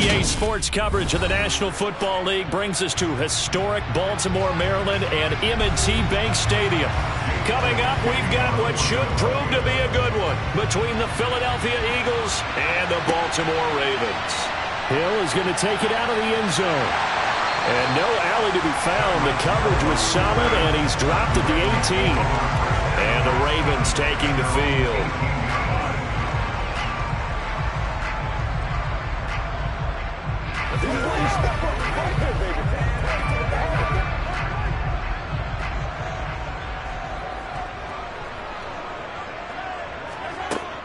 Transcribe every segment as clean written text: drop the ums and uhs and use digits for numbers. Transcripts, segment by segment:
PA Sports coverage of the National Football League brings us to historic Baltimore, Maryland, and M&T Bank Stadium. Coming up, we've got what should prove to be a good one between the Philadelphia Eagles and the Baltimore Ravens. Hill is going to take it out of the end zone. And no alley to be found. The coverage was solid, and he's dropped at the 18. And the Ravens taking the field.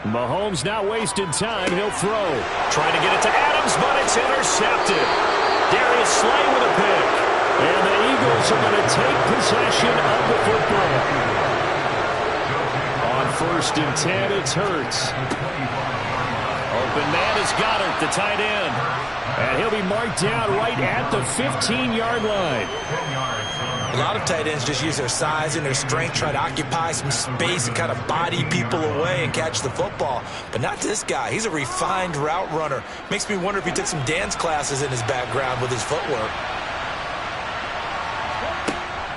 Mahomes not wasting time. He'll throw. Trying to get it to Adams, but it's intercepted. Darius Slay with a pick. And the Eagles are going to take possession of the football. On 1st and 10, it's Hurts. Open man is Goddard, the tight end. And he'll be marked down right at the 15-yard line. A lot of tight ends just use their size and their strength, try to occupy some space and kind of body people away and catch the football. But not this guy. He's a refined route runner. Makes me wonder if he took some dance classes in his background with his footwork.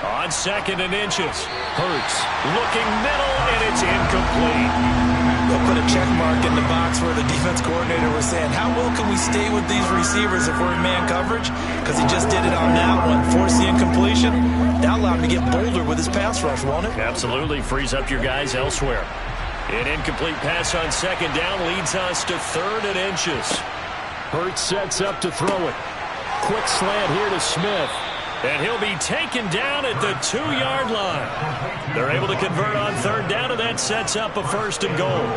On 2nd and inches, Hurts looking middle, and it's incomplete. They'll put a check mark in the box where the defense coordinator was saying, how well can we stay with these receivers if we're in man coverage? Because he just did it on that one, forced the incompletion. That allowed him to get bolder with his pass rush, won't it? Absolutely, frees up your guys elsewhere. An incomplete pass on 2nd down leads us to 3rd and inches. Hurts sets up to throw it. Quick slant here to Smith. And he'll be taken down at the 2-yard line. They're able to convert on 3rd down, and that sets up a 1st and goal.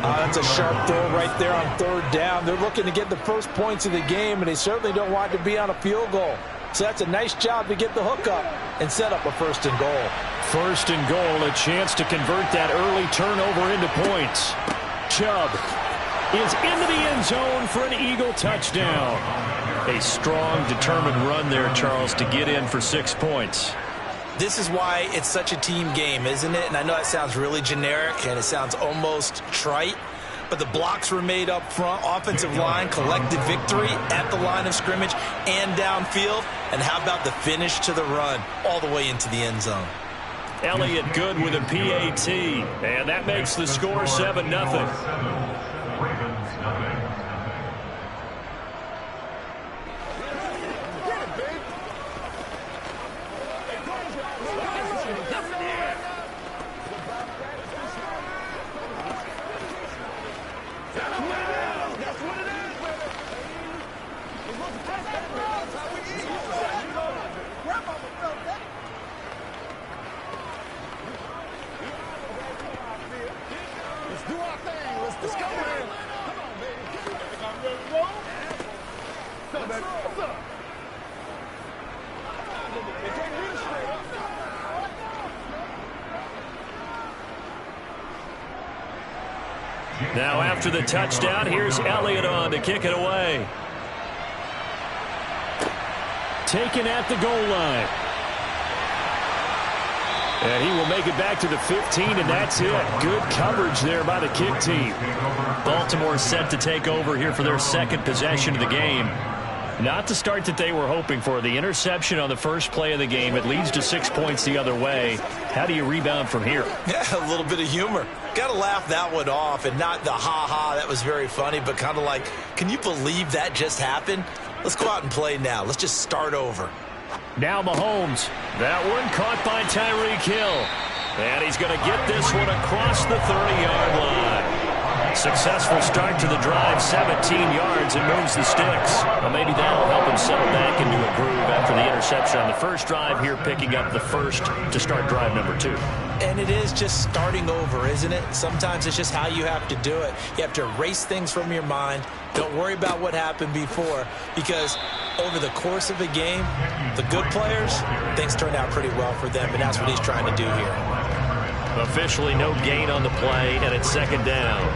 That's a sharp throw right there on 3rd down. They're looking to get the first points of the game, and they certainly don't want to be on a field goal. So that's a nice job to get the hook up and set up a 1st and goal. 1st and goal, a chance to convert that early turnover into points. Chubb is into the end zone for an Eagle touchdown. A strong, determined run there, Charles, to get in for 6 points. This is why it's such a team game, isn't it? And I know that sounds really generic and it sounds almost trite, but the blocks were made up front. Offensive line collected victory at the line of scrimmage and downfield. And how about the finish to the run all the way into the end zone? Elliott good with a PAT, and that makes the score 7-0. Now after the touchdown, here's Elliott on to kick it away. Taken at the goal line. And he will make it back to the 15, and that's it. Good coverage there by the kick team. Baltimore set to take over here for their 2nd possession of the game. Not the start that they were hoping for. The interception on the first play of the game. It leads to 6 points the other way. How do you rebound from here? Yeah, a little bit of humor. Got to laugh that one off, and not the ha-ha, that was very funny, but kind of like, can you believe that just happened? Let's go out and play now. Let's just start over. Now Mahomes. That one caught by Tyreek Hill. And he's going to get this one across the 30-yard line. Successful start to the drive, 17 yards, and moves the sticks. Well, maybe that'll help him settle back into a groove after the interception on the first drive here, picking up the first to start drive number 2. And it is just starting over, isn't it? Sometimes it's just how you have to do it. You have to erase things from your mind. Don't worry about what happened before, because over the course of a game, the good players, things turned out pretty well for them, and that's what he's trying to do here. Officially no gain on the play, and it's 2nd down.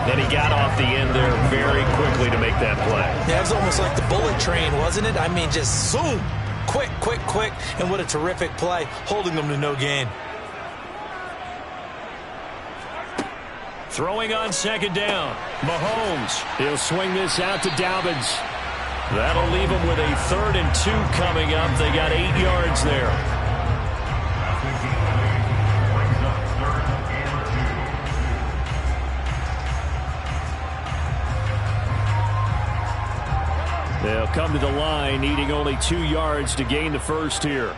Then he got off the end there very quickly to make that play. Yeah, it was almost like the bullet train, wasn't it? I mean, just zoom, quick, quick, quick, and what a terrific play, holding them to no gain. Throwing on second down. Mahomes. He'll swing this out to Dobbins. That'll leave him with a 3rd and 2 coming up. They got 8 yards there. They'll come to the line, needing only 2 yards to gain the first here.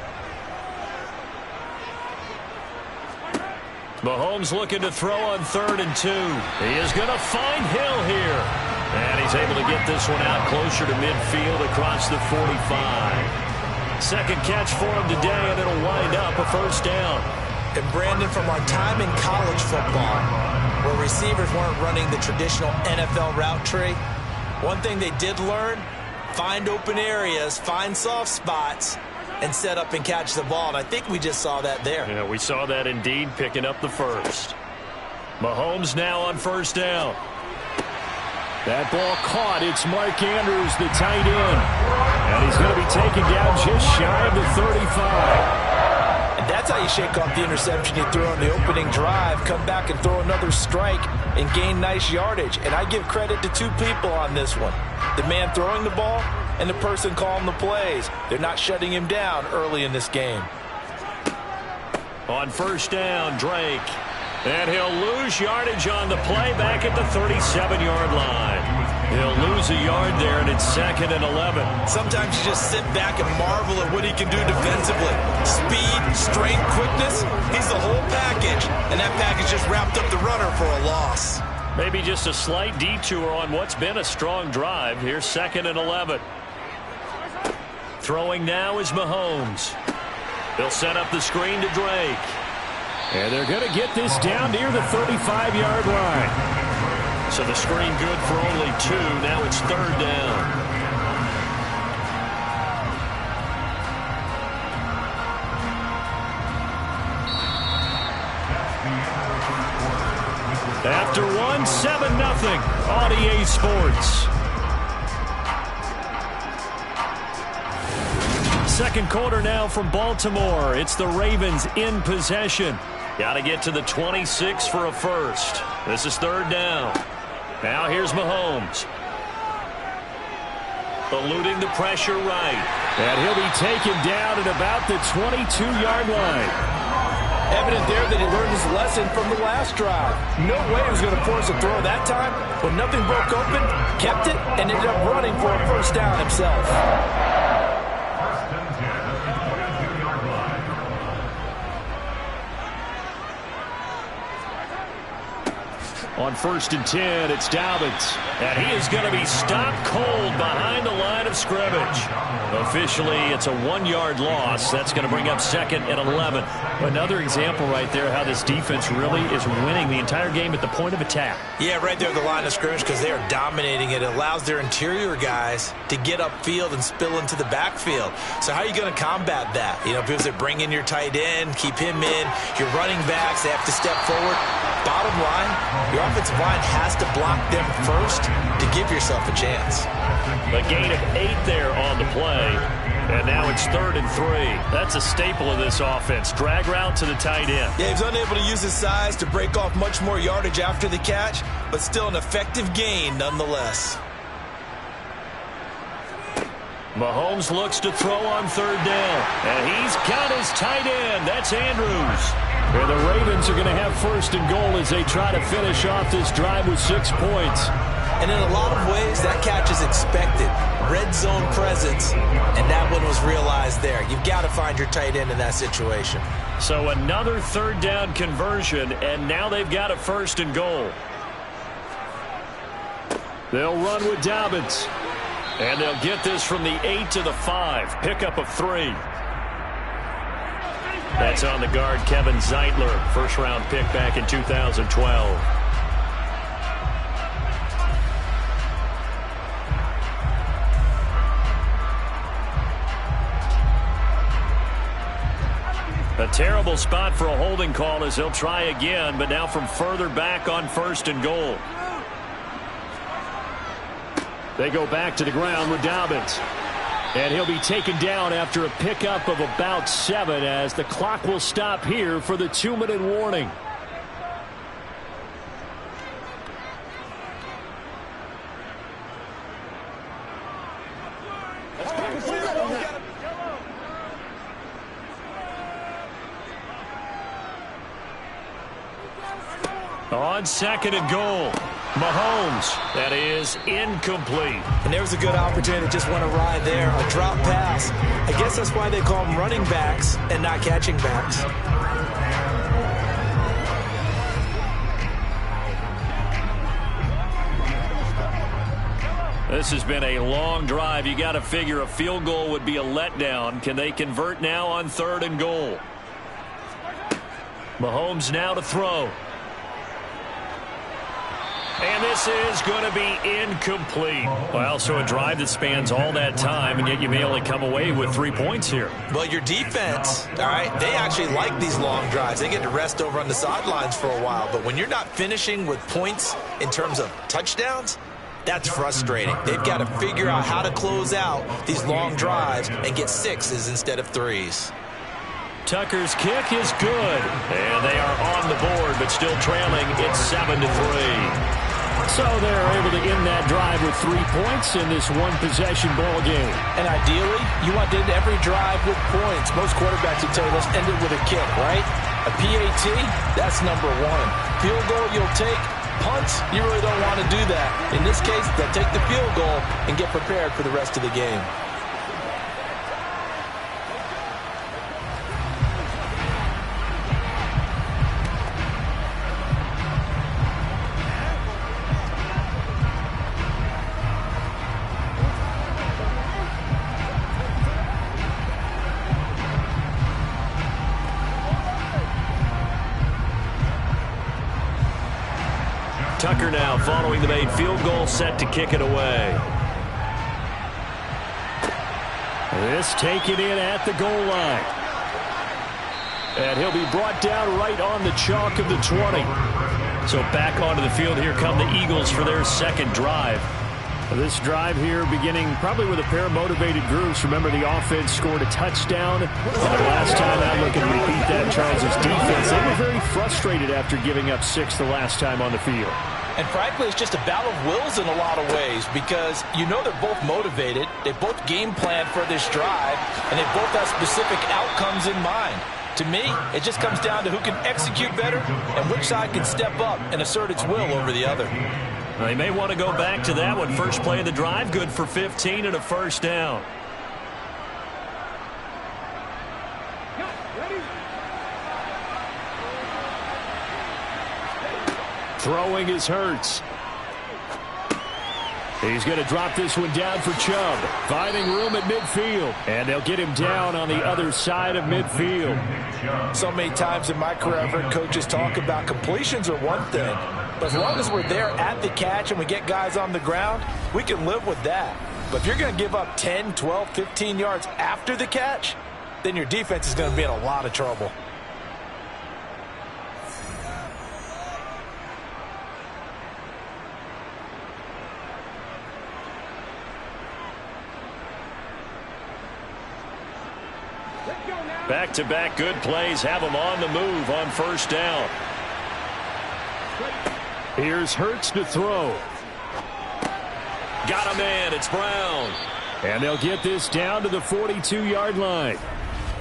Mahomes looking to throw on 3rd and 2. He is going to find Hill here. And he's able to get this one out closer to midfield across the 45. Second catch for him today, and it'll wind up a first down. And Brandon, from our time in college football, where receivers weren't running the traditional NFL route tree, one thing they did learn: find open areas, find soft spots, and set up and catch the ball. And I think we just saw that there. Yeah, we saw that indeed, picking up the first. Mahomes now on first down. That ball caught. It's Mark Andrews, the tight end. And he's going to be taken down just shy of the 35. And that's how you shake off the interception you threw on the opening drive. Come back and throw another strike and gain nice yardage. And I give credit to 2 people on this one: the man throwing the ball and the person calling the plays. They're not shutting him down early in this game. On first down, Drake. And he'll lose yardage on the play back at the 37-yard line. He'll lose a yard there, and it's 2nd and 11. Sometimes you just sit back and marvel at what he can do defensively. Speed, strength, quickness, he's the whole package. And that package just wrapped up the runner for a loss. Maybe just a slight detour on what's been a strong drive. Here's 2nd and 11. Throwing now is Mahomes. He'll set up the screen to Drake. And they're going to get this down near the 35-yard line. So the screen good for only 2. Now it's 3rd down. After 1, 7-0 on EA Sports. Second quarter now from Baltimore. It's the Ravens in possession. Got to get to the 26 for a first. This is 3rd down. Now here's Mahomes. Eluding the pressure right. And he'll be taken down at about the 22-yard line. Evident there that he learned his lesson from the last drive. No way he was going to force a throw that time. When nothing broke open, kept it, and ended up running for a first down himself. On 1st and 10, it's Dobbins. And he is going to be stopped cold behind the line of scrimmage. Officially, it's a 1-yard loss. That's going to bring up 2nd and 11. Another example right there how this defense really is winning the entire game at the point of attack. Yeah, right there at the line of scrimmage, because they are dominating it. It allows their interior guys to get upfield and spill into the backfield. So how are you going to combat that? You know, people say bring in your tight end, keep him in. Your running backs, they have to step forward. Bottom line, your offensive line has to block them first to give yourself a chance. A gain of 8 there on the play. And now it's 3rd and 3. That's a staple of this offense. Drag route to the tight end. Yeah, he's unable to use his size to break off much more yardage after the catch, but still an effective gain nonetheless. Mahomes looks to throw on 3rd down. And he's got his tight end. That's Andrews. And the Ravens are going to have 1st and goal as they try to finish off this drive with 6 points. And in a lot of ways, that catch is expected. Red zone presence, and that one was realized there. You've got to find your tight end in that situation. So another 3rd down conversion, and now they've got a 1st and goal. They'll run with Dobbins. And they'll get this from the 8 to the 5. Pickup of 3. That's on the guard, Kevin Zeitler. 1st-round pick back in 2012. A terrible spot for a holding call as they'll try again, but now from further back on 1st and goal. They go back to the ground with Dobbins. And he'll be taken down after a pickup of about 7 as the clock will stop here for the 2-minute warning. On second and goal, Mahomes. That is incomplete. And there was a good opportunity to just want to ride there. A drop pass. I guess that's why they call them running backs and not catching backs. This has been a long drive. You got to figure a field goal would be a letdown. Can they convert now on third and goal? Mahomes now to throw. And this is going to be incomplete. Well, so a drive that spans all that time, and yet you may only come away with 3 points here. Well, your defense, all right, they actually like these long drives. They get to rest over on the sidelines for a while. But when you're not finishing with points in terms of touchdowns, that's frustrating. They've got to figure out how to close out these long drives and get 6s instead of 3s. Tucker's kick is good. And they are on the board, but still trailing. It's 7-3. So they're able to end that drive with 3 points in this one-possession ball game. And ideally, you want to end every drive with points. Most quarterbacks will tell you, let's end it with a kick, right? A PAT, that's number 1. Field goal you'll take. Punts, you really don't want to do that. In this case, they'll take the field goal and get prepared for the rest of the game. Tucker now following the made field goal, set to kick it away. This taken in at the goal line. And he'll be brought down right on the chalk of the 20. So back onto the field, here come the Eagles for their second drive. This drive here beginning probably with a pair of motivated groups. Remember, the offense scored a touchdown. And the last time out, looking to repeat that, Charles' defense, they were very frustrated after giving up 6 the last time on the field. And frankly, it's just a battle of wills in a lot of ways because you know they're both motivated. They both game plan for this drive, and they both have specific outcomes in mind. To me, it just comes down to who can execute better and which side can step up and assert its will over the other. They may want to go back to that one. First play of the drive, good for 15 and a first down. Throwing is Hurts. He's going to drop this one down for Chubb. Finding room at midfield. And they'll get him down on the other side of midfield. So many times in my career, I've heard coaches talk about completions are one thing. But as long as we're there at the catch and we get guys on the ground, we can live with that. But if you're going to give up 10, 12, 15 yards after the catch, then your defense is going to be in a lot of trouble. Back-to-back good plays have them on the move on first down. Here's Hurts to throw. Got a man. It's Brown. And they'll get this down to the 42-yard line.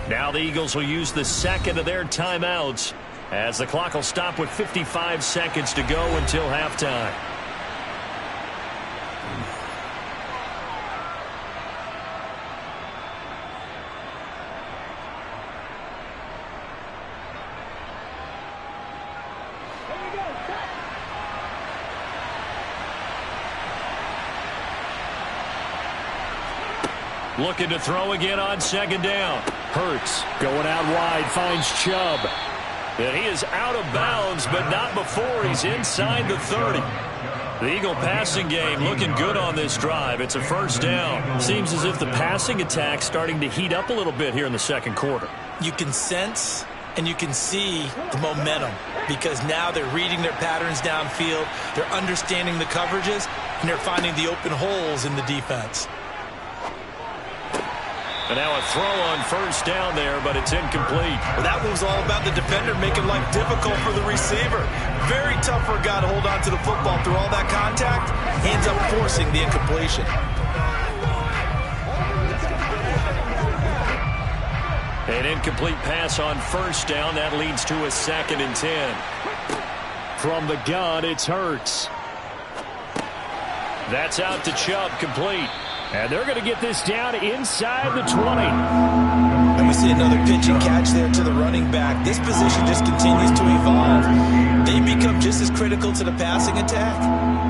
Now the Eagles will use the second of their timeouts as the clock will stop with 55 seconds to go until halftime. Looking to throw again on second down. Hurts going out wide, finds Chubb. And he is out of bounds, but not before he's inside the 30. The Eagle passing game looking good on this drive. It's a first down. Seems as if the passing attack's starting to heat up a little bit here in the second quarter. You can sense and you can see the momentum because now they're reading their patterns downfield. They're understanding the coverages, and they're finding the open holes in the defense. And now a throw on first down there, but it's incomplete. Well, that move's all about the defender making life difficult for the receiver. Very tough for a guy to hold on to the football through all that contact. Ends up forcing the incompletion. An incomplete pass on first down. That leads to a 2nd and 10. From the gun, it's Hurts. That's out to Chubb, complete. And they're going to get this down inside the 20. And we see another pitch and catch there to the running back. This position just continues to evolve. They become just as critical to the passing attack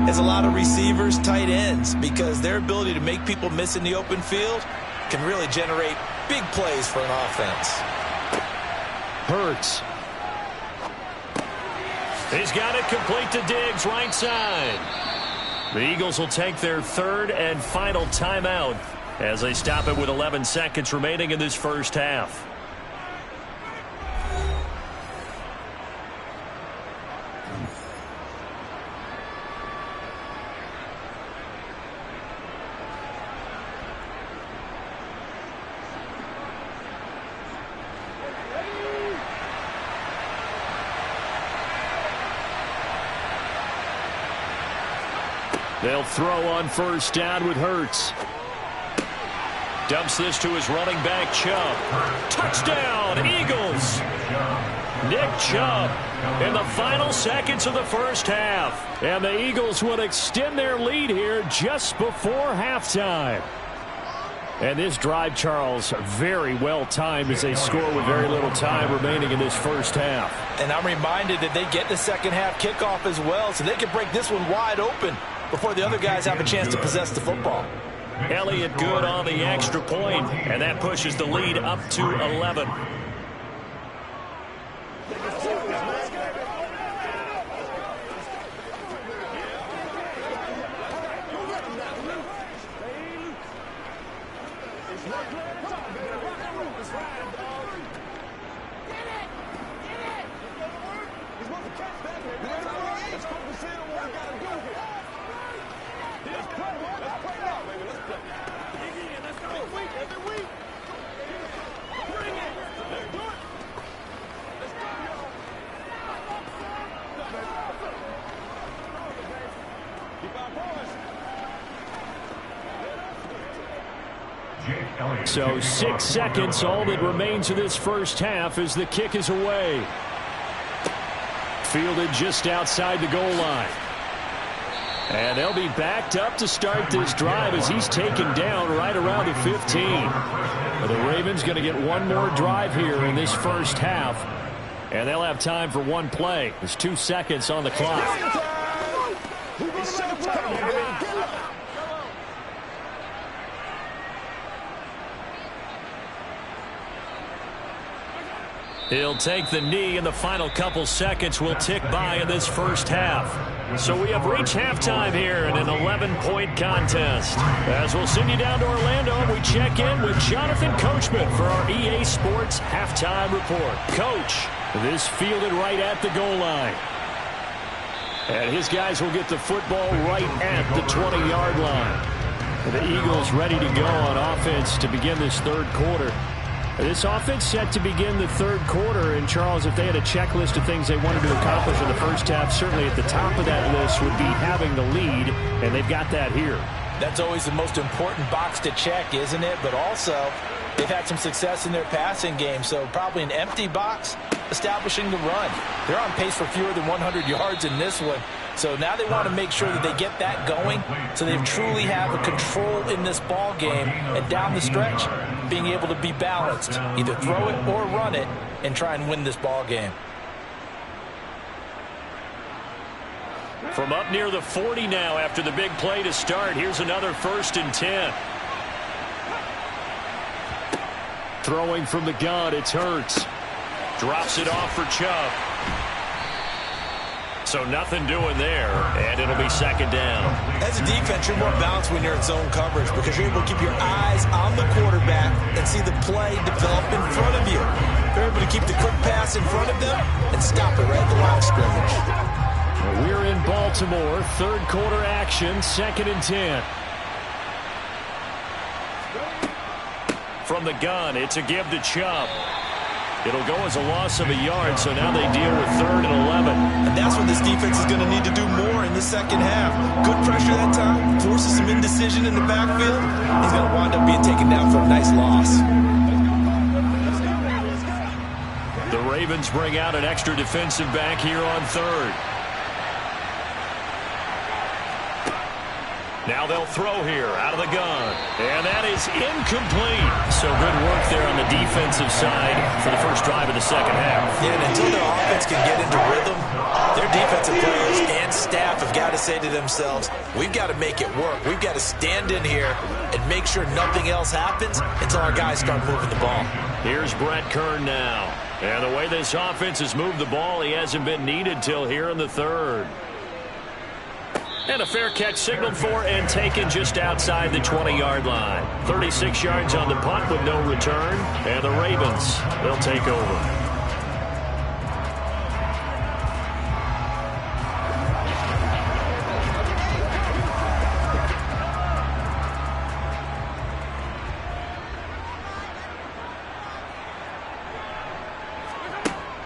as a lot of receivers, tight ends, because their ability to make people miss in the open field can really generate big plays for an offense. Hurts. He's got it complete to Diggs, right side. The Eagles will take their third and final timeout as they stop it with 11 seconds remaining in this first half. They'll throw on first down with Hurts. Dumps this to his running back, Chubb. Touchdown, Eagles! Nick Chubb in the final seconds of the first half. And the Eagles would extend their lead here just before halftime. And this drive, Charles, very well timed as they score with very little time remaining in this first half. And I'm reminded that they get the second half kickoff as well, so they can break this one wide open before the other guys have a chance to possess the football. Elliott good on the extra point, and that pushes the lead up to 11. So 6 seconds, all that remains of this first half as the kick is away. Fielded just outside the goal line. And they'll be backed up to start this drive as he's taken down right around the 15. The Ravens going to get one more drive here in this first half. And they'll have time for one play. There's 2 seconds on the clock. He'll take the knee, and the final couple seconds will tick by in this first half. So we have reached halftime here in an 11-point contest. As we'll send you down to Orlando, we check in with Jonathan Coachman for our EA Sports Halftime Report. Coach, this fielded right at the goal line. And his guys will get the football right at the 20-yard line. The Eagles ready to go on offense to begin this third quarter. This offense set to begin the third quarter, and Charles, if they had a checklist of things they wanted to accomplish in the first half, certainly at the top of that list would be having the lead, and they've got that here. That's always the most important box to check, isn't it? But also, they've had some success in their passing game, so probably an empty box establishing the run. They're on pace for fewer than 100 yards in this one. So now they want to make sure that they get that going so they truly have a control in this ball game, and down the stretch, being able to be balanced, either throw it or run it, and try and win this ball game. From up near the 40 now after the big play to start, here's another 1st and 10. Throwing from the gun, it's Hurts. Drops it off for Chubb. So nothing doing there, and it'll be second down. As a defense, you're more balanced when you're in zone coverage because you're able to keep your eyes on the quarterback and see the play develop in front of you. You're able to keep the quick pass in front of them and stop it right at the line of scrimmage. We're in Baltimore, third quarter action, 2nd and 10. From the gun, it's a give to Chubb. It'll go as a loss of a yard, so now they deal with 3rd and 11. And that's what this defense is going to need to do more in the second half. Good pressure that time, forces some indecision in the backfield. He's going to wind up being taken down for a nice loss. The Ravens bring out an extra defensive back here on 3rd. Now they'll throw here out of the gun. And that is incomplete. So good work there on the defensive side for the first drive of the second half. Yeah, and until their offense can get into rhythm, their defensive players and staff have got to say to themselves, we've got to make it work. We've got to stand in here and make sure nothing else happens until our guys start moving the ball. Here's Brett Kern now. And the way this offense has moved the ball, he hasn't been needed till here in the third. And a fair catch signaled for and taken just outside the 20-yard line. 36 yards on the punt with no return. And the Ravens, they'll take over.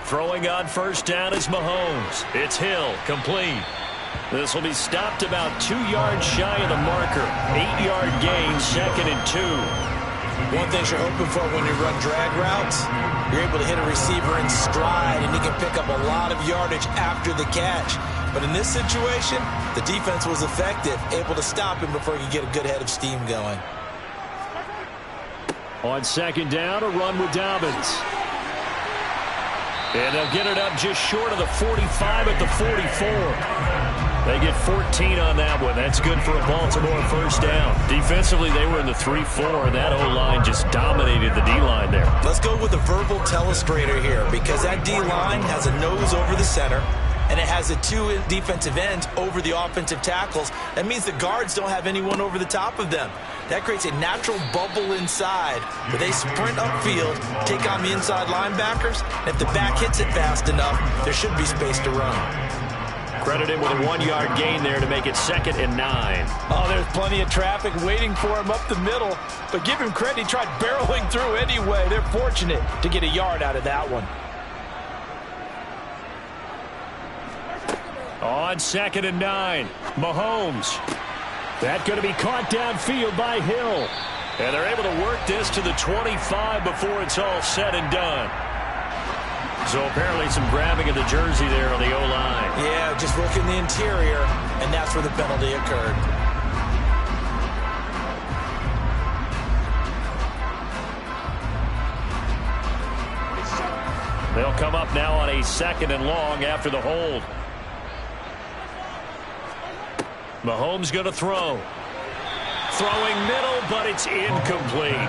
Throwing on first down is Mahomes. It's Hill, complete. This will be stopped about 2 yards shy of the marker. 8-yard gain, 2nd and 2. One thing you're hoping for when you run drag routes, you're able to hit a receiver in stride, and he can pick up a lot of yardage after the catch. But in this situation, the defense was effective, able to stop him before he could get a good head of steam going. On second down, a run with Dobbins. And they'll get it up just short of the 45 at the 44. They get 14 on that one. That's good for a Baltimore first down. Defensively, they were in the 3-4, and that O-line just dominated the D-line there. Let's go with a verbal telestrator here, because that D-line has a nose over the center, and it has the 2 defensive ends over the offensive tackles. That means the guards don't have anyone over the top of them. That creates a natural bubble inside where they sprint upfield, take on the inside linebackers, and if the back hits it fast enough, there should be space to run. Credited with a 1-yard gain there to make it 2nd and 9. Oh, there's plenty of traffic waiting for him up the middle. But give him credit, he tried barreling through anyway. They're fortunate to get a yard out of that one. On 2nd and 9, Mahomes. That going to be caught downfield by Hill. And they're able to work this to the 25 before it's all said and done. So apparently some grabbing of the jersey there on the O-line. Yeah, just working the interior, and that's where the penalty occurred. They'll come up now on a 2nd and long after the hold. Mahomes going to throw. Throwing middle, but it's incomplete.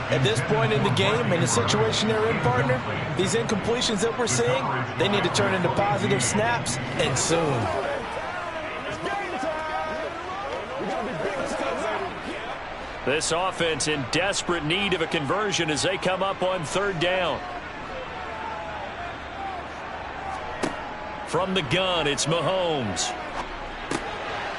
At this point in the game, in the situation they're in, partner, these incompletions that we're seeing, they need to turn into positive snaps, and soon. This offense in desperate need of a conversion as they come up on 3rd down. From the gun, it's Mahomes.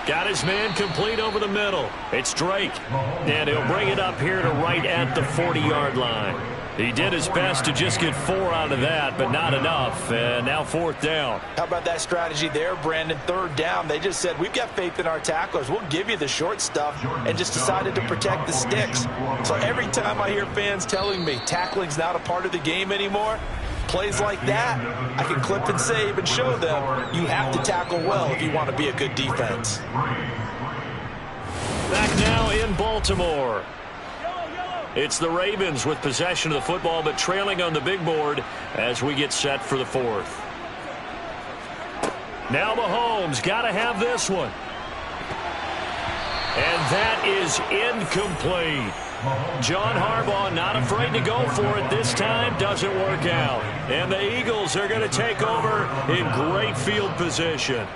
Got his man complete over the middle. It's Drake. And he'll bring it up here to right at the 40-yard line. He did his best to just get 4 out of that, but not enough. And now 4th down. How about that strategy there, Brandon? 3rd down. They just said, we've got faith in our tacklers. We'll give you the short stuff, and just decided to protect the sticks. So every time I hear fans telling me tackling's not a part of the game anymore, plays like that, I can clip and save and show them you have to tackle well if you want to be a good defense. Back now in Baltimore. It's the Ravens with possession of the football, but trailing on the big board as we get set for the 4th. Now Mahomes got to have this one. And that is incomplete. John Harbaugh not afraid to go for it this time. Doesn't work out. And the Eagles are going to take over in great field position.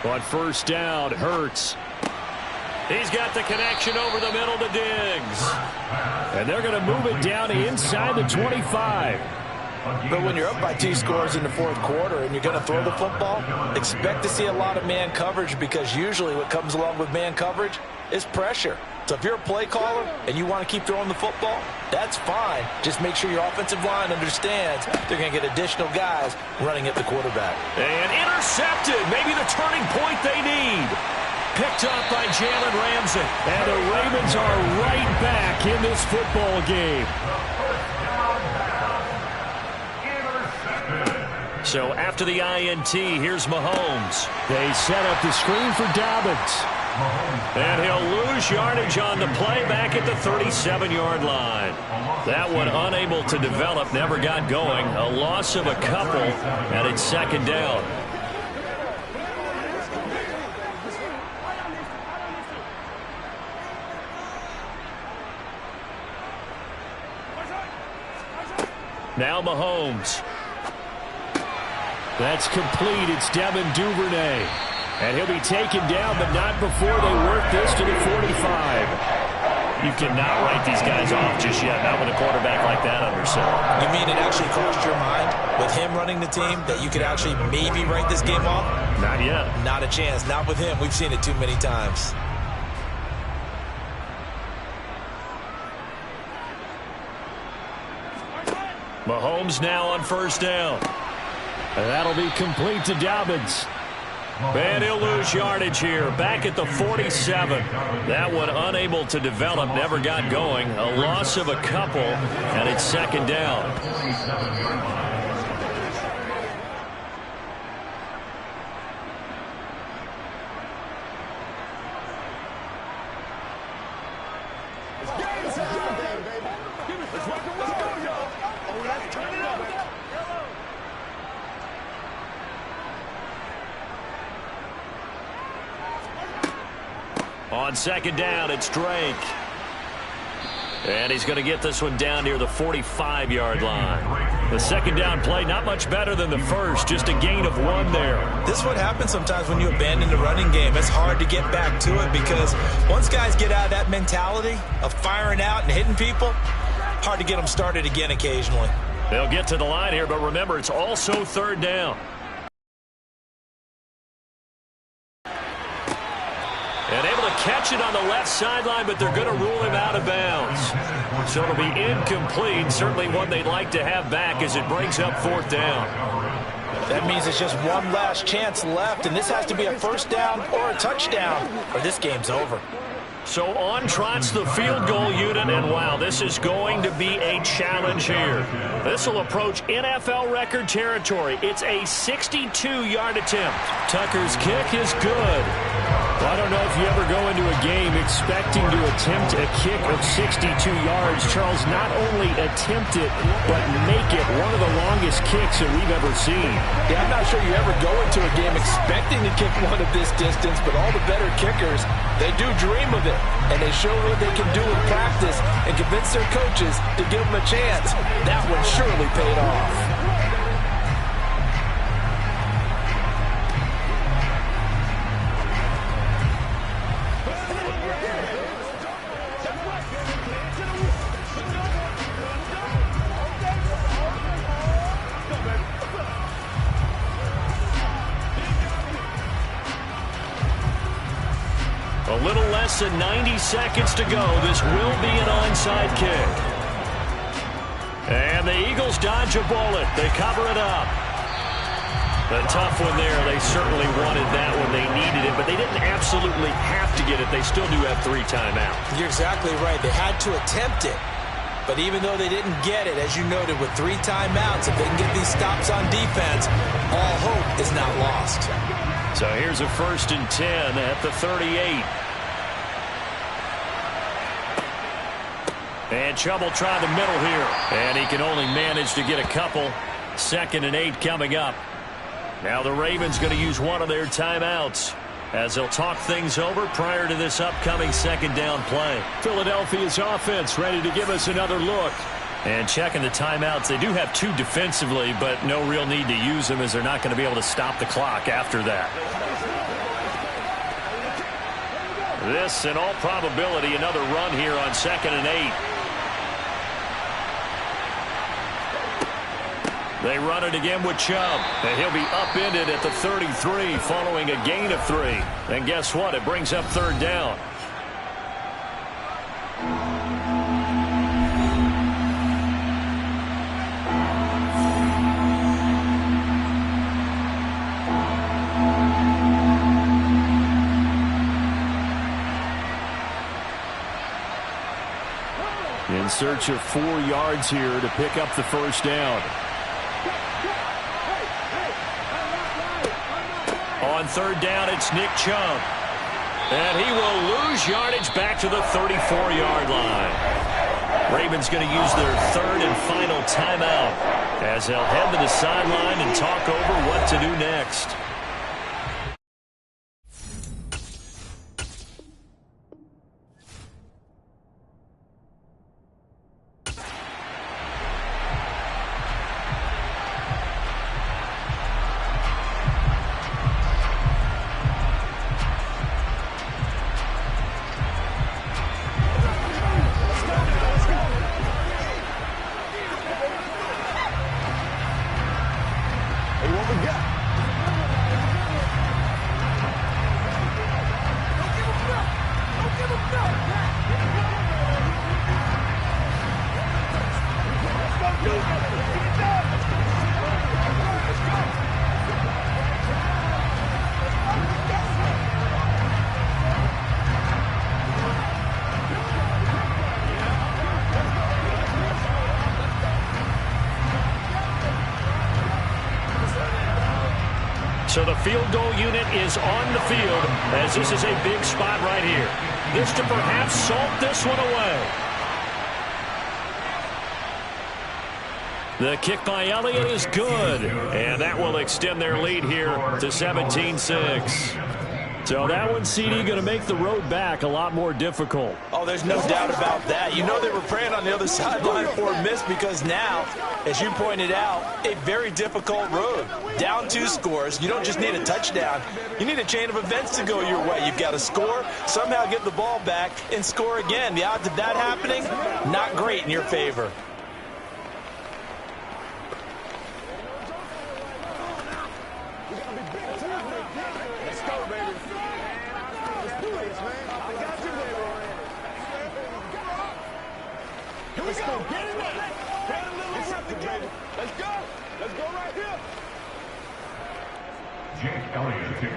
On first down, Hurts. He's got the connection over the middle to Diggs. And they're going to move it down inside the 25. But when you're up by 2 scores in the 4th quarter and you're going to throw the football, expect to see a lot of man coverage, because usually what comes along with man coverage is pressure. So if you're a play caller and you want to keep throwing the football, that's fine. Just make sure your offensive line understands they're going to get additional guys running at the quarterback. And intercepted. Maybe the turning point they need. Picked up by Jalen Ramsey. And the Ravens are right back in this football game. So after the INT, here's Mahomes. They set up the screen for Dobbins. And he'll lose yardage on the play back at the 37-yard line. That one unable to develop, never got going. A loss of a couple, and it's second down. Now Mahomes. That's complete. It's Devin Duvernay. And he'll be taken down, but not before they work this to the 45. You cannot write these guys off just yet, not with a quarterback like that under center. You mean it actually crossed your mind with him running the team that you could actually maybe write this game off? Not yet. Not a chance. Not with him. We've seen it too many times. Mahomes now on first down. And that'll be complete to Dobbins. And he'll lose yardage here, back at the 47. That one unable to develop, never got going. A loss of a couple, and it's second down. On second down, it's Drake. And he's going to get this one down near the 45-yard line. The second down play, not much better than the first, just a gain of 1 there. This is what happens sometimes when you abandon the running game. It's hard to get back to it because once guys get out of that mentality of firing out and hitting people, hard to get them started again occasionally. They'll get to the line here, but remember, it's also third down. And able to catch it on the left sideline, but they're going to rule him out of bounds. So it'll be incomplete, certainly one they'd like to have back as it brings up fourth down. That means it's just one last chance left, and this has to be a first down or a touchdown, or this game's over. So on trots the field goal unit, and wow, this is going to be a challenge here. This will approach NFL record territory. It's a 62-yard attempt. Tucker's kick is good. Well, I don't know if you ever go into a game expecting to attempt a kick of 62 yards. Charles, not only attempt it, but make it one of the longest kicks that we've ever seen. Yeah, I'm not sure you ever go into a game expecting to kick one of this distance, but all the better kickers, they do dream of it, and they show what they can do in practice and convince their coaches to give them a chance. That one surely paid off. A little less than 90 seconds to go. This will be an onside kick. And the Eagles dodge a bullet. They cover it up. A tough one there. They certainly wanted that when they needed it, but they didn't absolutely have to get it. They still do have 3 timeouts. You're exactly right. They had to attempt it. But even though they didn't get it, as you noted, with 3 timeouts, if they can get these stops on defense, all hope is not lost. So here's a 1st and 10 at the 38. And Chubb will try the middle here. And he can only manage to get a couple. 2nd and 8 coming up. Now the Ravens going to use one of their timeouts as they'll talk things over prior to this upcoming second down play. Philadelphia's offense ready to give us another look. And checking the timeouts, they do have 2 defensively, but no real need to use them as they're not going to be able to stop the clock after that. This, in all probability, another run here on 2nd and 8. They run it again with Chubb, and he'll be upended at the 33 following a gain of 3. And guess what? It brings up 3rd down. search of 4 yards here to pick up the first down. On third down, it's Nick Chubb. And he will lose yardage back to the 34-yard line. Ravens going to use their third and final timeout as they'll head to the sideline and talk over what to do next. So the field goal unit is on the field as this is a big spot right here. This to perhaps salt this one away. The kick by Elliott is good, and that will extend their lead here to 17-6. So that one, CD, going to make the road back a lot more difficult. Oh, there's no doubt about that. You know they were praying on the other sideline for a miss because now, as you pointed out, a very difficult road. Down 2 scores. You don't just need a touchdown. You need a chain of events to go your way. You've got to score, somehow get the ball back, and score again. The odds of that happening, not great in your favor.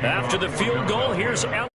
After the field goal, here's Elliott.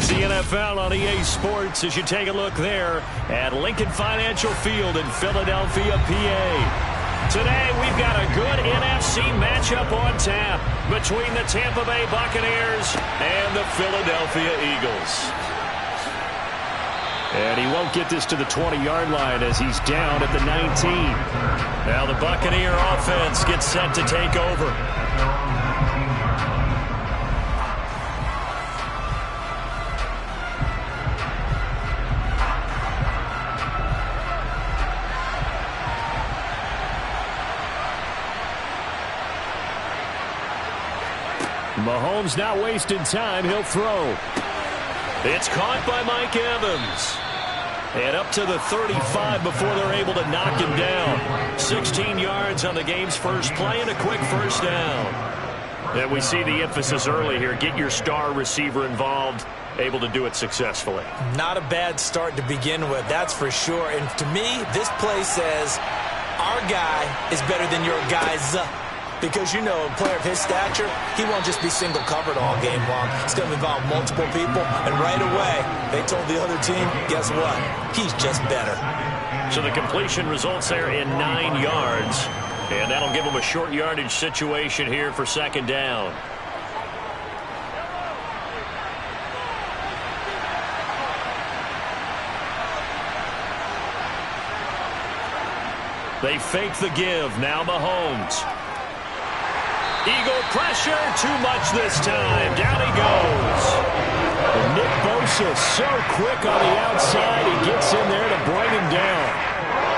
It's the NFL on EA Sports as you take a look there at Lincoln Financial Field in Philadelphia, PA. Today, we've got a good NFC matchup on tap between the Tampa Bay Buccaneers and the Philadelphia Eagles. And he won't get this to the 20-yard line as he's down at the 19. Now the Buccaneer offense gets set to take over. Mahomes not wasting time. He'll throw. It's caught by Mike Evans. And up to the 35 before they're able to knock him down. 16 yards on the game's first play and a quick first down. And we see the emphasis early here. Get your star receiver involved. Able to do it successfully. Not a bad start to begin with, that's for sure. And to me, this play says our guy is better than your guy's. Because, you know, a player of his stature, he won't just be single covered all game long. It's going to involve multiple people. And right away, they told the other team, guess what? He's just better. So the completion results there in 9 yards. And that'll give them a short yardage situation here for second down. They fake the give. Now Mahomes. Eagle pressure, too much this time. Down he goes. And Nick Bosa so quick on the outside. He gets in there to bring him down.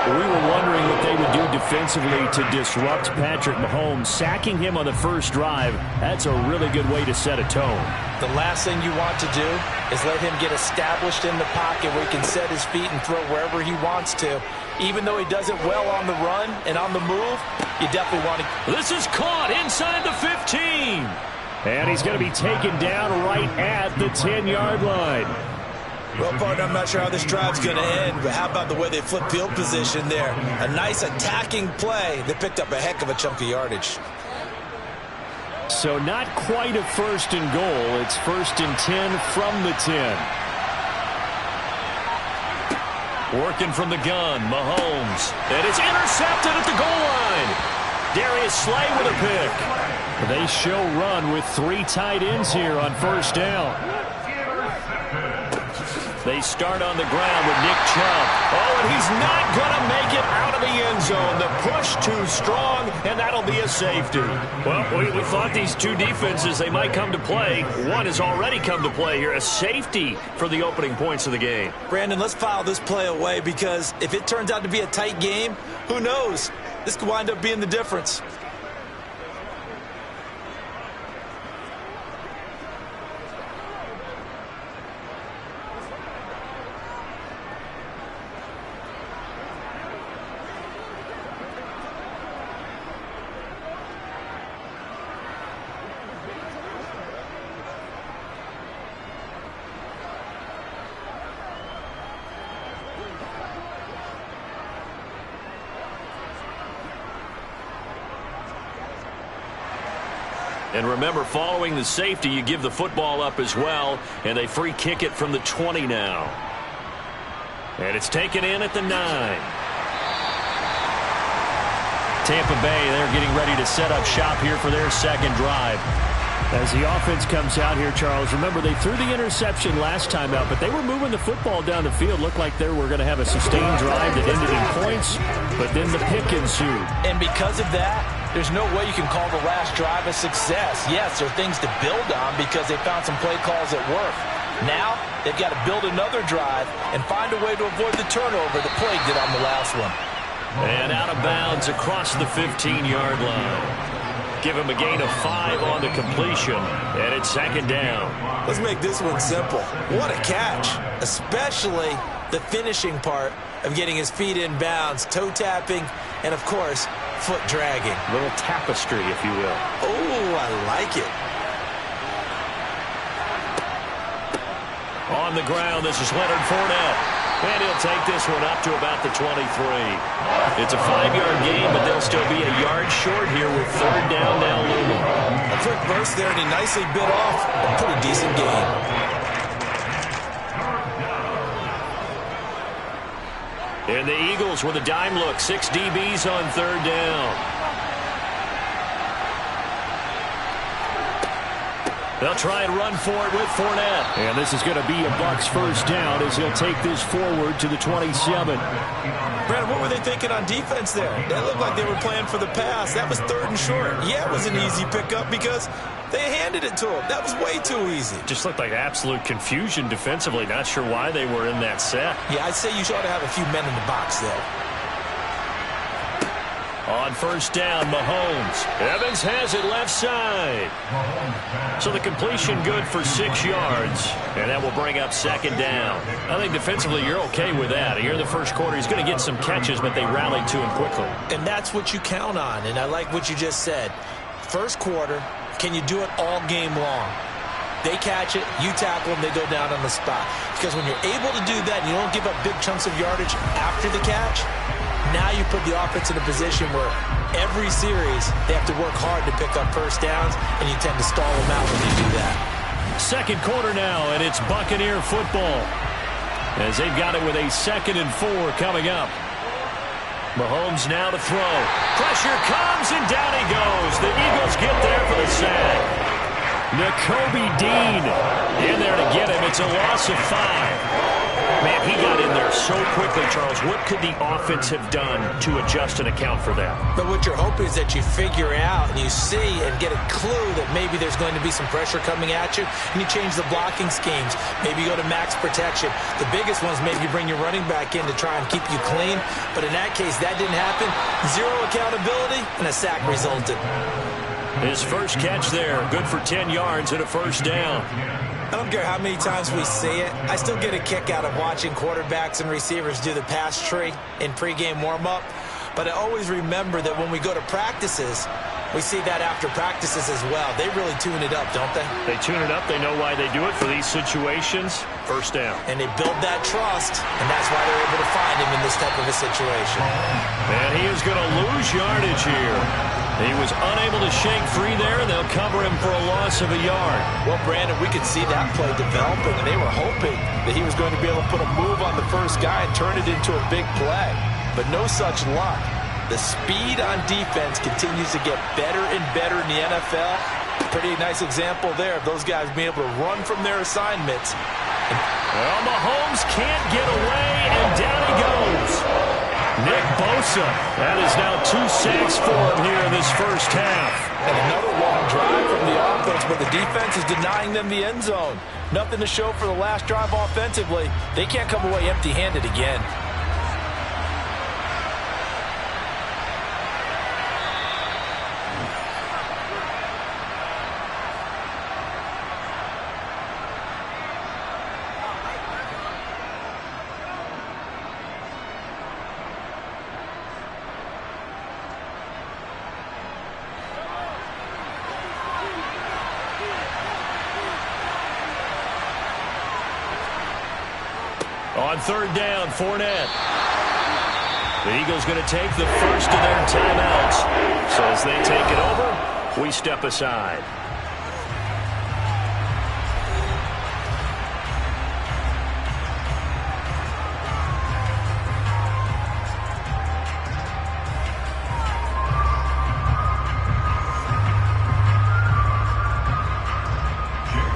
We were wondering what they would do defensively to disrupt Patrick Mahomes. Sacking him on the first drive, that's a really good way to set a tone. The last thing you want to do is let him get established in the pocket where he can set his feet and throw wherever he wants to. Even though he does it well on the run and on the move, you definitely want to. This is caught inside the 15. And he's going to be taken down right at the 10-yard line. Well, partner, I'm not sure how this drive's going to end, but how about the way they flip field position there? A nice attacking play. They picked up a heck of a chunk of yardage. So not quite a first and goal. It's first and 10 from the 10. Working from the gun, Mahomes. And it's intercepted at the goal line. Darius Slay with a pick. They show run with 3 tight ends here on first down. They start on the ground with Nick Chubb. Oh, and he's not going to make it out of the end zone. The push too strong, and that'll be a safety. Well, we thought these two defenses, they might come to play. One has already come to play here, a safety for the opening points of the game. Brandon, let's file this play away because if it turns out to be a tight game, who knows? This could wind up being the difference. And remember, following the safety, you give the football up as well, and they free kick it from the 20 now. And it's taken in at the 9. Tampa Bay, they're getting ready to set up shop here for their second drive. As the offense comes out here, Charles, remember they threw the interception last time out, but they were moving the football down the field. Looked like they were going to have a sustained drive that ended in points, but then the pick ensued. And because of that, there's no way you can call the last drive a success. Yes, there are things to build on because they found some play calls that work. Now, they've got to build another drive and find a way to avoid the turnover that plagued it on the last one. And out of bounds across the 15-yard line. Give him a gain of 5 on the completion, and it's second down. Let's make this one simple. What a catch, especially the finishing part of getting his feet in bounds, toe tapping, and, of course, foot dragging. A little tapestry, if you will. Oh, I like it. On the ground, this is Leonard Fournette. And he'll take this one up to about the 23. It's a 5-yard gain, but they'll still be a yard short here with third down now looming. A quick burst there, and he nicely bit off a pretty decent gain. And the Eagles with a dime look. 6 DBs on third down. They'll try and run for it with Fournette. And this is going to be a Bucs first down as he'll take this forward to the 27. Brandon, what were they thinking on defense there? They looked like they were playing for the pass. That was 3rd and short. Yeah, it was an easy pickup because they handed it to him. That was way too easy. Just looked like absolute confusion defensively. Not sure why they were in that set. Yeah, I'd say you ought to have a few men in the box there. On first down, Mahomes. Evans has it left side. So the completion good for 6 yards. And that will bring up 2nd down. I think defensively you're okay with that. Here in the first quarter, he's going to get some catches, but they rallied to him quickly. And that's what you count on. And I like what you just said. First quarter, can you do it all game long? They catch it, you tackle them, they go down on the spot. Because when you're able to do that and you don't give up big chunks of yardage after the catch, now you put the offense in a position where every series they have to work hard to pick up first downs, and you tend to stall them out when they do that. Second quarter now, and it's Buccaneer football as they've got it with a 2nd and 4 coming up. Mahomes now to throw. Pressure comes, and down he goes. The Eagles get there for the sack. Nakobe Dean in there to get him. It's a loss of 5. Man, he got in there so quickly, Charles. What could the offense have done to adjust and account for that? But what you're hoping is that you figure out and you see and get a clue that maybe there's going to be some pressure coming at you, and you change the blocking schemes. Maybe you go to max protection. The biggest one is maybe you bring your running back in to try and keep you clean. But in that case, that didn't happen. 0 accountability, and a sack resulted. His first catch there, good for 10 yards and a first down. I don't care how many times we see it. I still get a kick out of watching quarterbacks and receivers do the pass tree in pregame warm-up. But I always remember that when we go to practices, we see that after practices as well. They really tune it up, don't they? They tune it up. They know why they do it for these situations. First down. And they build that trust, and that's why they're able to find him in this type of a situation. And he is going to lose yardage here. He was unable to shake free there, and they'll cover him for a loss of a yard. Well, Brandon, we could see that play developing, and they were hoping that he was going to be able to put a move on the first guy and turn it into a big play. But no such luck. The speed on defense continues to get better and better in the NFL. Pretty nice example there of those guys being able to run from their assignments. Well, Mahomes can't get away, and down he goes. Nick Bosa. That is now 2 sacks for him here in this first half. And another long drive from the offense, but the defense is denying them the end zone. Nothing to show for the last drive offensively. They can't come away empty-handed again. On third down, Fournette. The Eagles going to take the first of their timeouts. So as they take it over, we step aside.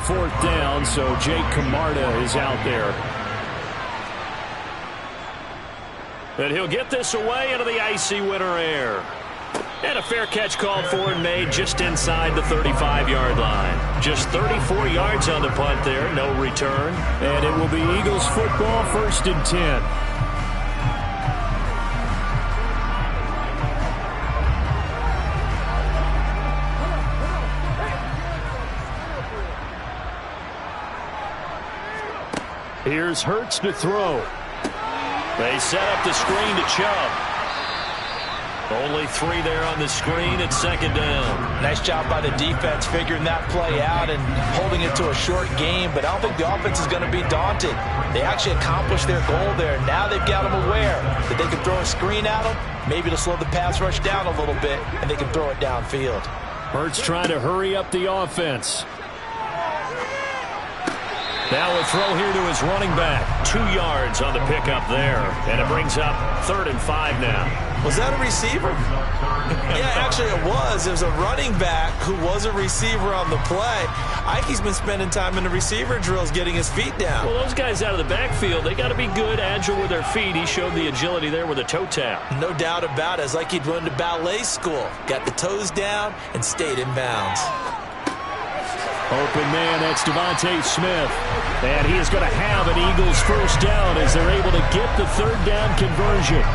Fourth down, so Jake Camarda is out there. And he'll get this away into the icy winter air. And a fair catch called for and made just inside the 35-yard line. Just 34 yards on the punt there, no return. And it will be Eagles football, 1st and 10. Here's Hurts to throw. They set up the screen to Chubb. Only 3 there on the screen at 2nd down. Nice job by the defense figuring that play out and holding it to a short game, but I don't think the offense is going to be daunted. They actually accomplished their goal there. Now they've got them aware that they can throw a screen at them, maybe to slow the pass rush down a little bit, and they can throw it downfield. Hurts trying to hurry up the offense. Now a throw here to his running back. 2 yards on the pickup there. And it brings up 3rd and 5 now. Was that a receiver? Yeah, actually it was. It was a running back who was a receiver on the play. Ikey's been spending time in the receiver drills getting his feet down. Well, those guys out of the backfield, they got to be good, agile with their feet. He showed the agility there with a toe tap. No doubt about it. It's like he'd run to ballet school. Got the toes down and stayed in bounds. Open man, that's Devontae Smith. And he is going to have an Eagles first down as they're able to get the 3rd down conversion.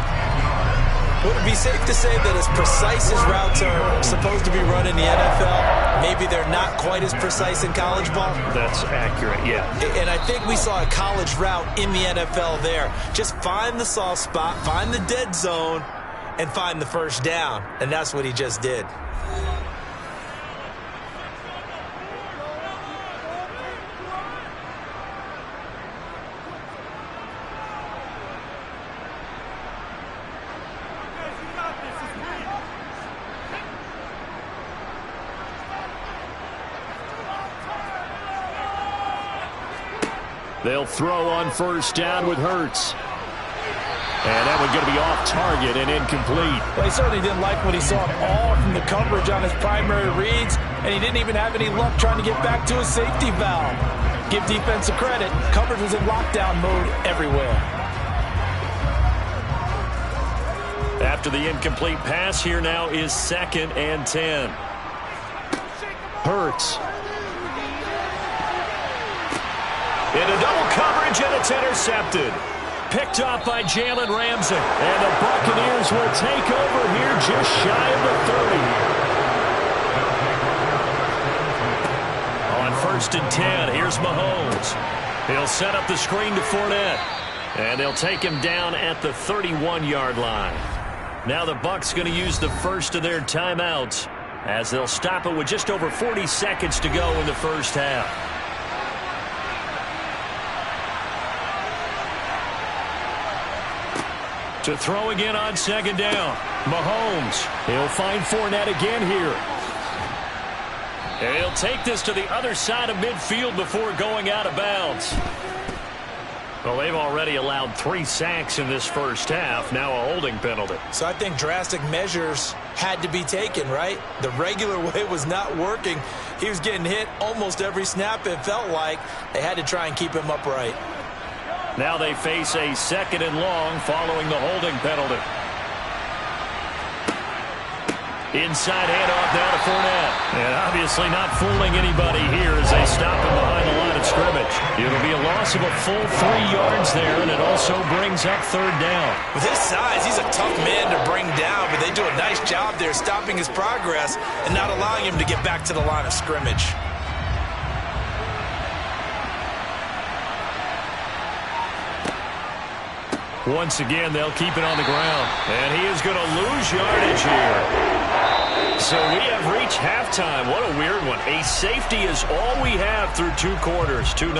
Would it be safe to say that as precise as routes are supposed to be run in the NFL, maybe they're not quite as precise in college ball? That's accurate, yeah. And I think we saw a college route in the NFL there. Just find the soft spot, find the dead zone, and find the first down. And that's what he just did. They'll throw on first down with Hurts. And that one's going to be off target and incomplete. Well, he certainly didn't like what he saw at all from the coverage on his primary reads, and he didn't even have any luck trying to get back to his safety valve. Give defense a credit. Coverage was in lockdown mode everywhere. After the incomplete pass, here now is 2nd and 10. Hurts. Into double coverage, and it's intercepted. Picked off by Jalen Ramsey. And the Buccaneers will take over here just shy of the 30. On 1st and 10, here's Mahomes. He'll set up the screen to Fournette. And they'll take him down at the 31-yard line. Now the Bucs going to use the first of their timeouts as they'll stop it with just over 40 seconds to go in the first half. To throw again on 2nd down. Mahomes. He'll find Fournette again here. And he'll take this to the other side of midfield before going out of bounds. Well, they've already allowed 3 sacks in this first half. Now a holding penalty. So I think drastic measures had to be taken, right? The regular way was not working. He was getting hit almost every snap, it felt like. They had to try and keep him upright. Now they face a 2nd and long following the holding penalty. Inside handoff now to Fournette. And obviously not fooling anybody here as they stop him behind the line of scrimmage. It'll be a loss of a full 3 yards there, and it also brings up 3rd down. With his size, he's a tough man to bring down, but they do a nice job there stopping his progress and not allowing him to get back to the line of scrimmage. Once again, they'll keep it on the ground. And he is going to lose yardage here. So we have reached halftime. What a weird one. A safety is all we have through 2 quarters. 2-0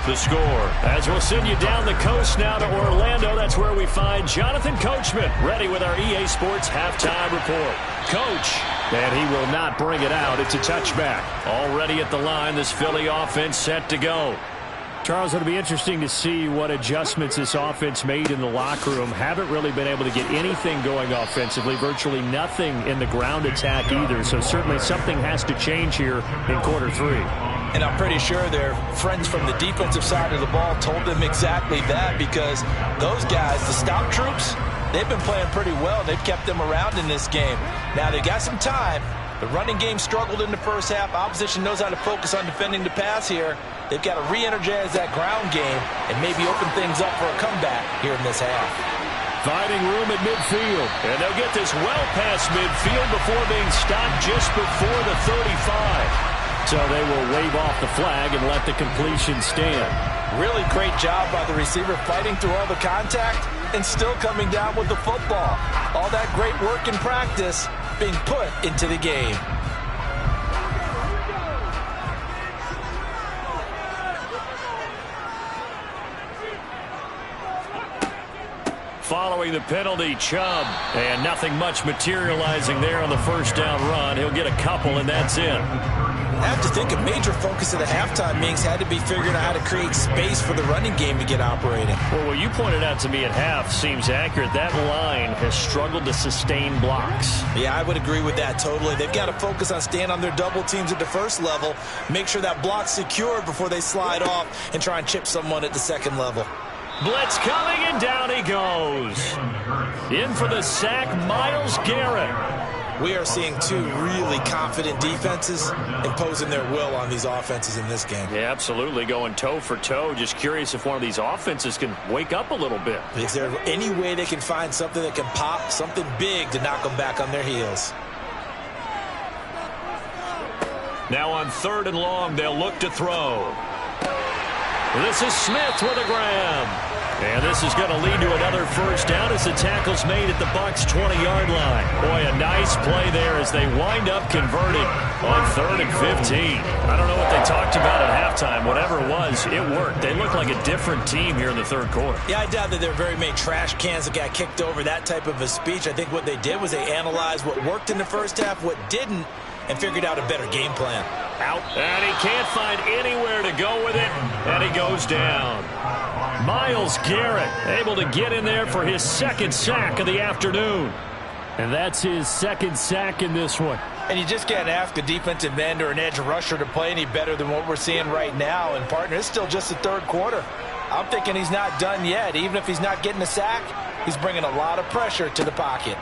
the score. As we'll send you down the coast now to Orlando, that's where we find Jonathan Coachman ready with our EA Sports halftime report. Coach. And he will not bring it out. It's a touchback. Already at the line, this Philly offense set to go. Charles, it'll be interesting to see what adjustments this offense made in the locker room. Haven't really been able to get anything going offensively. Virtually nothing in the ground attack either. So certainly something has to change here in quarter 3. And I'm pretty sure their friends from the defensive side of the ball told them exactly that, because those guys, the stop troops, they've been playing pretty well. They've kept them around in this game. Now they got some time. The running game struggled in the first half. Opposition knows how to focus on defending the pass here. They've got to re-energize that ground game and maybe open things up for a comeback here in this half. Finding room at midfield. And they'll get this well past midfield before being stopped just before the 35. So they will wave off the flag and let the completion stand. Really great job by the receiver fighting through all the contact and still coming down with the football. All that great work in practice being put into the game. Following the penalty, Chubb. And nothing much materializing there on the first down run. He'll get a couple, and that's it. I have to think a major focus of the halftime meetings had to be figuring out how to create space for the running game to get operating. Well, what you pointed out to me at half seems accurate. That line has struggled to sustain blocks. Yeah, I would agree with that totally. They've got to focus on staying on their double teams at the first level, make sure that block's secured before they slide off and try and chip someone at the second level. Blitz coming, and down he goes. In for the sack, Myles Garrett. We are seeing two really confident defenses imposing their will on these offenses in this game. Yeah, absolutely, going toe for toe. Just curious if one of these offenses can wake up a little bit. Is there any way they can find something that can pop, something big to knock them back on their heels? Now on 3rd and long, they'll look to throw. This is Smith with a grab. And this is going to lead to another first down as the tackle's made at the Bucs 20-yard line. Boy, a nice play there as they wind up converting on 3rd and 15. I don't know what they talked about at halftime. Whatever it was, it worked. They look like a different team here in the 3rd quarter. Yeah, I doubt that there are very many trash cans that got kicked over, that type of a speech. I think what they did was they analyzed what worked in the first half, what didn't, and figured out a better game plan. Out, and he can't find anywhere to go with it, and he goes down. Myles Garrett able to get in there for his 2nd sack of the afternoon. And that's his 2nd sack in this one. And you just can't ask a defensive end or an edge rusher to play any better than what we're seeing right now. And, partner, it's still just the 3rd quarter. I'm thinking he's not done yet. Even if he's not getting a sack, he's bringing a lot of pressure to the pocket.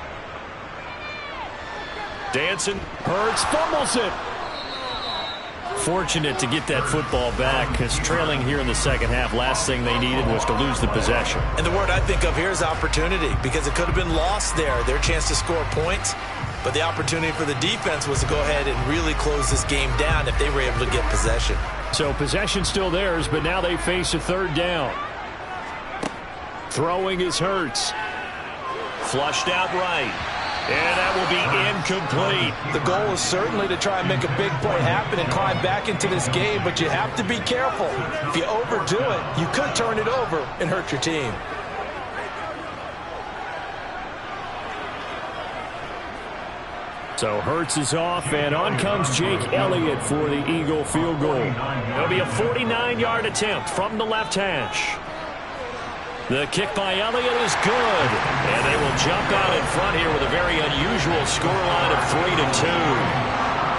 Dancing. Hurts fumbles it. Fortunate to get that football back because trailing here in the 2nd half, last thing they needed was to lose the possession. And the word I think of here is opportunity, because it could have been lost there, their chance to score points. But the opportunity for the defense was to go ahead and really close this game down if they were able to get possession. So possession still theirs, but now they face a 3rd down. Throwing is Hurts. Flushed out right. And that will be incomplete. The goal is certainly to try and make a big play happen and climb back into this game, but you have to be careful. If you overdo it, you could turn it over and hurt your team. So Hurts is off, and on comes Jake Elliott for the Eagle field goal. It'll be a 49-yard attempt from the left hash. The kick by Elliott is good, and they will jump out in front here with a very unusual scoreline of 3-2.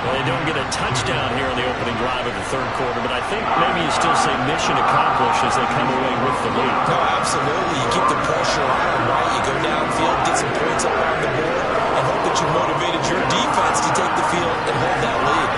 Well, they don't get a touchdown here in the opening drive of the 3rd quarter, but I think maybe you still say mission accomplished as they come away with the lead. No, absolutely. You keep the pressure on, right? You go downfield, get some points up on the board, and hope that you motivated your defense to take the field and hold that lead.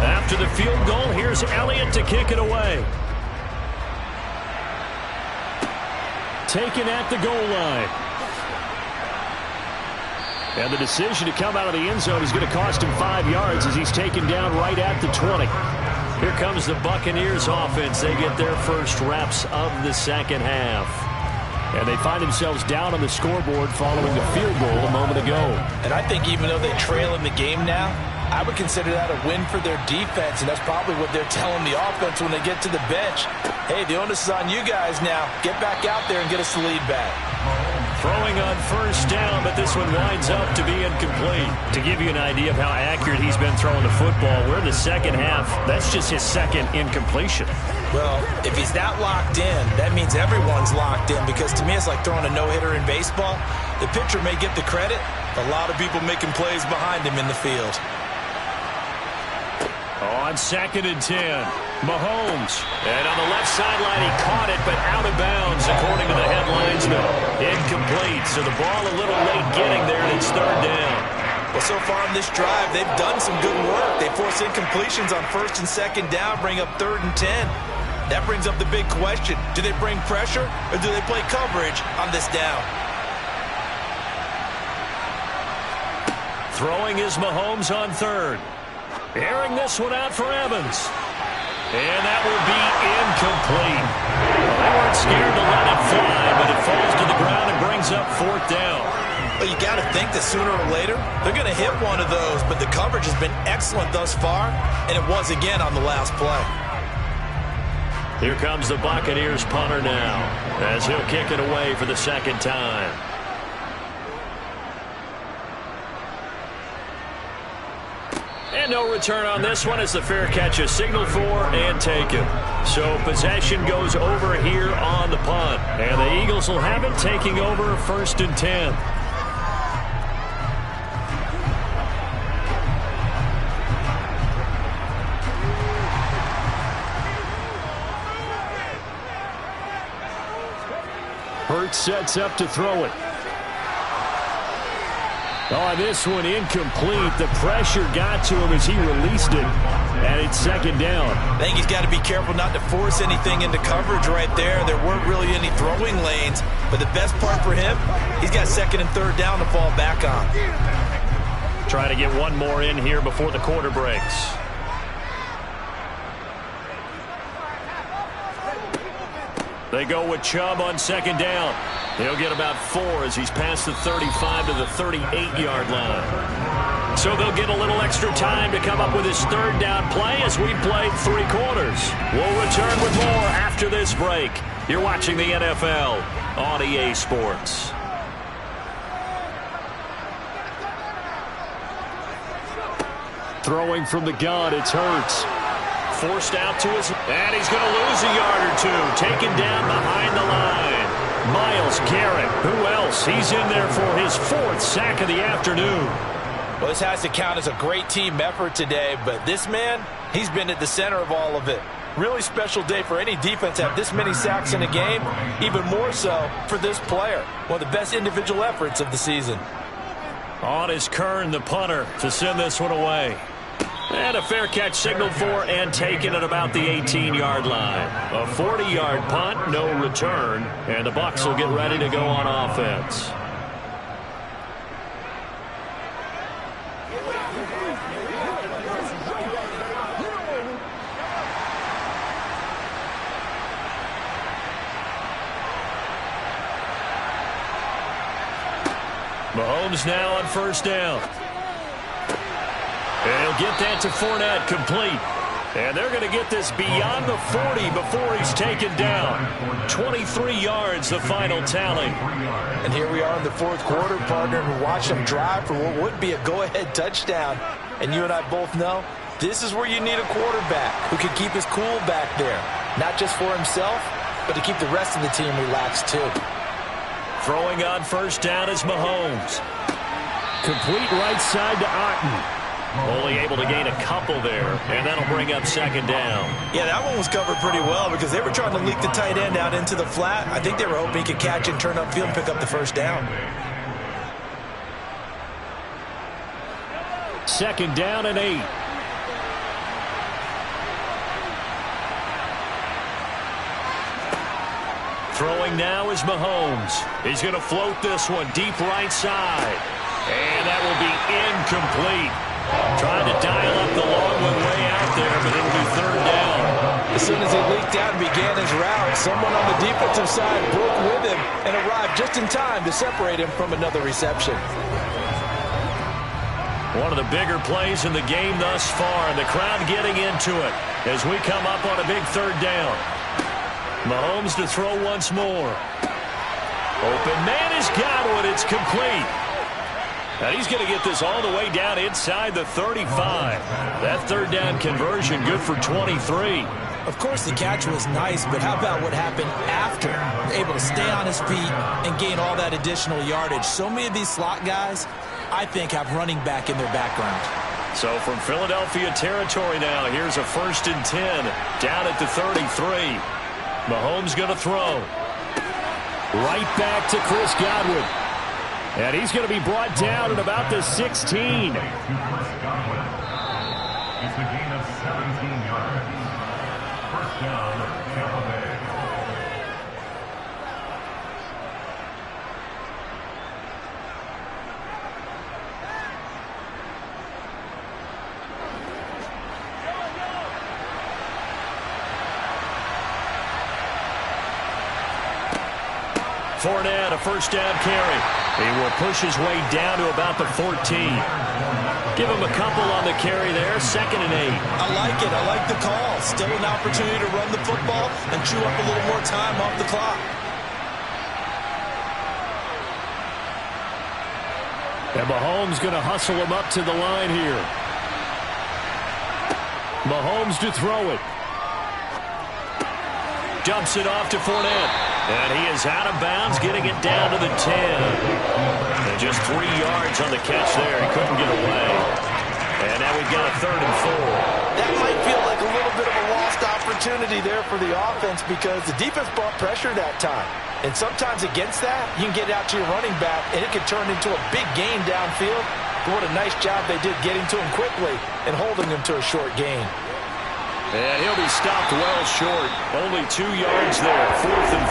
After the field goal, here's Elliott to kick it away. Taken at the goal line. And the decision to come out of the end zone is going to cost him 5 yards as he's taken down right at the 20. Here comes the Buccaneers offense. They get their first reps of the 2nd half. And they find themselves down on the scoreboard following the field goal a moment ago. And I think even though they trail in the game now, I would consider that a win for their defense, and that's probably what they're telling the offense when they get to the bench. Hey, the onus is on you guys now. Get back out there and get us the lead back. Throwing on 1st down, but this one winds up to be incomplete. To give you an idea of how accurate he's been throwing the football, we're in the 2nd half. That's just his 2nd incompletion. Well, if he's not locked in, that means everyone's locked in, because to me it's like throwing a no-hitter in baseball. The pitcher may get the credit, a lot of people making plays behind him in the field. On 2nd and 10, Mahomes. And on the left sideline, he caught it, but out of bounds, according to the headlines, though. Incomplete, so the ball a little late getting there, and it's 3rd down. Well, so far in this drive, they've done some good work. They force incompletions on 1st and 2nd down, bring up 3rd and 10. That brings up the big question. Do they bring pressure, or do they play coverage on this down? Throwing is Mahomes on 3rd. Airing this one out for Evans. And that will be incomplete. Well, they weren't scared to let it fly, but it falls to the ground and brings up 4th down. Well, you got to think that sooner or later, they're going to hit one of those, but the coverage has been excellent thus far, and it was again on the last play. Here comes the Buccaneers punter now, as he'll kick it away for the 2nd time. And no return on this one as the fair catch is signaled for and taken. So possession goes over here on the punt. And the Eagles will have it, taking over 1st and 10. Hurts sets up to throw it. Oh, this one incomplete. The pressure got to him as he released it. And it's 2nd down. I think he's got to be careful not to force anything into coverage right there. There weren't really any throwing lanes. But the best part for him, he's got 2nd and 3rd down to fall back on. Try to get one more in here before the quarter breaks. They go with Chubb on 2nd down. He'll get about 4 as he's past the 35 to the 38-yard line. So they'll get a little extra time to come up with his 3rd down play as we played 3 quarters. We'll return with more after this break. You're watching the NFL on EA Sports. Throwing from the gun, it's Hurts. Forced out to his, and he's going to lose a yard or 2. Taken down behind the line. Myles Garrett, who else? He's in there for his 4th sack of the afternoon. Well, this has to count as a great team effort today, but this man, he's been at the center of all of it. Really special day for any defense to have this many sacks in a game, even more so for this player. One of the best individual efforts of the season. On is Kern, the punter, to send this one away. And a fair catch signaled for and taken at about the 18-yard line. A 40-yard punt, no return, and the Bucs will get ready to go on offense. Mahomes now on 1st down. And he'll get that to Fournette, complete. And they're going to get this beyond the 40 before he's taken down. 23 yards, the final tally. And here we are in the 4th quarter, partner, and watch them drive for what would be a go-ahead touchdown. And you and I both know this is where you need a quarterback who can keep his cool back there. Not just for himself, but to keep the rest of the team relaxed too. Throwing on 1st down is Mahomes. Complete right side to Otton. Only able to gain a couple there, and that'll bring up 2nd down. Yeah, that one was covered pretty well because they were trying to leak the tight end out into the flat. I think they were hoping he could catch and turn upfield and pick up the 1st down. 2nd down and 8. Throwing now is Mahomes. He's going to float this one deep right side. And that will be incomplete. Trying to dial up the long one way out there, but it'll be 3rd down. As soon as he leaked out and began his route, someone on the defensive side broke with him and arrived just in time to separate him from another reception. One of the bigger plays in the game thus far, and the crowd getting into it as we come up on a big 3rd down. Mahomes to throw once more. Open man has got one. It's complete. And he's going to get this all the way down inside the 35. That 3rd down conversion good for 23. Of course, the catch was nice, but how about what happened after? Able to stay on his feet and gain all that additional yardage. So many of these slot guys, I think, have running back in their background. So from Philadelphia territory now, here's a 1st and 10 down at the 33. Mahomes going to throw. Right back to Chris Godwin. And he's going to be brought down at about the 16. It's a gain of 17 yards. 1st down, Tampa Bay. Fournette, a first down carry. He will push his way down to about the 14. Give him a couple on the carry there, 2nd and 8. I like it. I like the call. Still an opportunity to run the football and chew up a little more time off the clock. And Mahomes going to hustle him up to the line here. Mahomes to throw it. Dumps it off to Fournette. And he is out of bounds, getting it down to the 10. And just 3 yards on the catch there. He couldn't get away. And now we've got a 3rd and 4. That might feel like a little bit of a lost opportunity there for the offense because the defense brought pressure that time. And sometimes against that, you can get it out to your running back, and it can turn into a big gain downfield. But what a nice job they did getting to him quickly and holding him to a short gain. And he'll be stopped well short. Only 2 yards there, 4th and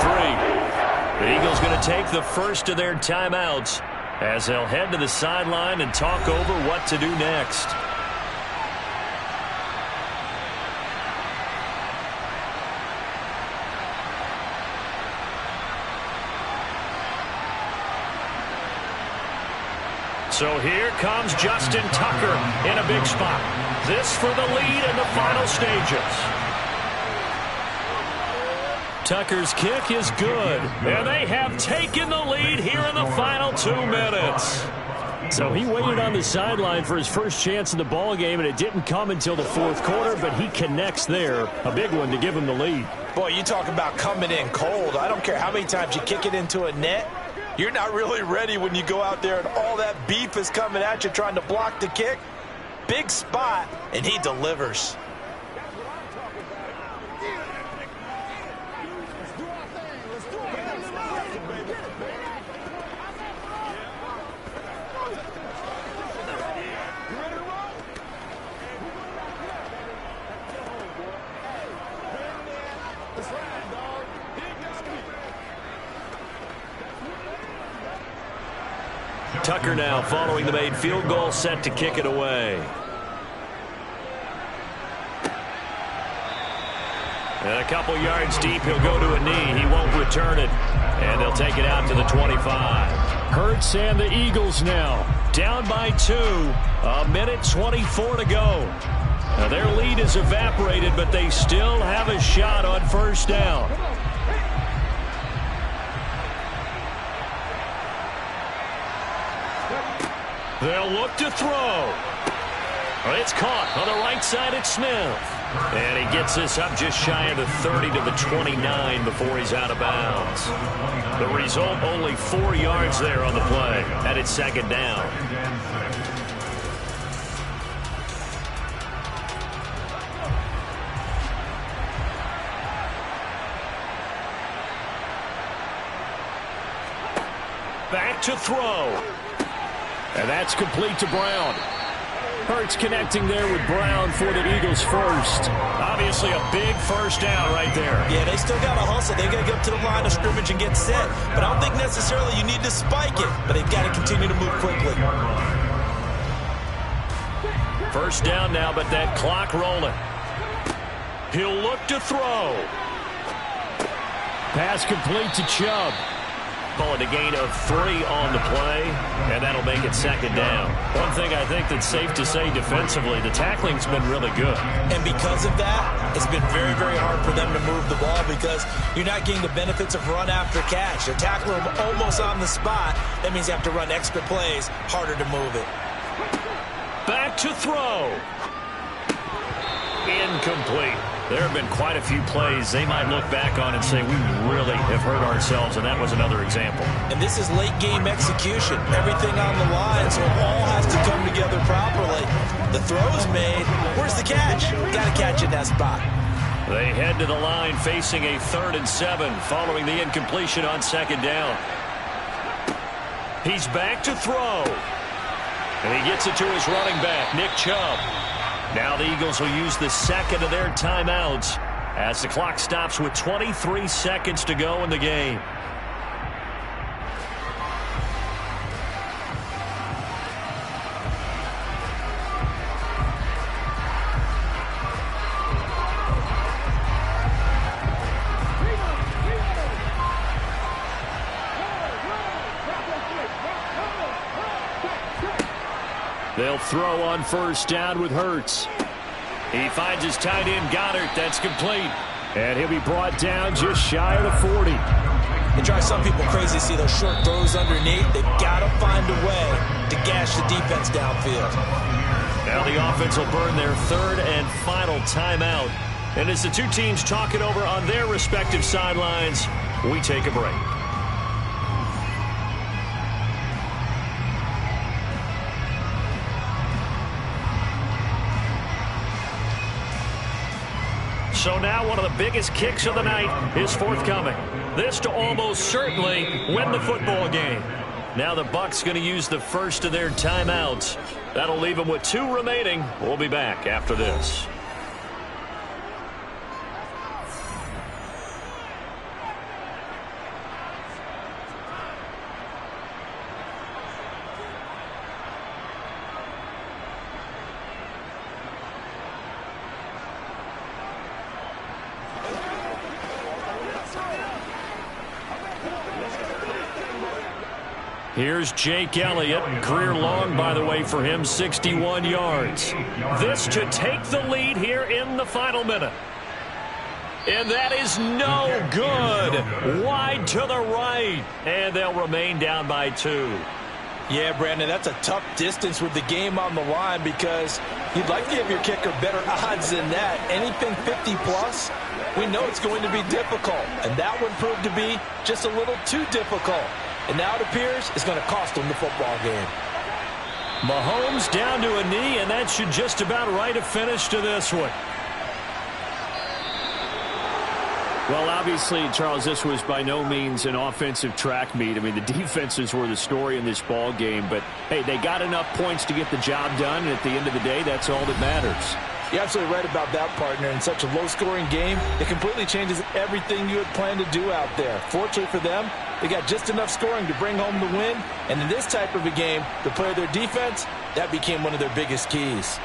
3. The Eagles going to take the first of their timeouts as they'll head to the sideline and talk over what to do next. So here comes Justin Tucker in a big spot. This for the lead in the final stages. Tucker's kick is good. And they have taken the lead here in the final 2 minutes. So he waited on the sideline for his first chance in the ball game, and it didn't come until the 4th quarter, but he connects there. A big one to give him the lead. Boy, you talk about coming in cold. I don't care how many times you kick it into a net. You're not really ready when you go out there and all that beef is coming at you trying to block the kick. Big spot, and he delivers. Tucker now following the made field goal, set to kick it away. And a couple yards deep, he'll go to a knee. He won't return it. And they'll take it out to the 25. Hurts and the Eagles now down by 2. 1:24 to go. Now their lead is evaporated, but they still have a shot on first down. They'll look to throw. It's caught on the right side at Smith. And he gets this up just shy of the 30 to the 29 before he's out of bounds. The result, only 4 yards there on the play. And it's 2nd down. Back to throw. And that's complete to Brown. Hurts connecting there with Brown for the Eagles first. Obviously a big first down right there. Yeah, they still got to hustle. They got to get up to the line of scrimmage and get set. But I don't think necessarily you need to spike it. But they've got to continue to move quickly. First down now, but that clock rolling. He'll look to throw. Pass complete to Chubb. And a gain of 3 on the play, and that'll make it 2nd down. One thing I think that's safe to say defensively, the tackling's been really good. And because of that, it's been very, very hard for them to move the ball because you're not getting the benefits of run after catch. You're tackling them almost on the spot. That means you have to run extra plays, harder to move it. Back to throw. Incomplete. There have been quite a few plays they might look back on and say, we really have hurt ourselves, and that was another example. And this is late game execution. Everything on the line, so it all has to come together properly. The throw's made. Where's the catch? Got to catch in that spot. They head to the line facing a 3rd and 7 following the incompletion on 2nd down. He's back to throw. And he gets it to his running back, Nick Chubb. Now the Eagles will use the 2nd of their timeouts as the clock stops with 23 seconds to go in the game. They'll throw on first down with Hurts. He finds his tight end Goddard. That's complete. And he'll be brought down just shy of the 40. It drives some people crazy to see those short throws underneath. They've got to find a way to gash the defense downfield. Now the offense will burn their third and final timeout. And as the two teams talk it over on their respective sidelines, we take a break. So now one of the biggest kicks of the night is forthcoming. This to almost certainly win the football game. Now the Bucs going to use the first of their timeouts. That'll leave them with 2 remaining. We'll be back after this. Here's Jake Elliott. Career long, by the way, for him, 61 yards. This to take the lead here in the final minute. And that is no good. Wide to the right. And they'll remain down by 2. Yeah, Brandon, that's a tough distance with the game on the line because you'd like to give your kicker better odds than that. Anything 50-plus, we know it's going to be difficult. And that one proved to be just a little too difficult. And now it appears it's going to cost them the football game. Mahomes down to a knee, and that should just about write a finish to this one. Well, obviously, Charles, this was by no means an offensive track meet. I mean, the defenses were the story in this ball game. But, hey, they got enough points to get the job done, and at the end of the day, that's all that matters. You're absolutely right about that, partner. In such a low-scoring game, it completely changes everything you had planned to do out there. Fortunately for them, they got just enough scoring to bring home the win. And in this type of a game, to play their defense, that became one of their biggest keys.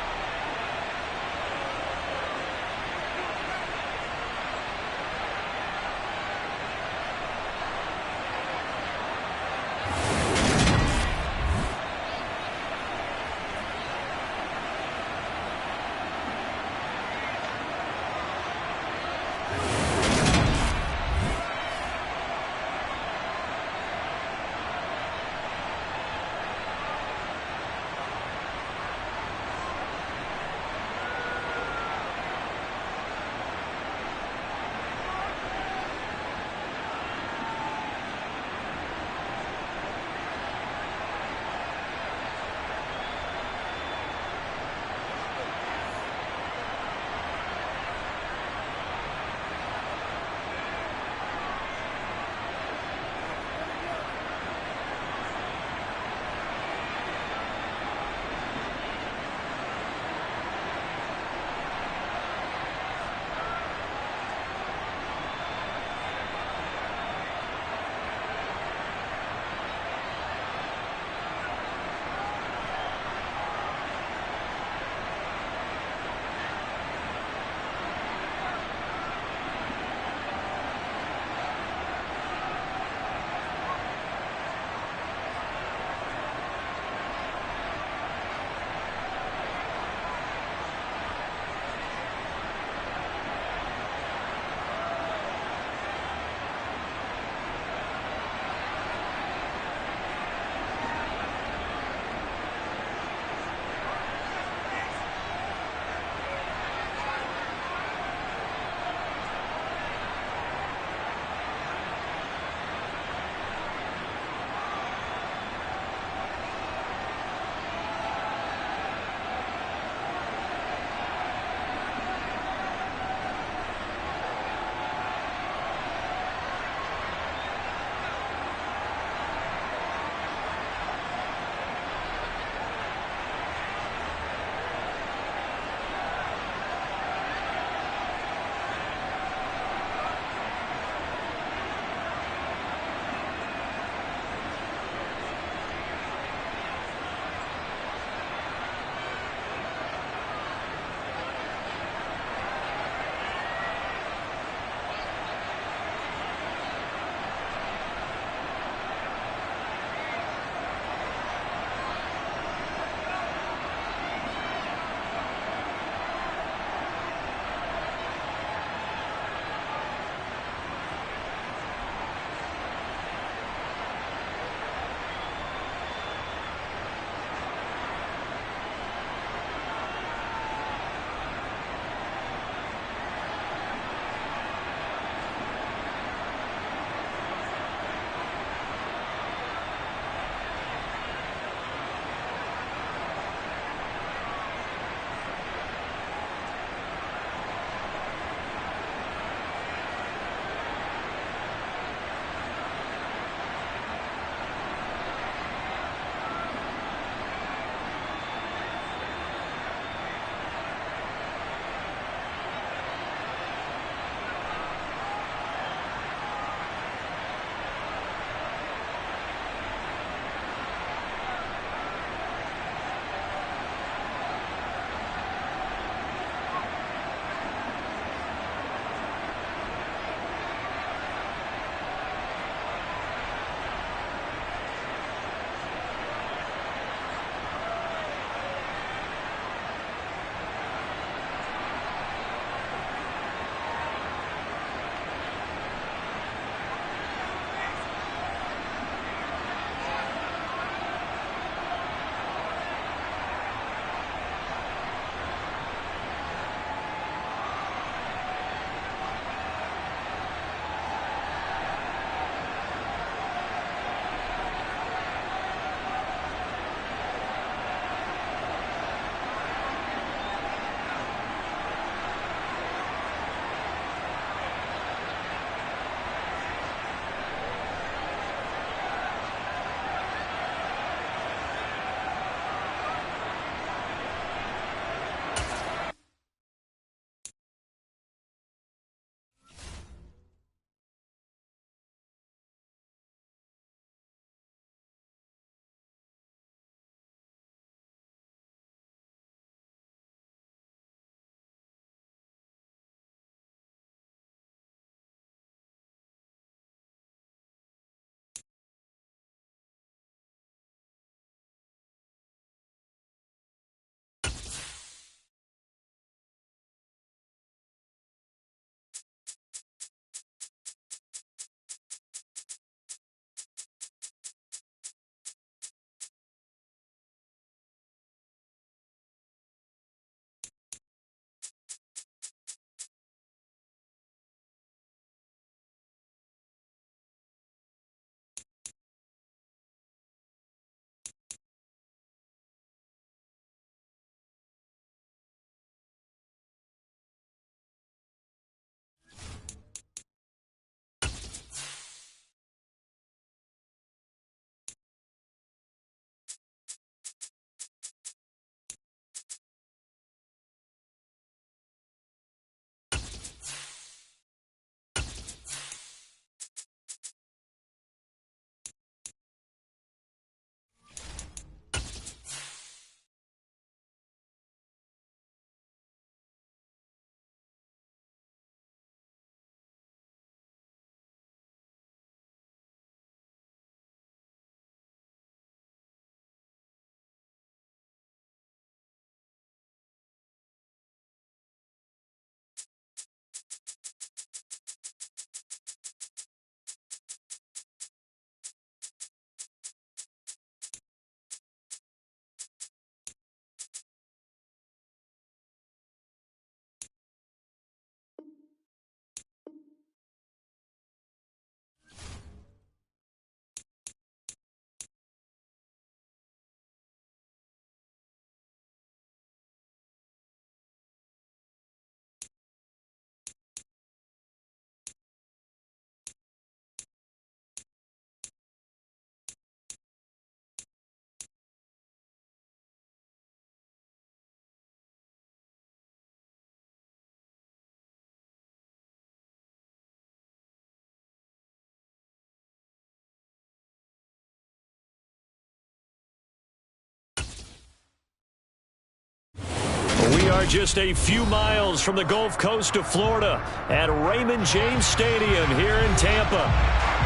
We are just a few miles from the Gulf Coast of Florida at Raymond James Stadium here in Tampa.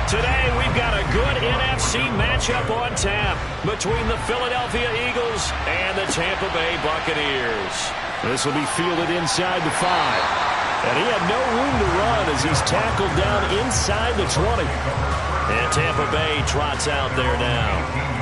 Today, we've got a good NFC matchup on tap between the Philadelphia Eagles and the Tampa Bay Buccaneers. This will be fielded inside the 5. And he had no room to run as he's tackled down inside the 20. And Tampa Bay trots out there now.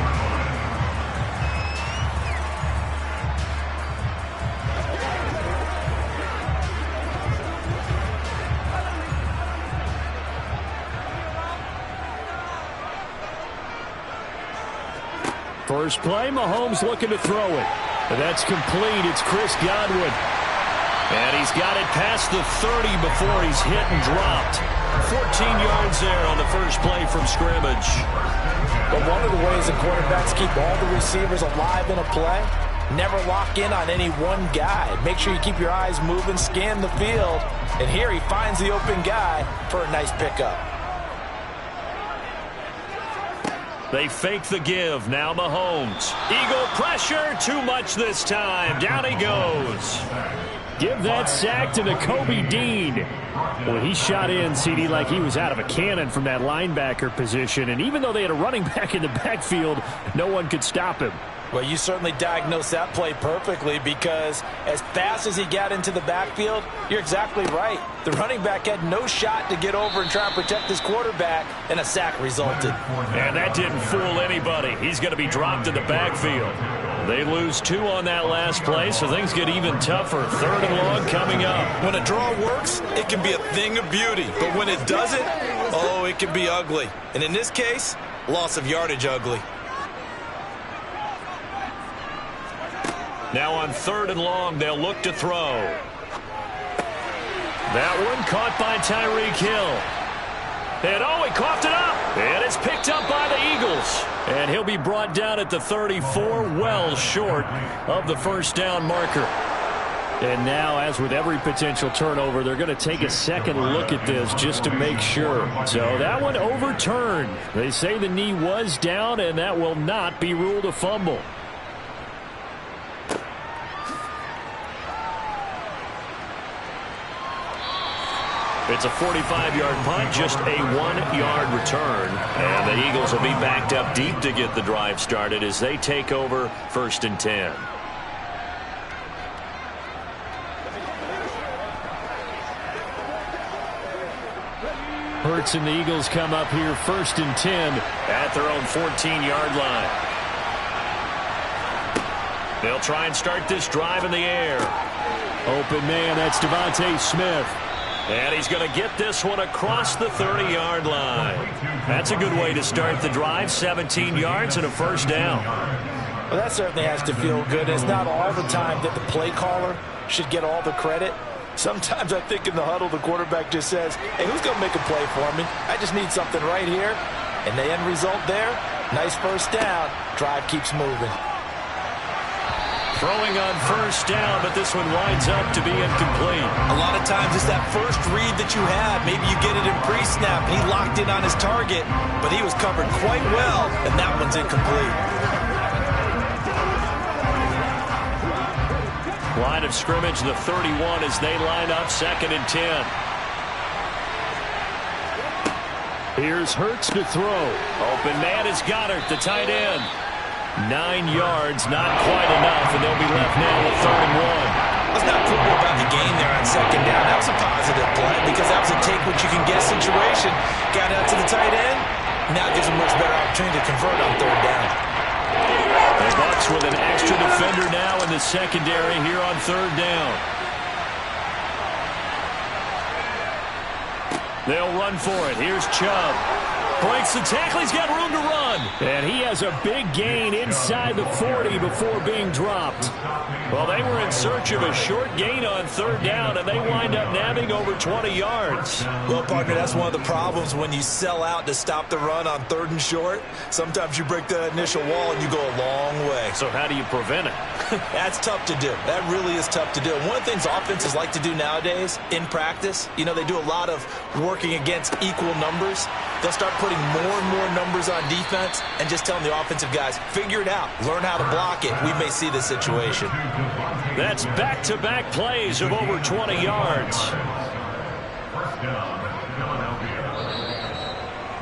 First play, Mahomes looking to throw it. And that's complete. It's Chris Godwin. And he's got it past the 30 before he's hit and dropped. 14 yards there on the first play from scrimmage. But one of the ways the quarterbacks keep all the receivers alive in a play, never lock in on any one guy. Make sure you keep your eyes moving, scan the field. And here he finds the open guy for a nice pickup. They fake the give. Now Mahomes. Eagle pressure. Too much this time. Down he goes. Give that sack to Nakobe Dean. Well, he shot in, CD, like he was out of a cannon from that linebacker position. And even though they had a running back in the backfield, no one could stop him. Well, you certainly diagnosed that play perfectly because as fast as he got into the backfield, you're exactly right. The running back had no shot to get over and try and protect his quarterback, and a sack resulted. And that didn't fool anybody. He's going to be dropped in the backfield. They lose 2 on that last play, so things get even tougher. 3rd and long coming up. When a draw works, it can be a thing of beauty. But when it doesn't, oh, it can be ugly. And in this case, loss of yardage ugly. Now on 3rd and long, they'll look to throw. That one caught by Tyreek Hill. And oh, he coughed it up. And it's picked up by the Eagles. And he'll be brought down at the 34, well short of the first down marker. And now, as with every potential turnover, they're going to take a second look at this just to make sure. So that one overturned. They say the knee was down, and that will not be ruled a fumble. It's a 45-yard punt, just a 1-yard return. And the Eagles will be backed up deep to get the drive started as they take over 1st and 10. Hurts and the Eagles come up here 1st and 10 at their own 14-yard line. They'll try and start this drive in the air. Open man, that's Devontae Smith. And he's going to get this one across the 30-yard line. That's a good way to start the drive. 17 yards and a first down. Well, that certainly has to feel good. It's not all the time that the play caller should get all the credit. Sometimes I think in the huddle, the quarterback just says, hey, who's going to make a play for me? I just need something right here. And the end result there, nice first down. Drive keeps moving. Throwing on first down, but this one winds up to be incomplete. A lot of times it's that first read that you have. Maybe you get it in pre-snap, and he locked in on his target, but he was covered quite well, and that one's incomplete. Line of scrimmage, the 31 as they line up 2nd and 10. Here's Hurts to throw. Open man is Goddard, the tight end. 9 yards, not quite enough, and they'll be left now with 3rd and 1. Let's not put more about the gain there on 2nd down. That was a positive play because that was a take-what-you-can-get situation. Got out to the tight end. Now gives him much better opportunity to convert on 3rd down. The Bucs with an extra defender now in the secondary here on 3rd down. They'll run for it. Here's Chubb. Breaks the tackle. He's got room to run. And he has a big gain inside the 40 before being dropped. Well, they were in search of a short gain on 3rd down, and they wind up nabbing over 20 yards. Well, partner, that's one of the problems when you sell out to stop the run on 3rd and short. Sometimes you break that initial wall and you go a long way. So how do you prevent it? That's tough to do. That really is tough to do. One of the things offenses like to do nowadays in practice, you know, they do a lot of working against equal numbers. they'll start putting more and more numbers on defense and just telling the offensive guys, figure it out, learn how to block it. We may see this situation. That's back-to-back plays of over 20 yards. First down, Philadelphia.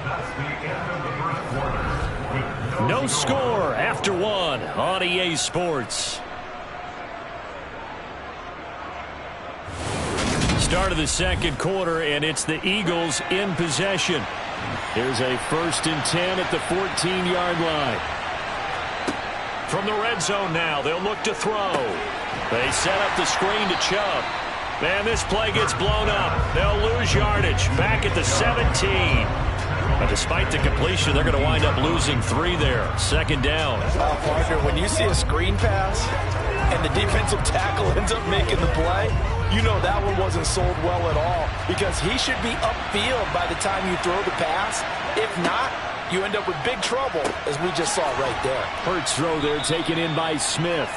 That's the end of the first quarter. With No score after one on EA Sports. Start of the second quarter, and it's the Eagles in possession. Here's a 1st and 10 at the 14-yard line. From the red zone now, they'll look to throw. They set up the screen to Chubb. And this play gets blown up. They'll lose yardage back at the 17. But despite the completion, they're going to wind up losing 3 there. 2nd down. Partner, when you see a screen pass and the defensive tackle ends up making the play, you know that one wasn't sold well at all, because he should be upfield by the time you throw the pass. If not, you end up with big trouble, as we just saw right there. Hurts throw there taken in by Smith.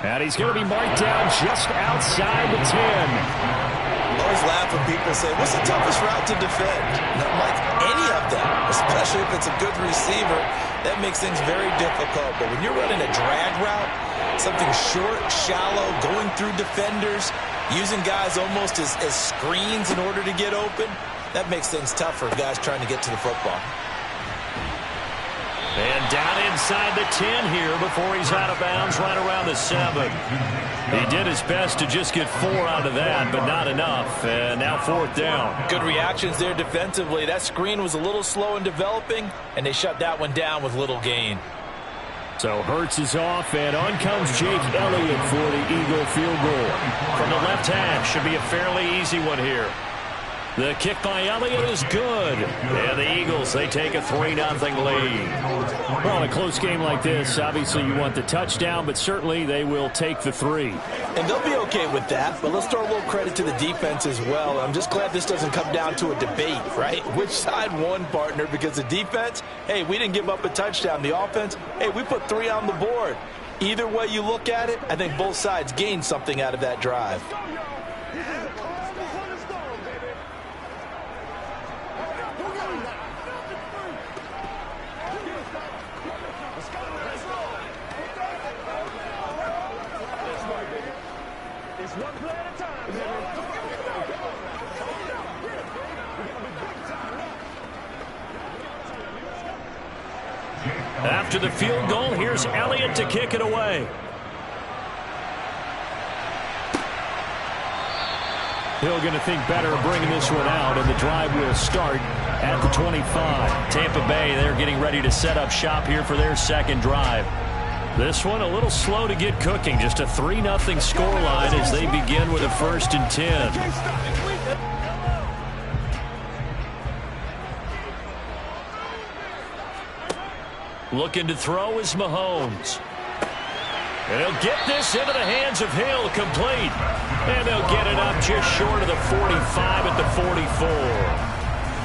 And he's going to be marked down just outside the 10. I always laugh when people say, what's the toughest route to defend? Not like any of them, especially if it's a good receiver. That makes things very difficult. But when you're running a drag route, something short, shallow, going through defenders, using guys almost as screens in order to get open, that makes things tough for guys trying to get to the football. And down inside the 10 here before he's out of bounds right around the 7. He did his best to just get 4 out of that, but not enough. And now 4th down. Good reactions there defensively. That screen was a little slow in developing, and they shut that one down with little gain. So Hurts is off, and on comes Jake Elliott for the Eagle field goal. From the left hash, should be a fairly easy one here. The kick by Elliott is good. And the Eagles, they take a 3-0 lead. Well, in a close game like this, obviously you want the touchdown, but certainly they will take the 3. And they'll be okay with that, but let's throw a little credit to the defense as well. I'm just glad this doesn't come down to a debate, right? Which side won, partner? Because the defense, hey, we didn't give up a touchdown. The offense, hey, we put 3 on the board. Either way you look at it, I think both sides gained something out of that drive. After the field goal, here's Elliott to kick it away. Hill going to think better of bringing this one out, and the drive will start at the 25. Tampa Bay, they're getting ready to set up shop here for their 2nd drive. This one a little slow to get cooking. Just a 3-0 scoreline as they begin with a 1st and 10. Looking to throw is Mahomes. And he'll get this into the hands of Hill, complete. And they'll get it up just short of the 45 at the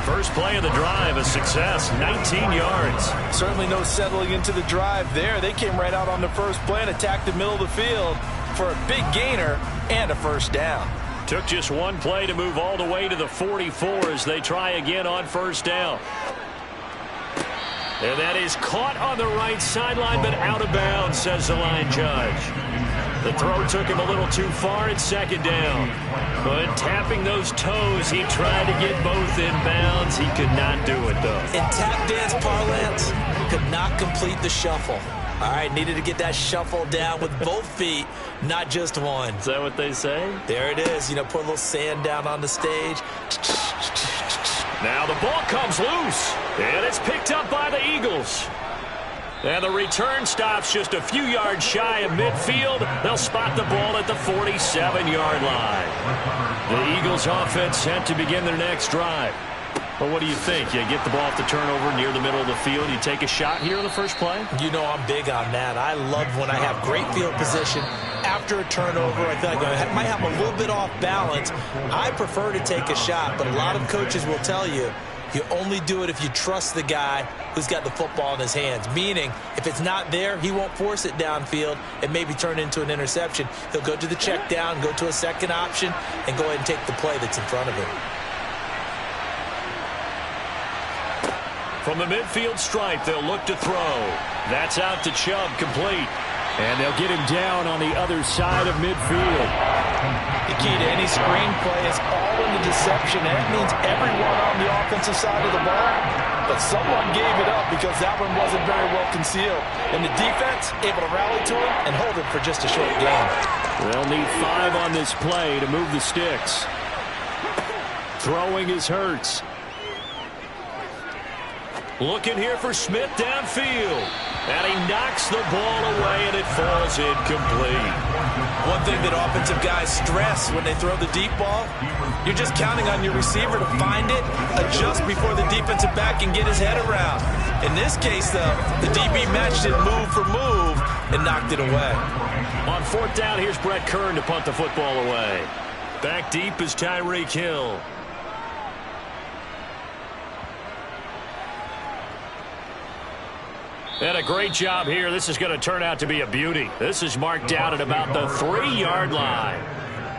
44. First play of the drive, a success, 19 yards. Certainly no settling into the drive there. They came right out on the first play and attacked the middle of the field for a big gainer and a 1st down. Took just one play to move all the way to the 44 as they try again on 1st down. And that is caught on the right sideline, but out of bounds, says the line judge. The throw took him a little too far at 2nd down. But tapping those toes, he tried to get both in bounds. He could not do it, though. In tap dance parlance, could not complete the shuffle. All right, needed to get that shuffle down with both feet, not just one. Is that what they say? There it is. You know, put a little sand down on the stage. Now the ball comes loose, and it's picked up by the Eagles. And the return stops just a few yards shy of midfield. They'll spot the ball at the 47-yard line. The Eagles offense set to begin their next drive. Well, what do you think? You get the ball off the turnover near the middle of the field. You take a shot here on the first play? You know I'm big on that. I love when I have great field position after a turnover. I feel like I might have a little bit off balance. I prefer to take a shot, but a lot of coaches will tell you, you only do it if you trust the guy who's got the football in his hands. Meaning, if it's not there, he won't force it downfield and maybe turn it into an interception. He'll go to the check down, go to a second option, and go ahead and take the play that's in front of him. From the midfield stripe, they'll look to throw. That's out to Chubb, complete. And they'll get him down on the other side of midfield. The key to any screenplay is all in the deception. And that means everyone on the offensive side of the ball. But someone gave it up because that one wasn't very well concealed. And the defense able to rally to him and hold him for just a short game. They'll need 5 on this play to move the sticks. Throwing is Hurts. Looking here for Smith downfield. And he knocks the ball away, and it falls incomplete. One thing that offensive guys stress when they throw the deep ball, you're just counting on your receiver to find it, adjust before the defensive back can get his head around. In this case, though, the DB matched it move for move and knocked it away. On 4th down, here's Brett Kern to punt the football away. Back deep is Tyreek Hill. And a great job here. This is going to turn out to be a beauty. This is marked out at about the 3-yard line.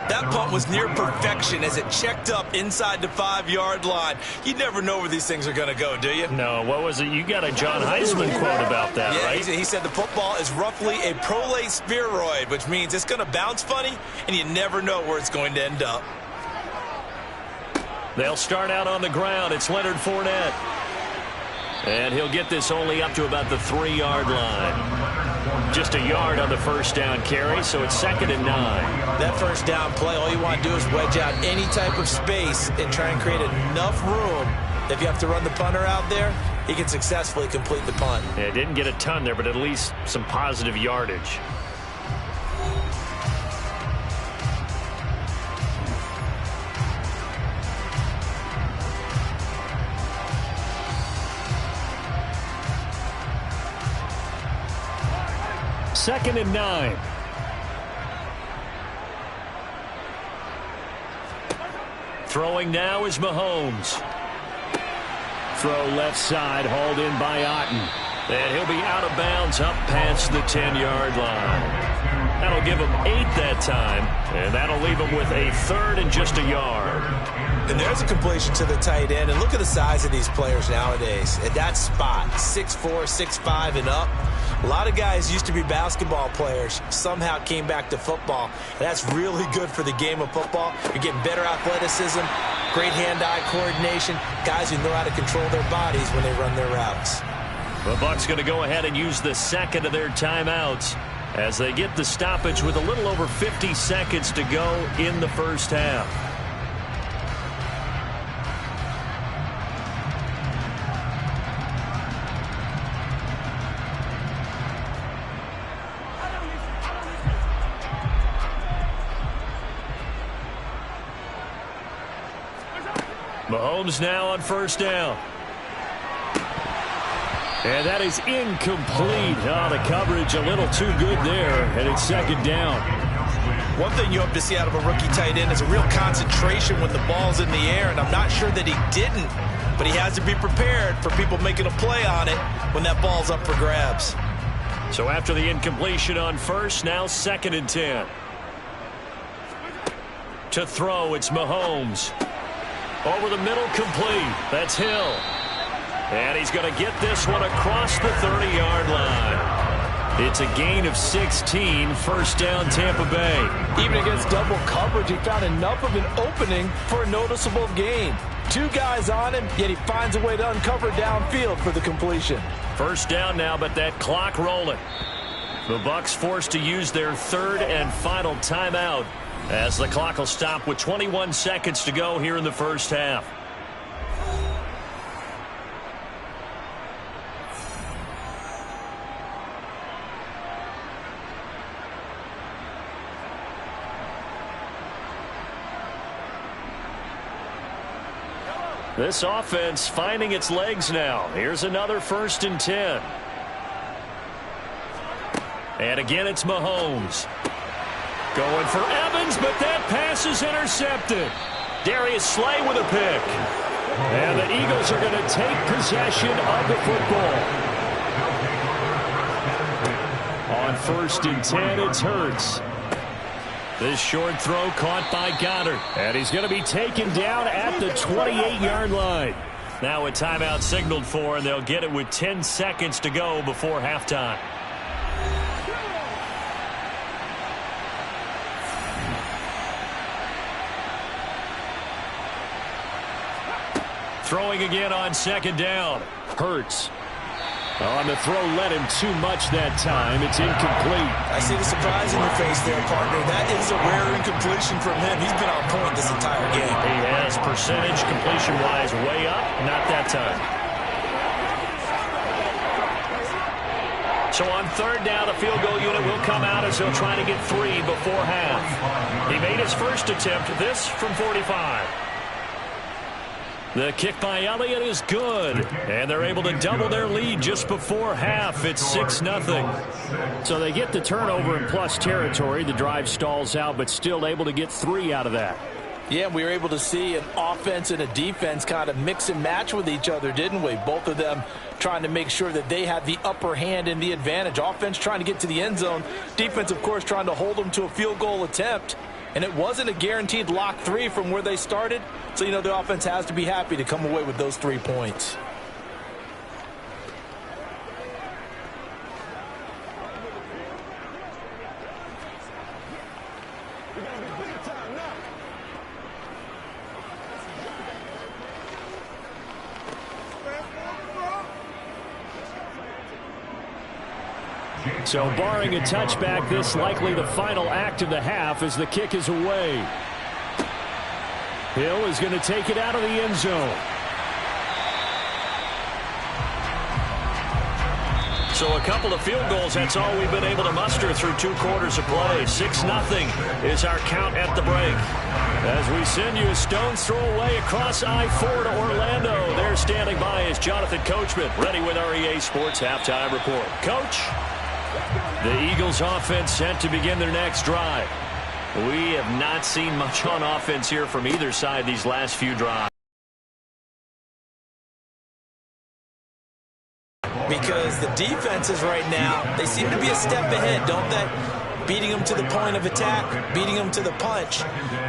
That punt was near perfection as it checked up inside the 5-yard line. You never know where these things are going to go, do you? No, what was it? You got a John Heisman quote about that, yeah, right? He said the football is roughly a prolate spheroid, which means it's going to bounce funny, and you never know where it's going to end up. They'll start out on the ground. It's Leonard Fournette. And he'll get this only up to about the 3-yard line. Just a yard on the first down carry, so it's 2nd and 9. That first down play, all you want to do is wedge out any type of space and try and create enough room. If you have to run the punter out there, he can successfully complete the punt. Yeah, didn't get a ton there, but at least some positive yardage. Second and 9. Throwing now is Mahomes. Throw left side, hauled in by Otten. And he'll be out of bounds up past the 10-yard line. That'll give him 8 that time, and that'll leave him with a 3rd and just a yard. And there's a completion to the tight end. And look at the size of these players nowadays. At that spot, 6'4", 6'5", and up. A lot of guys used to be basketball players, somehow came back to football. And that's really good for the game of football. You're getting better athleticism, great hand-eye coordination, guys who know how to control their bodies when they run their routes. The Bucs going to go ahead and use the 2nd of their timeouts as they get the stoppage with a little over 50 seconds to go in the first half. Mahomes now on first down. And that is incomplete. Oh, the coverage a little too good there, and it's 2nd down. One thing you hope to see out of a rookie tight end is a real concentration when the ball's in the air, and I'm not sure that he didn't, but he has to be prepared for people making a play on it when that ball's up for grabs. So after the incompletion on first, now 2nd and 10. To throw, it's Mahomes. Over the middle, complete. That's Hill. And he's going to get this one across the 30-yard line. It's a gain of 16, first down Tampa Bay. Even against double coverage, he found enough of an opening for a noticeable gain. 2 guys on him, yet he finds a way to uncover downfield for the completion. First down now, but that clock rolling. The Bucs forced to use their 3rd and final timeout as the clock will stop with 21 seconds to go here in the first half. This offense finding its legs now. Here's another 1st and 10. And again, it's Mahomes. Going for Evans, but that pass is intercepted. Darius Slay with a pick. And the Eagles are going to take possession of the football. On 1st and 10, it's Hurts. This short throw caught by Goddard. And he's going to be taken down at the 28-yard line. Now a timeout signaled for, and they'll get it with 10 seconds to go before halftime. Throwing again on second down. Hurts. On the throw, led him too much that time. It's incomplete. I see the surprise in your face there, partner. That is a rare incompletion from him. He's been on point this entire game. He has percentage completion-wise way up. Not that time. So on third down, the field goal unit will come out as they'll try to get 3 before half. He made his first attempt, this from 45. The kick by Elliott is good, and they're able to double their lead just before half. It's 6-0. So they get the turnover in plus territory. The drive stalls out, but still able to get 3 out of that. Yeah, we were able to see an offense and a defense kind of mix and match with each other, didn't we? Both of them trying to make sure that they had the upper hand and the advantage. Offense trying to get to the end zone. Defense, of course, trying to hold them to a field goal attempt. And it wasn't a guaranteed lock 3 from where they started. So, the offense has to be happy to come away with those 3 points. So barring a touchback, this likely the final act of the half as the kick is away. Hill is going to take it out of the end zone. So a couple of field goals, that's all we've been able to muster through 2 quarters of play. 6-0 is our count at the break. As we send you a stone's throw away across I-4 to Orlando. There standing by is Jonathan Coachman, ready with our EA Sports Halftime Report. Coach, the Eagles offense set to begin their next drive. We have not seen much on offense here from either side these last few drives. Because the defenses right now, they seem to be a step ahead, don't they? Beating them to the point of attack, beating them to the punch.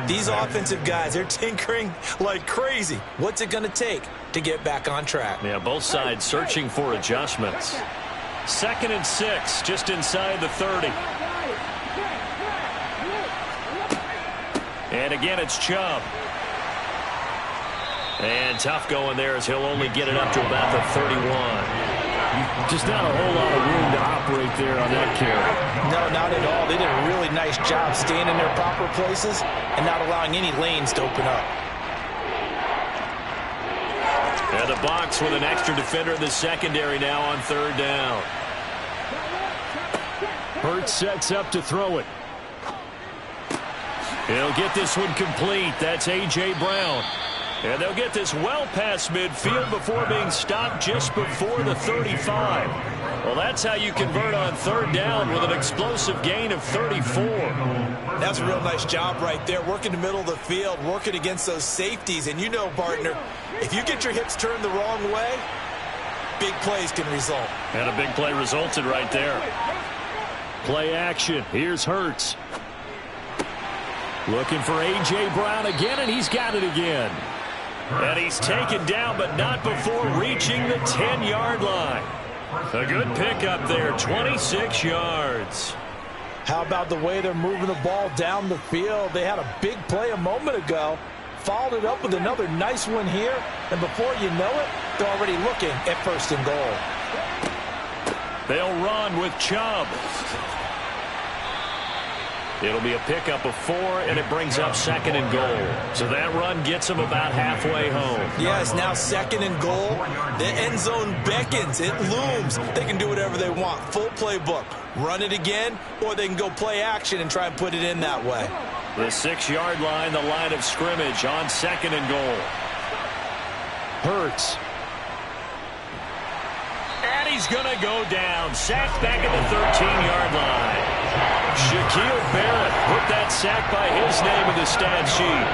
These offensive guys, they're tinkering like crazy. What's it going to take to get back on track? Yeah, both sides searching for adjustments. 2nd and 6, just inside the 30. And again, it's Chubb. And tough going there as he'll only get it up to about the 31. Just not a whole lot of room to operate there on that carry. No, not at all. They did a really nice job staying in their proper places and not allowing any lanes to open up. And the box with an extra defender in the secondary now on 3rd down. Hurts sets up to throw it. He'll get this one complete. That's A.J. Brown. And they'll get this well past midfield before being stopped just before the 35. Well, that's how you convert on 3rd down with an explosive gain of 34. That's a real nice job right there, working the middle of the field, working against those safeties. And partner, if you get your hips turned the wrong way, big plays can result. And a big play resulted right there. Play action. Here's Hurts. Looking for A.J. Brown again, and he's got it again. And he's taken down, but not before reaching the 10-yard line. A good pickup there, 26 yards. How about the way they're moving the ball down the field? They had a big play a moment ago, followed it up with another nice one here, and before you know it, they're already looking at 1st and goal. They'll run with Chubb. It'll be a pickup of 4, and it brings up 2nd and goal. So that run gets them about halfway home. Yes, now 2nd and goal. The end zone beckons. It looms. They can do whatever they want. Full playbook. Run it again, or they can go play action and try and put it in that way. The 6-yard line, the line of scrimmage on 2nd and goal. Hurts. And he's going to go down. Sacked back at the 13-yard line. Shaquille Barrett put that sack by his name in the stat sheet.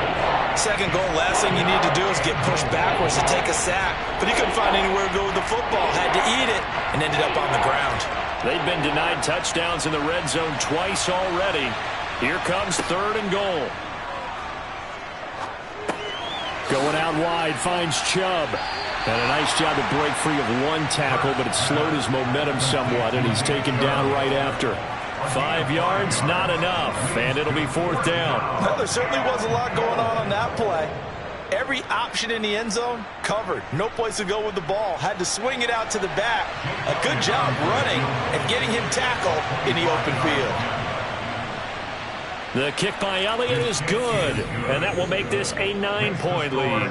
2nd goal, last thing you need to do is get pushed backwards to take a sack. But he couldn't find anywhere to go with the football. Had to eat it and ended up on the ground. They've been denied touchdowns in the red zone twice already. Here comes 3rd and goal. Going out wide, finds Chubb. And a nice job to break free of one tackle, but it slowed his momentum somewhat, and he's taken down right after. 5 yards, not enough, and it'll be 4th down. Well, there certainly was a lot going on that play. Every option in the end zone covered. No place to go with the ball. Had to swing it out to the back. A good job running and getting him tackled in the open field. The kick by Elliott is good, and that will make this a 9-point lead.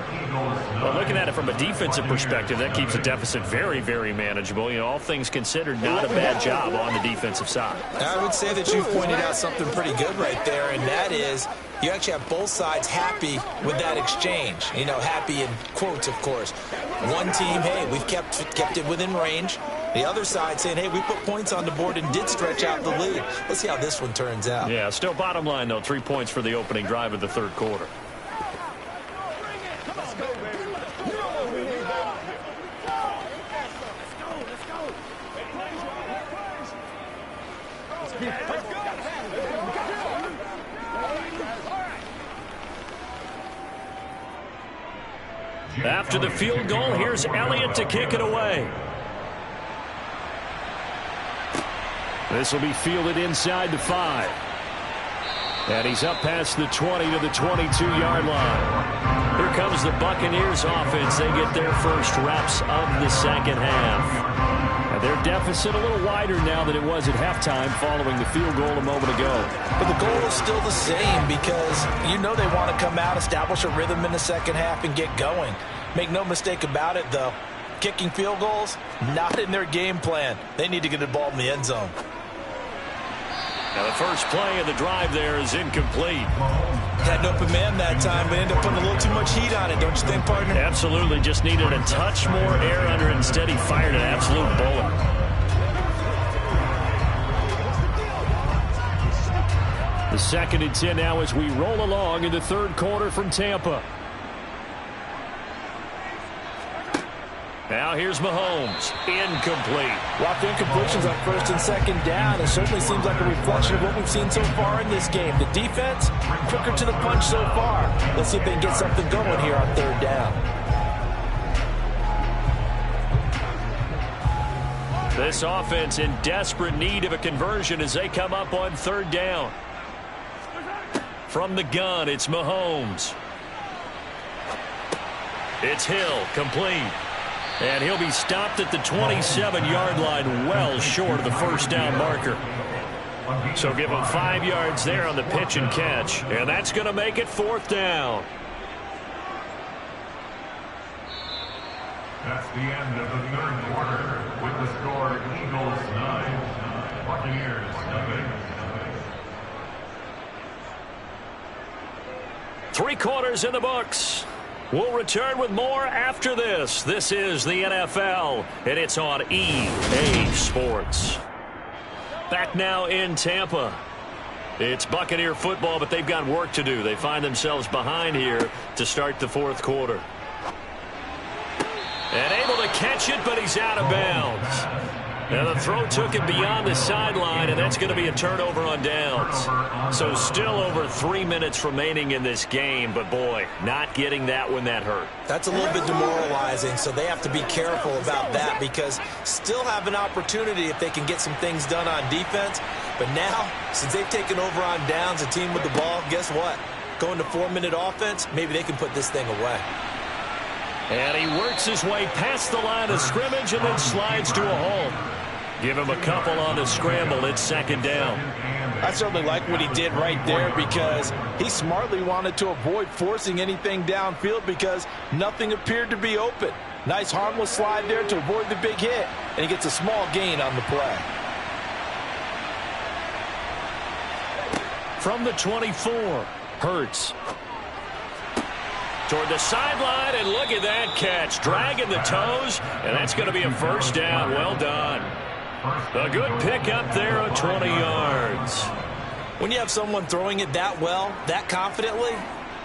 Well, looking at it from a defensive perspective, that keeps the deficit very, very manageable. You know, all things considered, not a bad job on the defensive side. I would say that you've pointed out something pretty good right there, and that is you actually have both sides happy with that exchange. You know, happy in quotes, of course. One team, hey, we've kept it within range. The other side saying, hey, we put points on the board and did stretch out the lead. Let's see how this one turns out. Yeah, still bottom line, though, 3 points for the opening drive of the third quarter. After the field goal, here's Elliott to kick it away. This will be fielded inside the 5. And he's up past the 20 to the 22-yard line. Here comes the Buccaneers offense. They get their first reps of the second half. And their deficit a little wider now than it was at halftime following the field goal a moment ago. But the goal is still the same because you know they want to come out, establish a rhythm in the second half, and get going. Make no mistake about it, though. Kicking field goals, not in their game plan. They need to get the ball in the end zone. Now the first play of the drive there is incomplete. Had an open man that time, but ended up putting a little too much heat on it, don't you think, partner? Absolutely. Just needed a touch more air under it. Instead, he fired an absolute bullet. The 2nd and 10 now as we roll along in the third quarter from Tampa. Now here's Mahomes. Incomplete. Lots of incompletions on 1st and 2nd down. It certainly seems like a reflection of what we've seen so far in this game. The defense, quicker to the punch so far. Let's see if they can get something going here on 3rd down. This offense in desperate need of a conversion as they come up on 3rd down. From the gun, it's Mahomes. It's Hill, complete. And he'll be stopped at the 27-yard line, well short of the first down marker. So give him 5 yards there on the pitch and catch. And that's going to make it 4th down. That's the end of the third quarter with the score Eagles 9, Buccaneers 7. 3 quarters in the books. We'll return with more after this. This is the NFL, and it's on EA Sports. Back now in Tampa. It's Buccaneer football, but they've got work to do. They find themselves behind here to start the 4th quarter. And able to catch it, but he's out of bounds. Now the throw took him beyond the sideline, and that's going to be a turnover on downs. So still over 3 minutes remaining in this game, but boy, not getting that when that hurt. That's a little bit demoralizing, so they have to be careful about that because still have an opportunity if they can get some things done on defense. But now, since they've taken over on downs, a team with the ball, guess what? Going to 4-minute offense, maybe they can put this thing away. And he works his way past the line of scrimmage and then slides to a hole. Give him a couple on the scramble. It's 2nd down. I certainly like what he did right there because he smartly wanted to avoid forcing anything downfield because nothing appeared to be open. Nice harmless slide there to avoid the big hit, and he gets a small gain on the play. From the 24, Hurts. Toward the sideline, and look at that catch. Dragging the toes, and that's going to be a 1st down. Well done. A good pickup there of 20 yards. When you have someone throwing it that well, that confidently,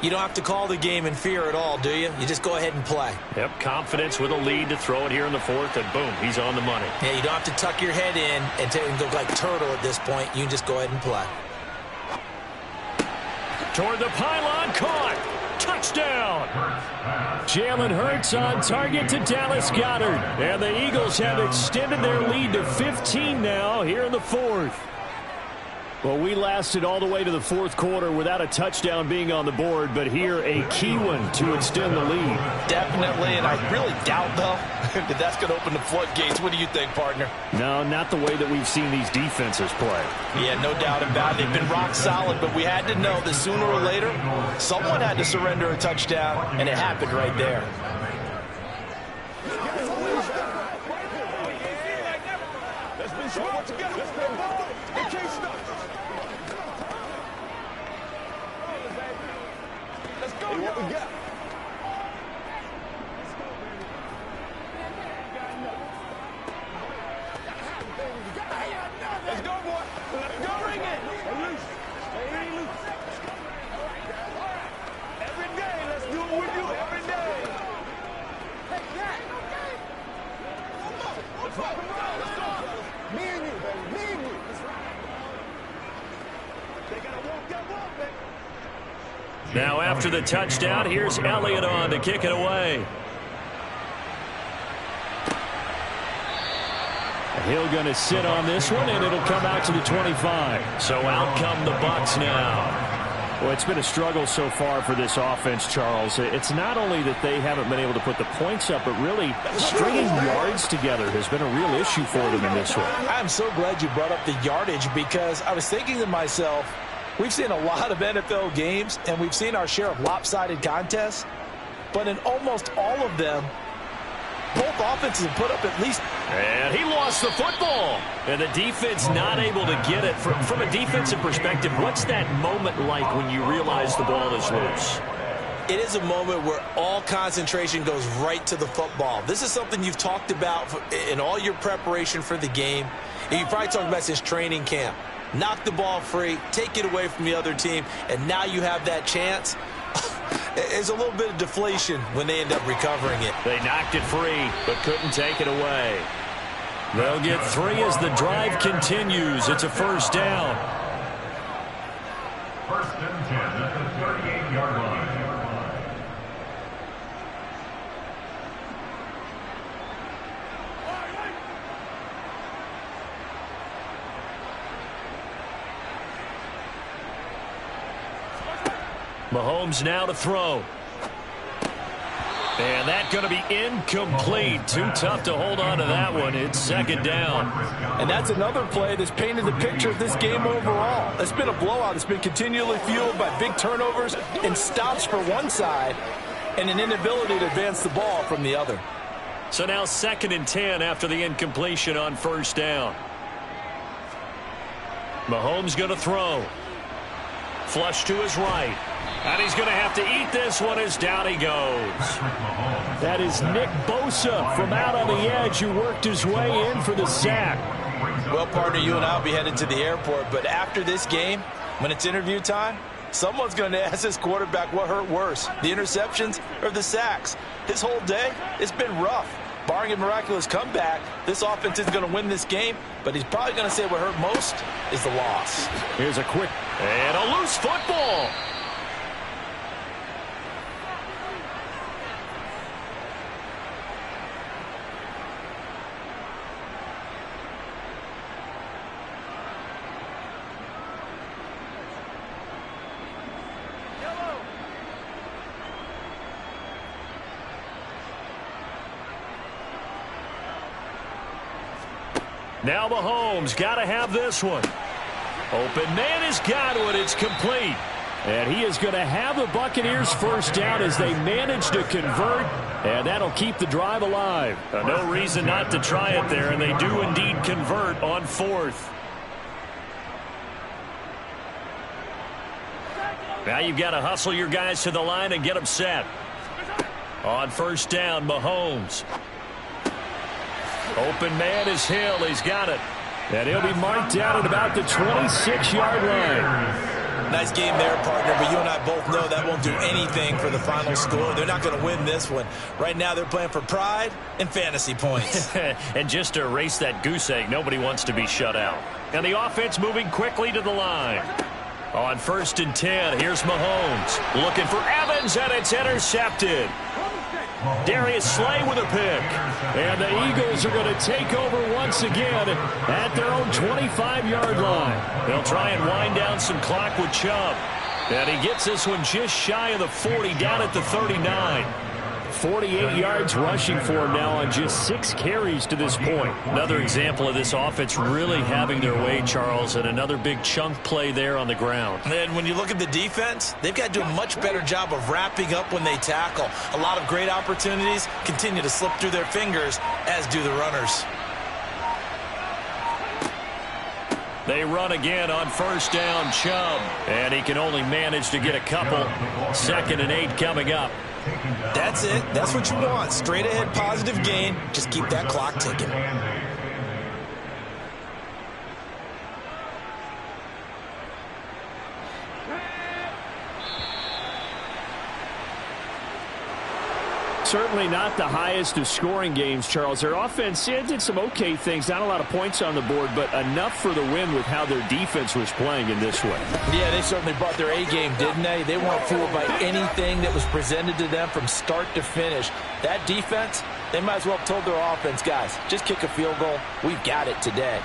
you don't have to call the game in fear at all, do you? You just go ahead and play. Yep, confidence with a lead to throw it here in the 4th, and boom, he's on the money. Yeah, you don't have to tuck your head in and go like turtle at this point. You can just go ahead and play. Toward the pylon, caught. touchdown. Jalen Hurts on target to Dallas Goedert. And the Eagles have extended their lead to 15 now here in the fourth. Well, we lasted all the way to the fourth quarter without a touchdown being on the board, but here a key one to extend the lead. Definitely, and I really doubt, though, that that's going to open the floodgates. What do you think, partner? No, not the way that we've seen these defenses play. Yeah, no doubt about it. They've been rock solid, but we had to know that sooner or later, someone had to surrender a touchdown, and it happened right there. Now after the touchdown, here's Elliott on to kick it away. Hill going to sit on this one, and it'll come out to the 25. So out come the Bucs now. Well, it's been a struggle so far for this offense, Charles. It's not only that they haven't been able to put the points up, but really stringing yards together has been a real issue for them in this one. I'm so glad you brought up the yardage, because I was thinking to myself, we've seen a lot of NFL games, and we've seen our share of lopsided contests, but in almost all of them, both offenses have put up at least. And he lost the football. And the defense not able to get it. From a defensive perspective, what's that moment like when you realize the ball is loose? It is a moment where all concentration goes right to the football. This is something you've talked about in all your preparation for the game. And you probably talked about since training camp. Knock the ball free, take it away from the other team, and now you have that chance. There's a little bit of deflation when they end up recovering it. They knocked it free, but couldn't take it away. They'll get 3 as the drive continues. It's a first down. First and 10 at the 38-yard line. Mahomes now to throw. And that's going to be incomplete. Too tough to hold on to that one. It's second down. And that's another play that's painted the picture of this game overall. It's been a blowout. It's been continually fueled by big turnovers and stops for one side and an inability to advance the ball from the other. So now second and 10 after the incompletion on first down. Mahomes going to throw. Flush to his right. And he's going to have to eat this one as down he goes. That is Nick Bosa from out on the edge who worked his way in for the sack. Well, partner, you and I will be headed to the airport, but after this game, when it's interview time, someone's going to ask this quarterback what hurt worse, the interceptions or the sacks. His whole day, it's been rough. Barring a miraculous comeback, this offense isn't going to win this game, but he's probably going to say what hurt most is the loss. Here's a quick and a loose football. Now Mahomes got to have this one. Open man has got it. It's complete. And he is going to have the Buccaneers first down as they manage to convert. And that'll keep the drive alive. No reason not to try it there. And they do indeed convert on fourth. Now you've got to hustle your guys to the line and get them set. On first down, Mahomes. Open man is Hill. He's got it. And he'll be marked down at about the 26-yard line. Nice game there, partner, but you and I both know that won't do anything for the final score. They're not going to win this one. Right now they're playing for pride and fantasy points. And just to erase that goose egg, nobody wants to be shut out. And the offense moving quickly to the line. On 1st and 10, here's Mahomes. Looking for Evans, and it's intercepted. Darius Slay with a pick. And the Eagles are going to take over once again at their own 25-yard line. They'll try and wind down some clock with Chubb. And he gets this one just shy of the 40, down at the 39. 48 yards rushing for him now on just 6 carries to this point. Another example of this offense really having their way, Charles, and another big chunk play there on the ground. And when you look at the defense, they've got to do a much better job of wrapping up when they tackle. A lot of great opportunities continue to slip through their fingers, as do the runners. They run again on 1st down, Chubb. And he can only manage to get a couple. 2nd and 8 coming up. That's it. That's what you want. Straight ahead positive gain. Just keep that clock ticking. Certainly not the highest of scoring games, Charles. Their offense did some okay things. Not a lot of points on the board, but enough for the win with how their defense was playing in this one. Yeah, they certainly brought their A-game, didn't they? They weren't fooled by anything that was presented to them from start to finish. That defense, they might as well have told their offense, guys, just kick a field goal. We've got it today.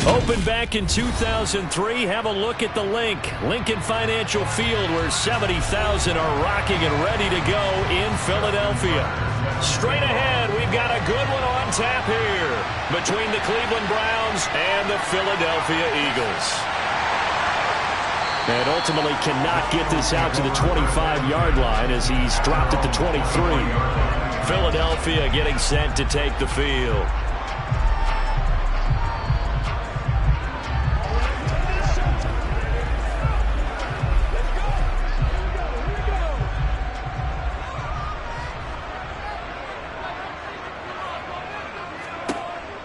Opened back in 2003, have a look at the link. Lincoln Financial Field, where 70,000 are rocking and ready to go in Philadelphia. Straight ahead, we've got a good one on tap here between the Cleveland Browns and the Philadelphia Eagles. And ultimately cannot get this out to the 25-yard line as he's dropped at the 23. Philadelphia getting set to take the field.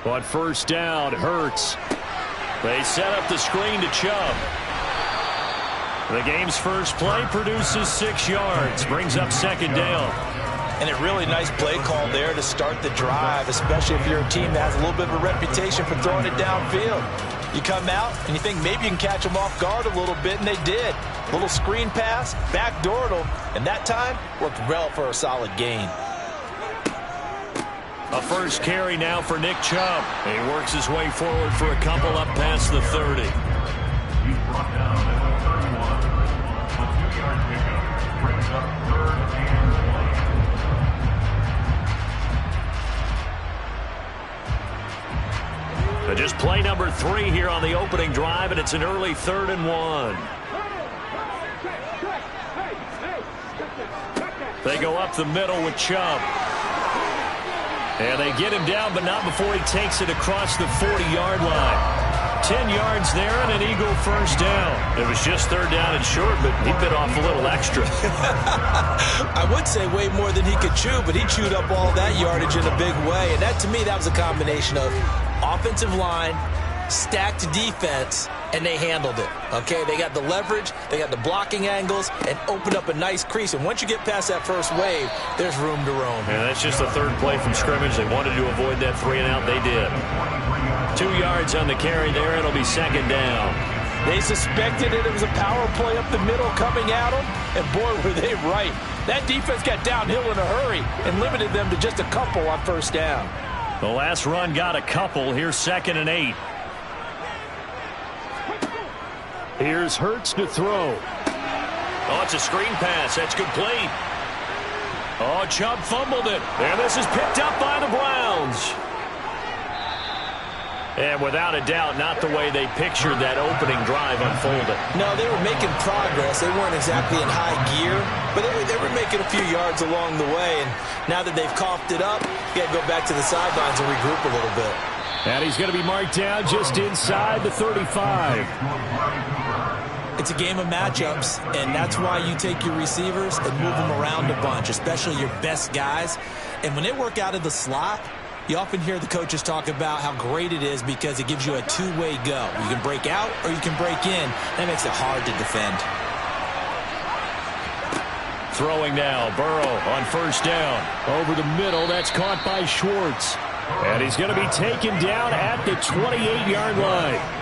On first down, Hurts. They set up the screen to Chubb. The game's first play produces 6 yards, brings up second down. And a really nice play call there to start the drive, especially if you're a team that has a little bit of a reputation for throwing it downfield. You come out and you think maybe you can catch them off guard a little bit, and they did. Little screen pass, backdoored them, and that time worked well for a solid gain. A first carry now for Nick Chubb. He works his way forward for a couple up past the 30. He's brought down at the 31. A 2-yard pickup brings up 3rd and 1. Just play number 3 here on the opening drive, and it's an early 3rd and 1. They go up the middle with Chubb. And they get him down, but not before he takes it across the 40-yard line. 10 yards there and an Eagle first down. It was just 3rd down and short, but he bit off a little extra. I would say way more than he could chew, but he chewed up all that yardage in a big way. And that, to me, that was a combination of offensive line, stacked defense, and they handled it. Okay, they got the leverage, they got the blocking angles, and opened up a nice crease. And once you get past that first wave, there's room to roam. And that's just the 3rd play from scrimmage. They wanted to avoid that 3-and-out. They did. 2 yards on the carry there. It'll be second down. They suspected it was a power play up the middle coming at them, and boy, were they right. That defense got downhill in a hurry and limited them to just a couple on first down. The last run got a couple. Here's 2nd and 8. Here's Hurts to throw. Oh, it's a screen pass. That's complete. Oh, Chubb fumbled it. And this is picked up by the Browns. And without a doubt, not the way they pictured that opening drive unfolded. No, they were making progress. They weren't exactly in high gear, but they were making a few yards along the way. And now that they've coughed it up, you got to go back to the sidelines and regroup a little bit. And he's going to be marked down just inside the 35. It's a game of matchups, and that's why you take your receivers and move them around a bunch, especially your best guys. And when they work out of the slot, you often hear the coaches talk about how great it is because it gives you a two-way go. You can break out or you can break in. That makes it hard to defend. Throwing now, Burrow on first down. Over the middle, that's caught by Schwartz. And he's going to be taken down at the 28-yard line.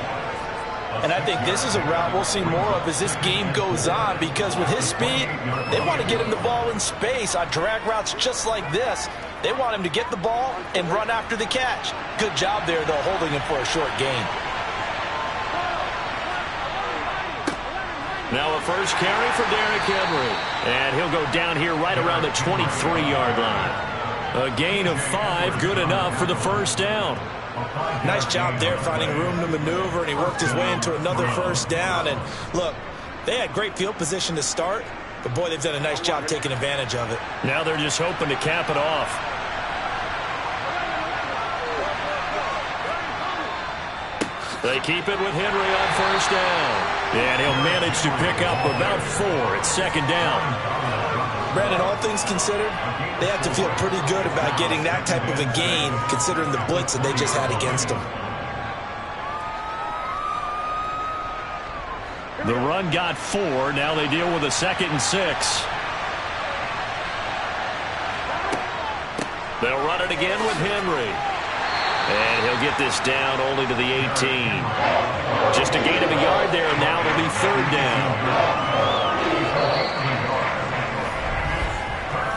And I think this is a route we'll see more of as this game goes on, because with his speed, they want to get him the ball in space on drag routes just like this. They want him to get the ball and run after the catch. Good job there, though, holding him for a short gain. Now a first carry for Derrick Henry. And he'll go down here right around the 23-yard line. A gain of 5, good enough for the first down. Nice job there finding room to maneuver, and he worked his way into another first down. And look, they had great field position to start, but boy, they've done a nice job taking advantage of it. Now they're just hoping to cap it off. They keep it with Henry on first down. And he'll manage to pick up about 4 at second down. Brandon, all things considered, they have to feel pretty good about getting that type of a gain, considering the blitz that they just had against them. The run got 4. Now they deal with a 2nd and 6. They'll run it again with Henry. And he'll get this down only to the 18. Just a gain of a yard there, and now it'll be 3rd down.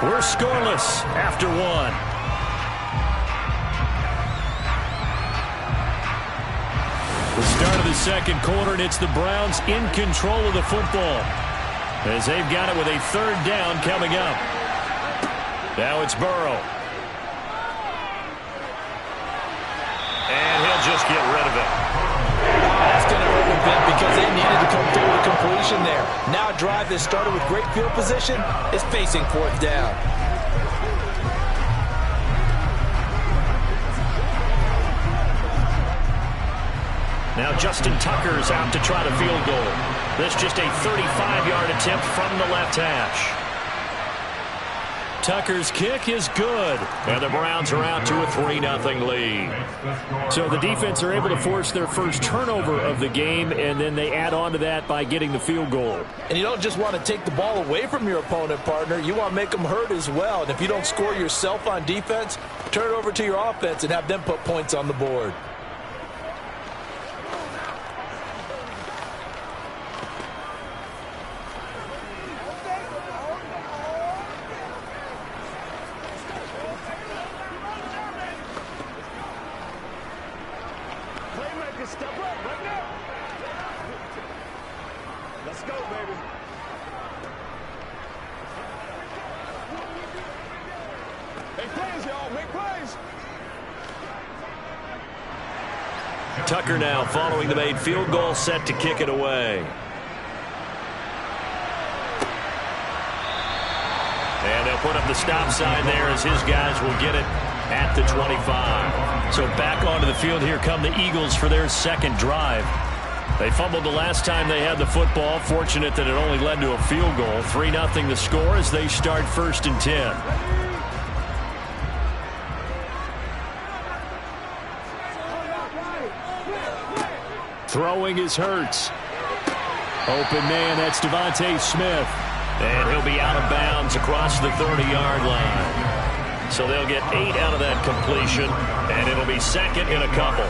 We're scoreless after 1. The start of the second quarter, and it's the Browns in control of the football as they've got it with a third down coming up. Now it's Burrow. And he'll just get rid of it. That's going to hurt a bit because they needed to come through with a completion there. Now a drive that started with great field position is facing fourth down. Now Justin Tucker's out to try the field goal. This just a 35-yard attempt from the left hash. Tucker's kick is good, and the Browns are out to a 3-0 lead. So the defense are able to force their first turnover of the game, and then they add on to that by getting the field goal. And you don't just want to take the ball away from your opponent, partner. You want to make them hurt as well. And if you don't score yourself on defense, turn it over to your offense and have them put points on the board. Tucker now following the made field goal, set to kick it away. And they'll put up the stop sign there as his guys will get it at the 25. So back onto the field, here come the Eagles for their second drive. They fumbled the last time they had the football. Fortunate that it only led to a field goal. 3-0 the score as they start 1st and 10. Throwing is Hurts. Open man, that's Devontae Smith. And he'll be out of bounds across the 30-yard line. So they'll get 8 out of that completion, and it'll be second in a couple.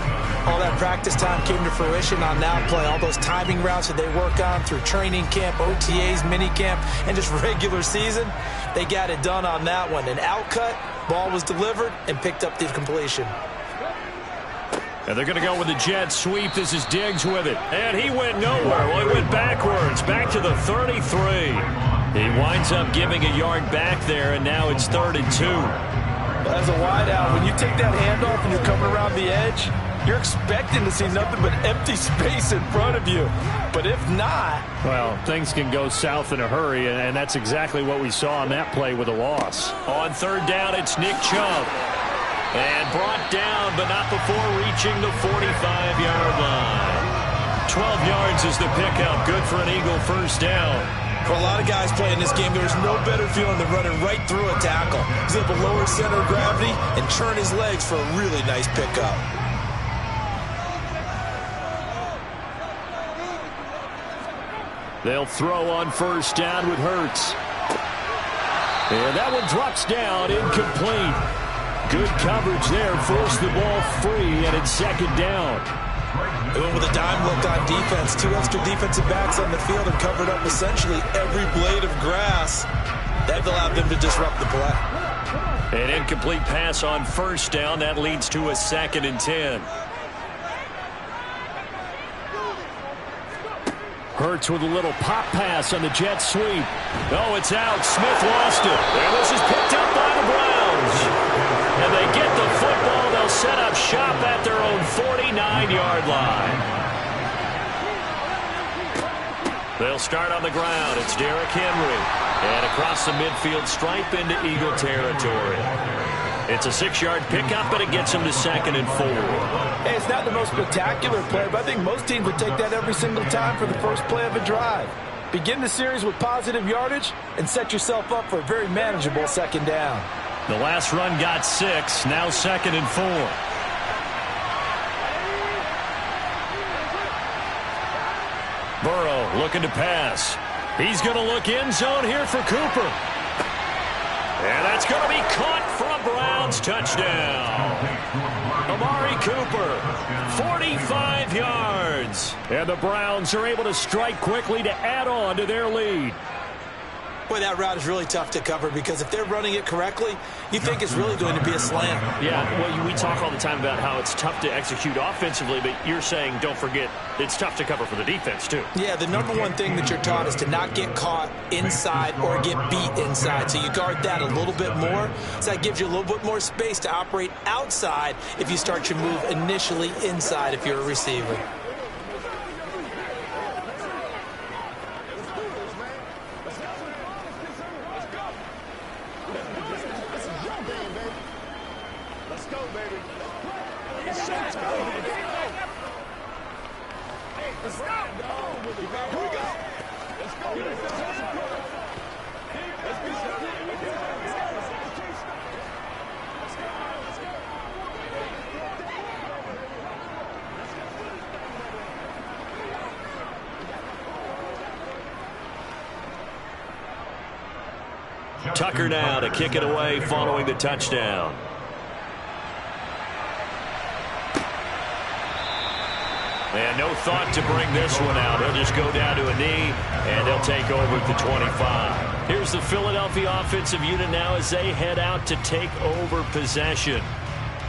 All that practice time came to fruition on that play. All those timing routes that they work on through training camp, OTAs, minicamp, and just regular season, they got it done on that one. An outcut, ball was delivered, and picked up the completion. And they're going to go with the jet sweep. This is Diggs with it. And he went nowhere. Well, he went backwards, back to the 33. He winds up giving a yard back there, and now it's 3rd and 2. As a wideout, when you take that handoff and you're coming around the edge, you're expecting to see nothing but empty space in front of you. But if not... Well, things can go south in a hurry, and that's exactly what we saw on that play with a loss. On 3rd down, it's Nick Chubb. And brought down, but not before reaching the 45-yard line. 12 yards is the pickup. Good for an Eagle first down. For a lot of guys playing this game, there's no better feeling than running right through a tackle. He's able to lower center of gravity and turn his legs for a really nice pickup. They'll throw on 1st down with Hurts. And that one drops down, incomplete. Good coverage there, forced the ball free, and it's 2nd down. They went with a dime look on defense. 2 extra defensive backs on the field and covered up essentially every blade of grass. That allowed them to disrupt the play. An incomplete pass on 1st down. That leads to a 2nd and 10. Hurts with a little pop pass on the jet sweep. Oh, it's out. Smith lost it. And this is picked up by the Browns. And they get the football. They'll set up shop at their own 49-yard line. They'll start on the ground. It's Derrick Henry. And across the midfield stripe into Eagle territory. It's a 6-yard pickup, but it gets them to 2nd and 4. Hey, it's not the most spectacular play, but I think most teams would take that every single time for the first play of a drive. Begin the series with positive yardage and set yourself up for a very manageable 2nd down. The last run got 6, now 2nd and 4. Burrow looking to pass. He's going to look end zone here for Cooper. And that's going to be caught from Browns. Touchdown. Amari Cooper, 45 yards. And the Browns are able to strike quickly to add on to their lead. Boy, that route is really tough to cover because if they're running it correctly, you think it's really going to be a slam. Yeah, well, we talk all the time about how it's tough to execute offensively, but you're saying, don't forget, it's tough to cover for the defense, too. Yeah, the number one thing that you're taught is to not get caught inside or get beat inside. So you guard that a little bit more. So that gives you a little bit more space to operate outside if you start your move initially inside if you're a receiver. Tucker now to kick it away following the touchdown. And no thought to bring this one out. He'll just go down to a knee, and they'll take over at the 25. Here's the Philadelphia offensive unit now as they head out to take over possession.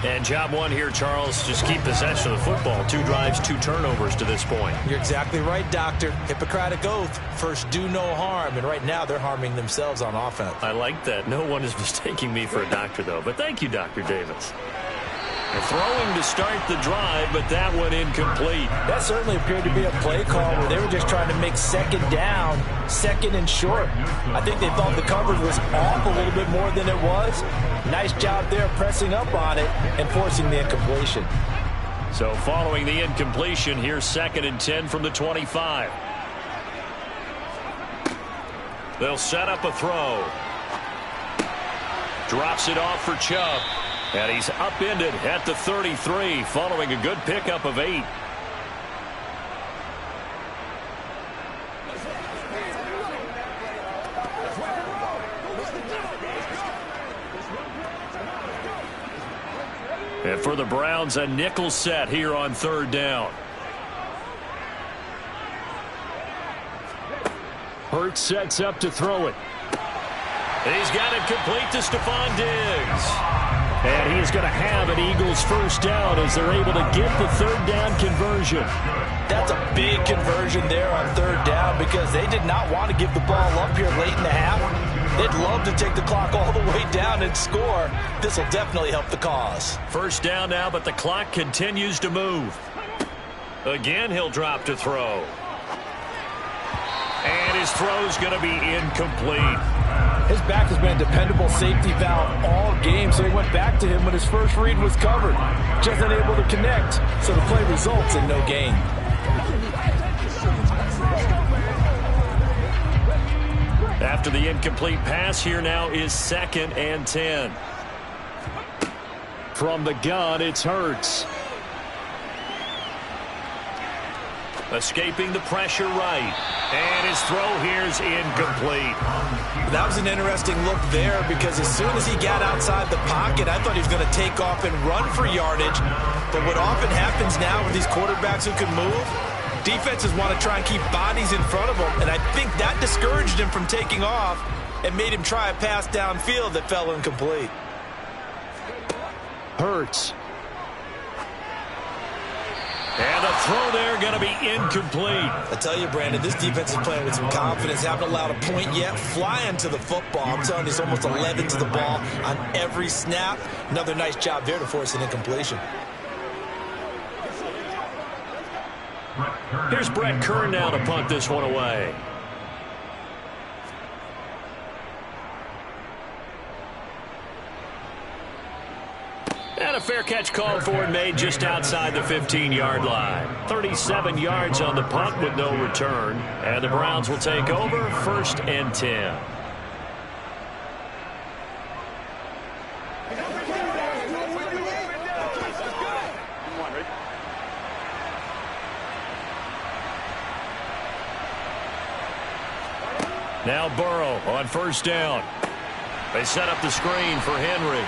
And job one here, Charles, just keep possession of the football. 2 drives, 2 turnovers to this point. You're exactly right, Doctor. Hippocratic oath. First, do no harm. And right now, they're harming themselves on offense. I like that. No one is mistaking me for a doctor, though. But thank you, Dr. Davis. They're throwing to start the drive, but that one incomplete. That certainly appeared to be a play call where they were just trying to make second down, second and short. I think they thought the coverage was off a little bit more than it was. Nice job there pressing up on it and forcing the incompletion. So following the incompletion, here's 2nd and 10 from the 25. They'll set up a throw. Drops it off for Chubb. And he's upended at the 33 following a good pickup of 8. And for the Browns, a nickel set here on 3rd down. Hurts sets up to throw it. He's got it complete to Stephon Diggs. And he's going to have an Eagles first down as they're able to get the 3rd down conversion. That's a big conversion there on 3rd down because they did not want to give the ball up here late in the half. They'd love to take the clock all the way down and score. This will definitely help the cause. First down now, but the clock continues to move. Again, he'll drop to throw. And his throw's going to be incomplete. His back has been a dependable safety valve all game, so he went back to him when his first read was covered. Just unable to connect, so the play results in no gain. After the incomplete pass, here now is 2nd and 10. From the gun, it's Hurts. Escaping the pressure right. And his throw here's incomplete. That was an interesting look there because as soon as he got outside the pocket, I thought he was going to take off and run for yardage. But what often happens now with these quarterbacks who can move, defenses want to try and keep bodies in front of them. And I think that discouraged him from taking off and made him try a pass downfield that fell incomplete. Hurts. And the throw there going to be incomplete. I tell you, Brandon, this defense is playing with some confidence. Haven't allowed a point yet. Flying to the football. I'm telling you, it's almost 11 to the ball on every snap. Another nice job there to force an incompletion. Here's Brett Kern now to punt this one away. And a fair catch called for and made just outside the 15-yard line. 37 yards on the punt with no return. And the Browns will take over 1st and 10. Now Burrow on 1st down. They set up the screen for Henry.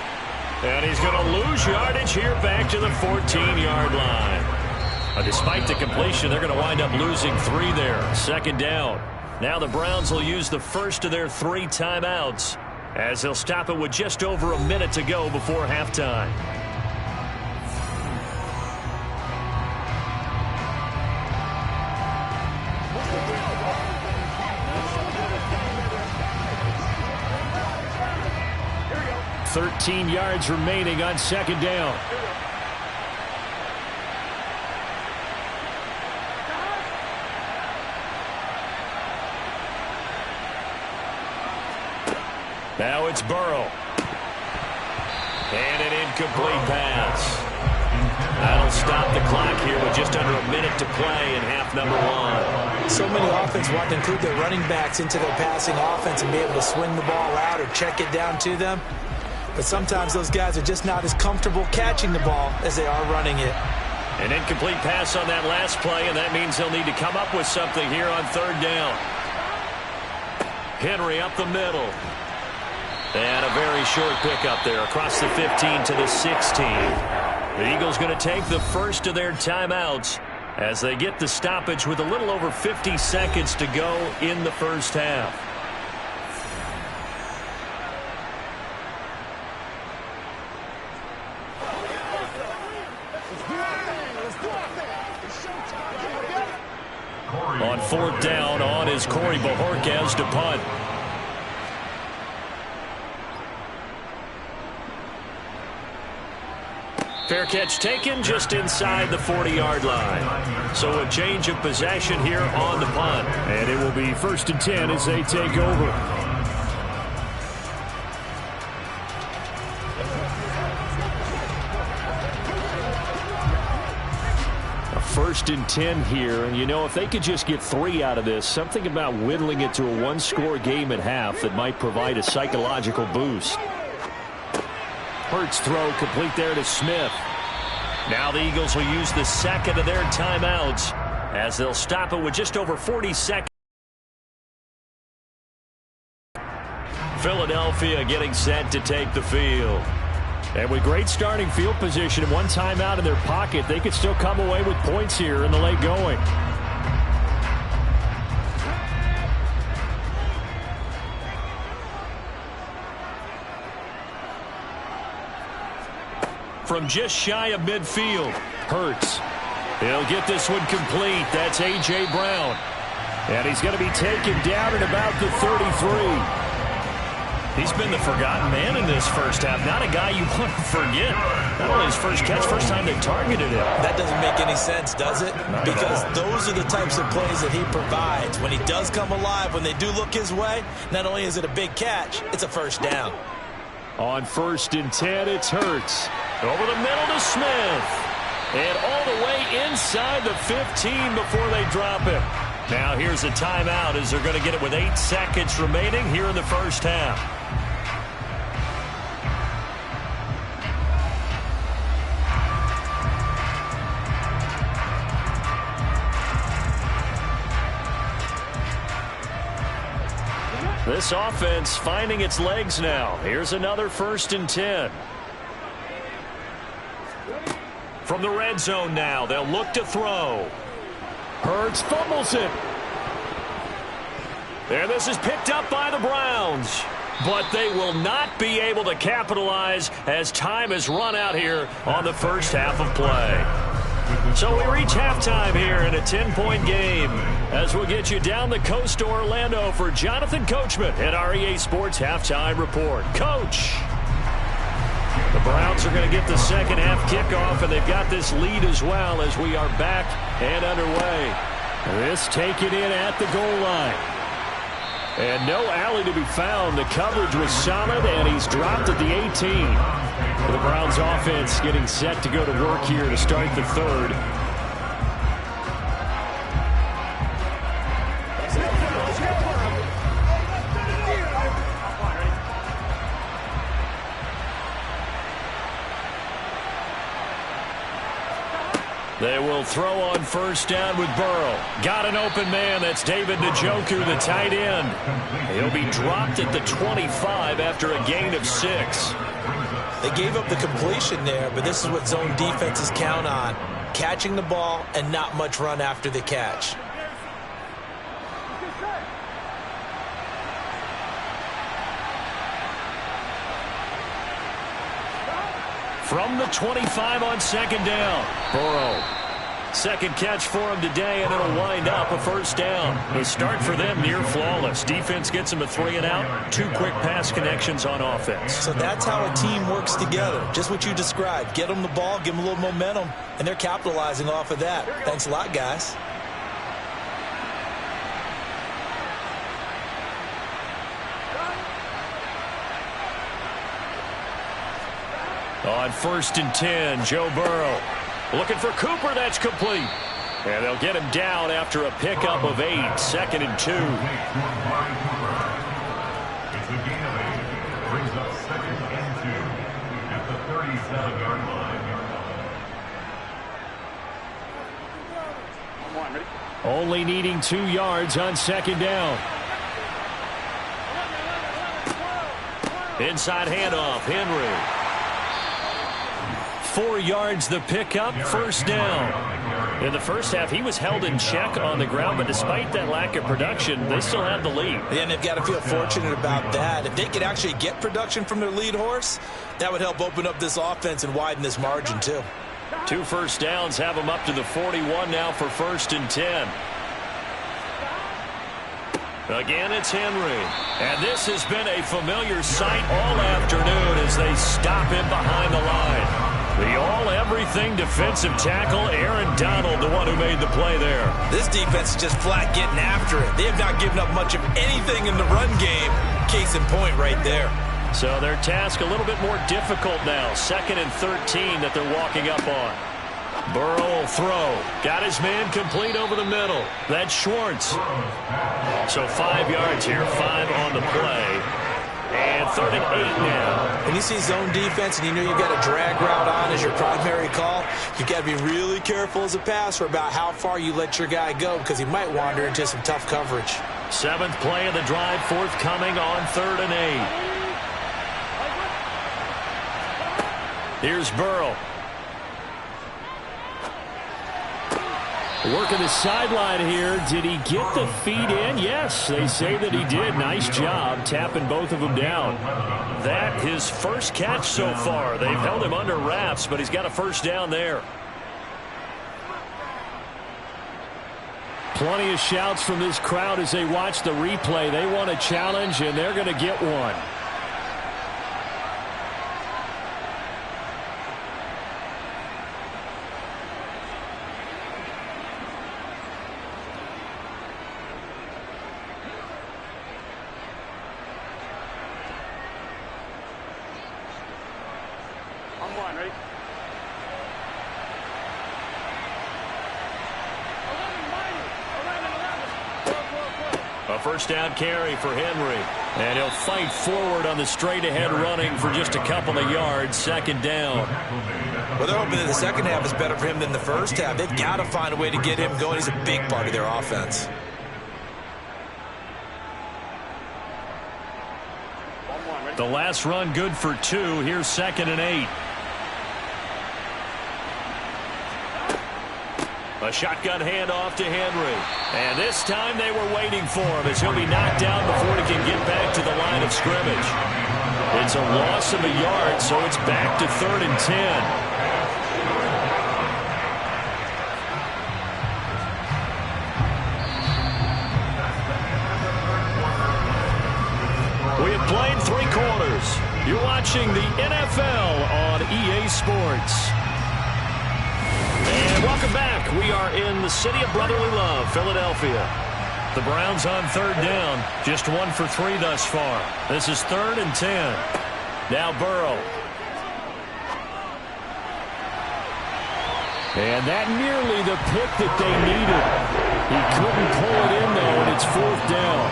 And he's going to lose yardage here back to the 14-yard line. Despite the completion, they're going to wind up losing 3 there. 2nd down. Now the Browns will use the first of their 3 timeouts as they'll stop it with just over a minute to go before halftime. Here we go. 13 yards remaining on second down. Now it's Burrow. And an incomplete pass. That'll stop the clock here with just under a minute to play in half number 1. So many offenses want to include their running backs into their passing offense and be able to swing the ball out or check it down to them. But sometimes those guys are just not as comfortable catching the ball as they are running it. An incomplete pass on that last play, and that means they'll need to come up with something here on third down. Henry up the middle. And a very short pickup there across the 15 to the 16. The Eagles going to take the first of their timeouts as they get the stoppage with a little over 50 seconds to go in the first half. On fourth down, on is Corey Bojorquez to punt. Fair catch taken just inside the 40-yard line. So a change of possession here on the punt. And it will be 1st and 10 as they take over. A 1st and 10 here. And, you know, if they could just get 3 out of this, something about whittling it to a one-score game at half that might provide a psychological boost. Hurts throw complete there to Smith. Now the Eagles will use the second of their timeouts as they'll stop it with just over 40 seconds. Philadelphia getting set to take the field. And with great starting field position and one timeout in their pocket, they could still come away with points here in the late going. From just shy of midfield, Hurts. He'll get this one complete. That's A.J. Brown. And he's going to be taken down at about the 33. He's been the forgotten man in this first half. Not a guy you want to forget. Not only his first catch, first time they targeted him. That doesn't make any sense, does it? Because those are the types of plays that he provides. When he does come alive, when they do look his way, not only is it a big catch, it's a first down. On 1st and 10, it's Hurts. Over the middle to Smith. And all the way inside the 15 before they drop it. Now here's a timeout as they're going to get it with 8 seconds remaining here in the first half. This offense finding its legs now. Here's another 1st and 10. From the red zone now, they'll look to throw. Hurts fumbles it. And this is picked up by the Browns. But they will not be able to capitalize as time has run out here on the first half of play. So we reach halftime here in a 10-point game as we'll get you down the coast to Orlando for Jonathan Coachman at our EA Sports Halftime Report. Coach! The Browns are going to get the second half kickoff, and they've got this lead as well as we are back and underway. This taken in at the goal line. And no alley to be found. The coverage was solid, and he's dropped at the 18. The Browns offense getting set to go to work here to start the third. They will throw on first down with Burrow. Got an open man. That's David Njoku, the tight end. He'll be dropped at the 25 after a gain of 6. They gave up the completion there, but this is what zone defenses count on. Catching the ball and not much run after the catch. From the 25 on second down. Burrow. Second catch for him today, and it'll wind up a first down. The start for them near flawless. Defense gets them a 3 and out. 2 quick pass connections on offense. So that's how a team works together. Just what you described. Get them the ball, give them a little momentum, and they're capitalizing off of that. Thanks a lot, guys. On 1st and 10, Joe Burrow. Looking for Cooper, that's complete. And they'll get him down after a pickup of 8, 2nd and 2. It's a gain of 8. Brings up 2nd and 2 at the 37-yard line. Only needing 2 yards on second down. Inside handoff, Henry. 4 yards the pickup, first down. In the first half, he was held in check on the ground, but despite that lack of production, they still have the lead. Yeah, and they've got to feel fortunate about that. If they could actually get production from their lead horse, that would help open up this offense and widen this margin, too. 2 first downs have them up to the 41 now for 1st and 10. Again, it's Henry. And this has been a familiar sight all afternoon as they stop him behind the line. The all-everything defensive tackle, Aaron Donald, the one who made the play there. This defense is just flat getting after it. They have not given up much of anything in the run game. Case in point right there. So their task a little bit more difficult now. 2nd and 13 that they're walking up on. Burrow will throw. Got his man complete over the middle. That's Schwartz. So 5 yards here, 5 on the play. And 3rd and 8 now. When you see zone defense and you know you've got a drag route on as your primary call, you've got to be really careful as a passer about how far you let your guy go because he might wander into some tough coverage. 7th play of the drive, forthcoming on 3rd and 8. Here's Burrow. Working the sideline here. Did he get the feet in? Yes, they say that he did. Nice job tapping both of them down. That his first catch so far. They've held him under wraps, but he's got a first down there. Plenty of shouts from this crowd as they watch the replay. They want a challenge, and they're going to get one. A first down carry for Henry. And he'll fight forward on the straight-ahead running for just a couple of yards. 2nd down. Well, they're hoping that the second half is better for him than the first half. They've got to find a way to get him going. He's a big part of their offense. The last run good for 2. Here's 2nd and 8. A shotgun handoff to Henry. And this time they were waiting for him as he'll be knocked down before he can get back to the line of scrimmage. It's a loss of a yard, so it's back to 3rd and 10. We have played 3 quarters. You're watching the NFL on EA Sports. And welcome back. We are in the city of brotherly love, Philadelphia. The Browns on 3rd down. Just 1 for 3 thus far. This is 3rd and 10. Now Burrow. And that nearly the pick that they needed. He couldn't pull it in, though, and it's 4th down.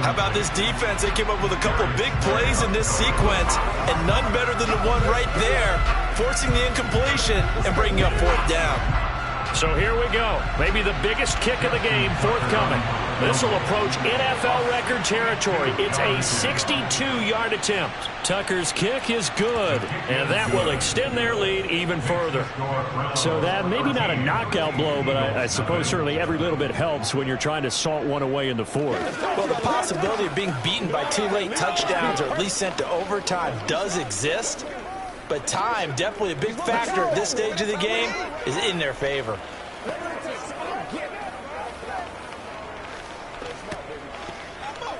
How about this defense? They came up with a couple big plays in this sequence, and none better than the one right there, forcing the incompletion and bringing up 4th down. So here we go. Maybe the biggest kick of the game forthcoming. This will approach NFL record territory. It's a 62-yard attempt. Tucker's kick is good, and that will extend their lead even further. So that maybe not a knockout blow, but I suppose certainly every little bit helps when you're trying to salt one away in the 4th. Well, the possibility of being beaten by 2 late touchdowns or at least sent to overtime does exist. but time, definitely a big factor at this stage of the game, is in their favor.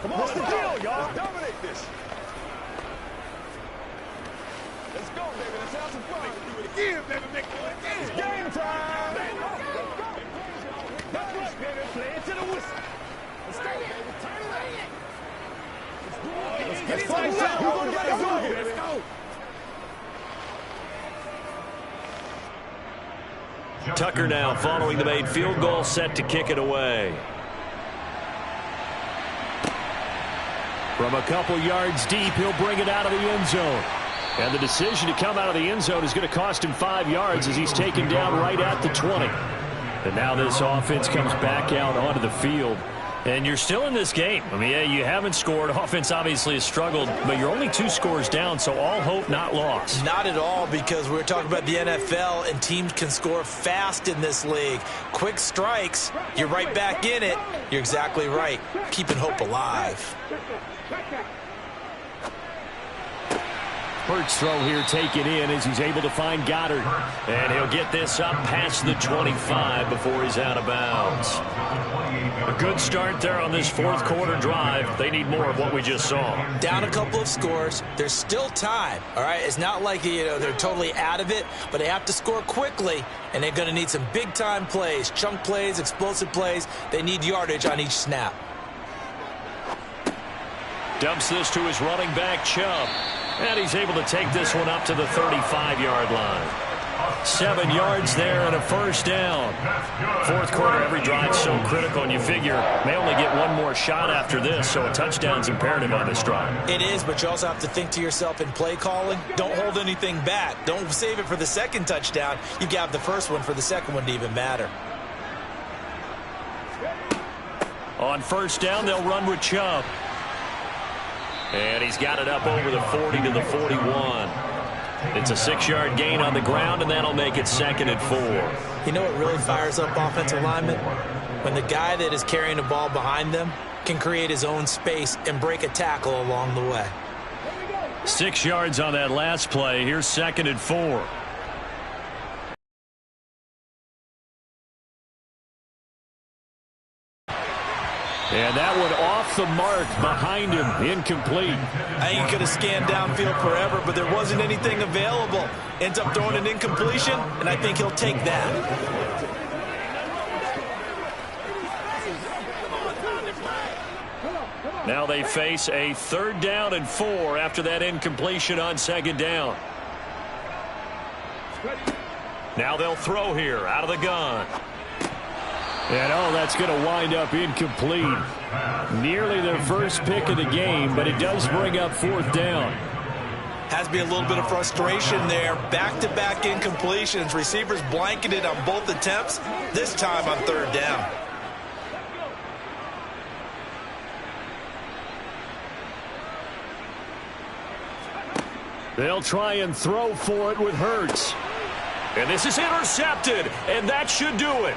What's the deal, y'all? Dominate this. Let's go, baby. Let's have some fun. Do it again, baby. Make it again. It's game time. That's right, baby. Play it to the whistle. Let's go, baby. Turn it up. Let's fight out. We're going to get it going, baby. Let's go. Tucker now following the made field goal, set to kick it away. From a couple yards deep, he'll bring it out of the end zone. And the decision to come out of the end zone is going to cost him 5 yards as he's taken down right at the 20. And now this offense comes back out onto the field. And you're still in this game. I mean, yeah, you haven't scored. Offense obviously has struggled, but you're only 2 scores down, so all hope not lost. Not at all, because we're talking about the NFL, and teams can score fast in this league. Quick strikes, you're right back in it. You're exactly right. Keeping hope alive. Hurts throw here taken in as he's able to find Goddard. And he'll get this up past the 25 before he's out of bounds. A good start there on this fourth quarter drive. They need more of what we just saw. Down a couple of scores. There's still time, all right? It's not like, they're totally out of it, but they have to score quickly, and they're going to need some big-time plays, chunk plays, explosive plays. They need yardage on each snap. Dumps this to his running back, Chubb. And he's able to take this one up to the 35-yard line. 7 yards there and a first down. Fourth quarter, every drive so critical, and you figure may only get one more shot after this, so a touchdown's imperative on this drive. It is, but you also have to think to yourself in play calling, don't hold anything back. Don't save it for the second touchdown. You got the first one for the second one to even matter. On first down, they'll run with Chubb. And he's got it up over the 40 to the 41. It's a 6-yard gain on the ground, and that'll make it 2nd and 4. You know what really fires up offensive linemen? When the guy that is carrying the ball behind them can create his own space and break a tackle along the way. 6 yards on that last play. Here's 2nd and 4. And that one off the mark behind him, incomplete. I think he could have scanned downfield forever, but there wasn't anything available. Ends up throwing an incompletion, and I think he'll take that. Now they face a 3rd down and 4 after that incompletion on 2nd down. Now they'll throw here out of the gun. And, that's going to wind up incomplete. Nearly their first pick of the game, but it does bring up 4th down. Has to be a little bit of frustration there. Back-to-back incompletions. Receivers blanketed on both attempts, this time on 3rd down. They'll try and throw for it with Hurts. And this is intercepted, and that should do it.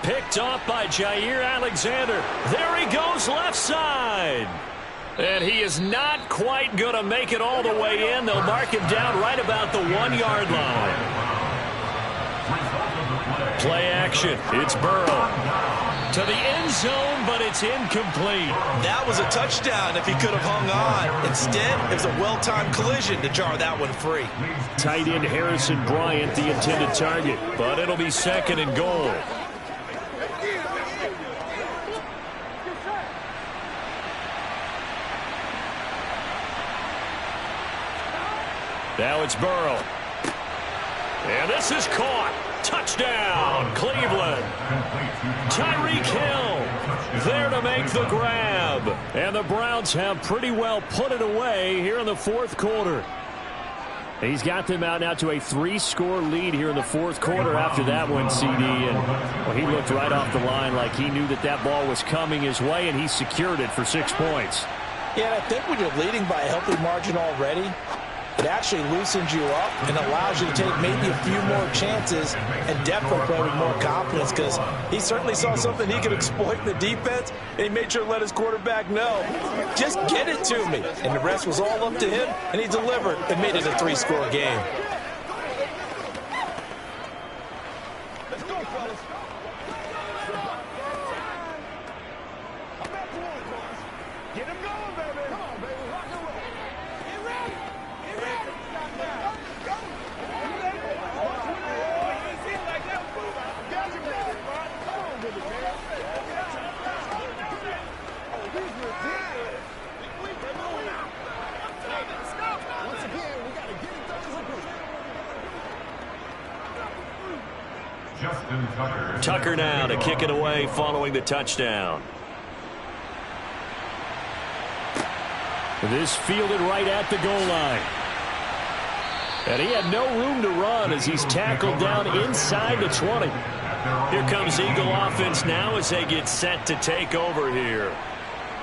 Picked off by Jair Alexander. There he goes left side. And he is not quite going to make it all the way in. They'll mark him down right about the 1-yard line. Play action. It's Burrow. To the end zone, but it's incomplete. That was a touchdown if he could have hung on. Instead, it was a well-timed collision to jar that one free. Tight end Harrison Bryant, the intended target. But it'll be 2nd and goal. Now it's Burrow. And this is caught. Touchdown, Cleveland. Tyreek Hill there to make the grab. And the Browns have pretty well put it away here in the fourth quarter. He's got them out now to a 3-score lead here in the fourth quarter after that one, CD. And well, he looked right off the line like he knew that that ball was coming his way, and he secured it for 6 points. Yeah, I think when you're leading by a healthy margin already, it actually loosens you up and allows you to take maybe a few more chances and definitely play with more confidence, because he certainly saw something he could exploit in the defense, and he made sure to let his quarterback know, just get it to me. And the rest was all up to him, and he delivered and made it a 3-score game. Preston Tucker. Tucker now to kick it away following the touchdown. This fielded right at the goal line. And he had no room to run as he's tackled down inside the 20. Here comes Eagle offense now as they get set to take over here.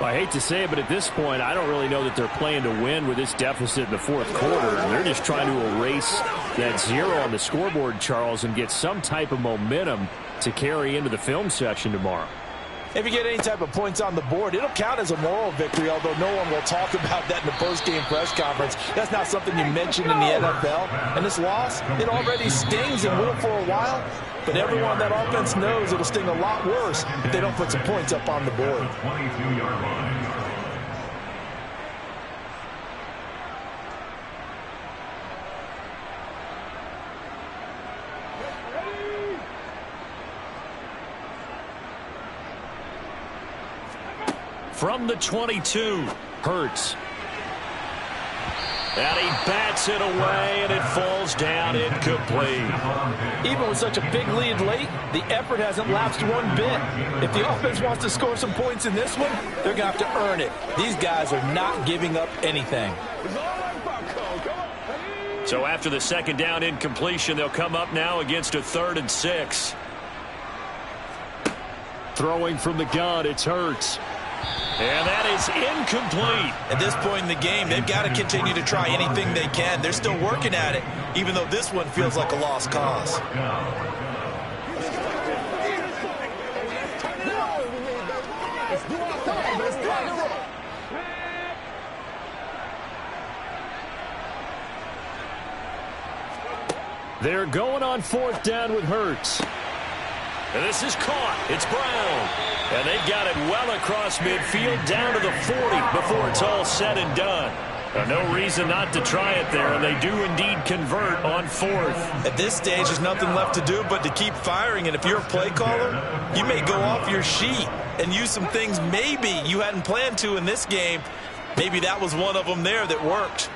Well, I hate to say it, but at this point, I don't really know that they're playing to win with this deficit in the fourth quarter. They're just trying to erase that 0 on the scoreboard, Charles, and get some type of momentum to carry into the film session tomorrow. If you get any type of points on the board, it'll count as a moral victory, although no one will talk about that in the post-game press conference. That's not something you mentioned in the NFL. And this loss, it already stings and will for a while. But everyone on that offense knows it'll sting a lot worse if they don't put some points up on the board. 22-yard line. From the 22, Hurts. And he bats it away, and it falls down incomplete. Even with such a big lead late, the effort hasn't lapsed one bit. If the offense wants to score some points in this one, they're going to have to earn it. These guys are not giving up anything. So after the second down incompletion, they'll come up now against a 3rd and 6. Throwing from the gun, it's Hurts. And that is incomplete. At this point in the game, they've got to continue to try anything they can. They're still working at it, even though this one feels like a lost cause. They're going on 4th down with Hurts. And this is caught. It's Brown. And they got it well across midfield down to the 40 before it's all said and done. No reason not to try it there, and they do indeed convert on 4th. At this stage, there's nothing left to do but to keep firing. And if you're a play caller, you may go off your sheet and use some things maybe you hadn't planned to in this game. Maybe that was one of them there that worked.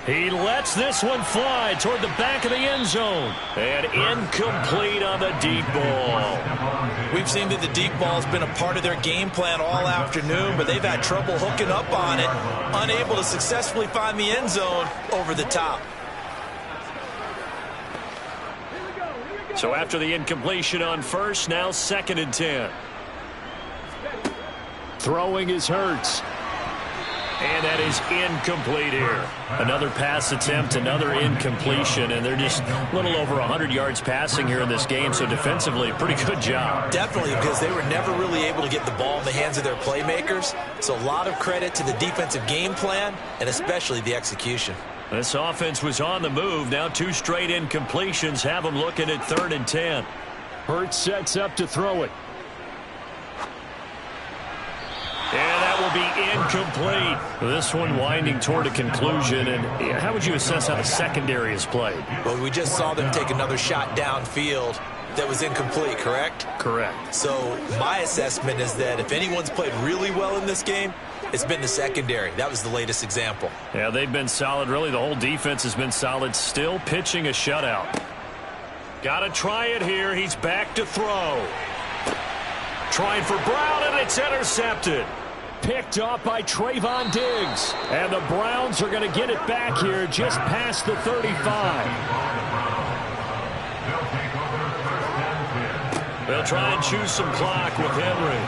He lets this one fly toward the back of the end zone. And incomplete on the deep ball. We've seen that the deep ball's been a part of their game plan all afternoon, but they've had trouble hooking up on it, unable to successfully find the end zone over the top. So after the incompletion on 1st, now 2nd and 10. Throwing is Hurts. And that is incomplete here. Another pass attempt, another incompletion, and they're just a little over 100 yards passing here in this game, so defensively, pretty good job. Definitely, because they were never really able to get the ball in the hands of their playmakers. So a lot of credit to the defensive game plan, and especially the execution. This offense was on the move. Now 2 straight incompletions have them looking at 3rd and 10. Hurts sets up to throw it. And that will be incomplete. This one winding toward a conclusion. And how would you assess how the secondary has played? Well, we just saw them take another shot downfield that was incomplete, correct? Correct. So my assessment is that if anyone's played really well in this game, it's been the secondary. That was the latest example. Yeah, they've been solid. Really, the whole defense has been solid. Still pitching a shutout. Got to try it here. He's back to throw. Trying for Brown, and it's intercepted. Picked off by Trayvon Diggs. And the Browns are going to get it back here just past the 35. They'll try and choose some clock with Henry.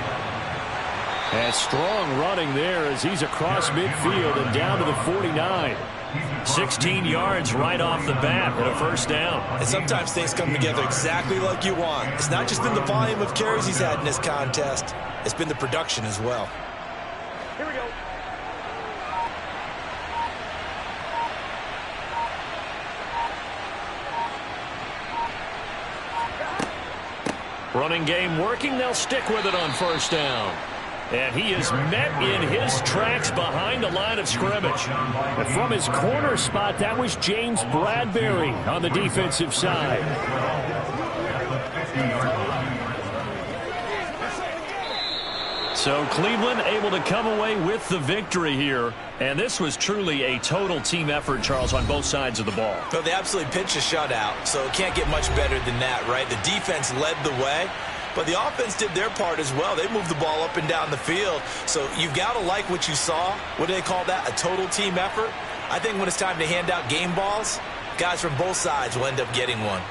And strong running there as he's across midfield and down to the 49. 16 yards right off the bat and a 1st down. And sometimes things come together exactly like you want. It's not just been the volume of carries he's had in this contest. It's been the production as well. Here we go. Running game working. They'll stick with it on 1st down. And he is met in his tracks behind the line of scrimmage. And from his corner spot, that was James Bradbury on the defensive side. So Cleveland able to come away with the victory here. And this was truly a total team effort, Charles, on both sides of the ball. So they absolutely pitched a shutout, so it can't get much better than that, right? The defense led the way, but the offense did their part as well. They moved the ball up and down the field. So you've got to like what you saw. What do they call that? A total team effort? I think when it's time to hand out game balls, guys from both sides will end up getting one.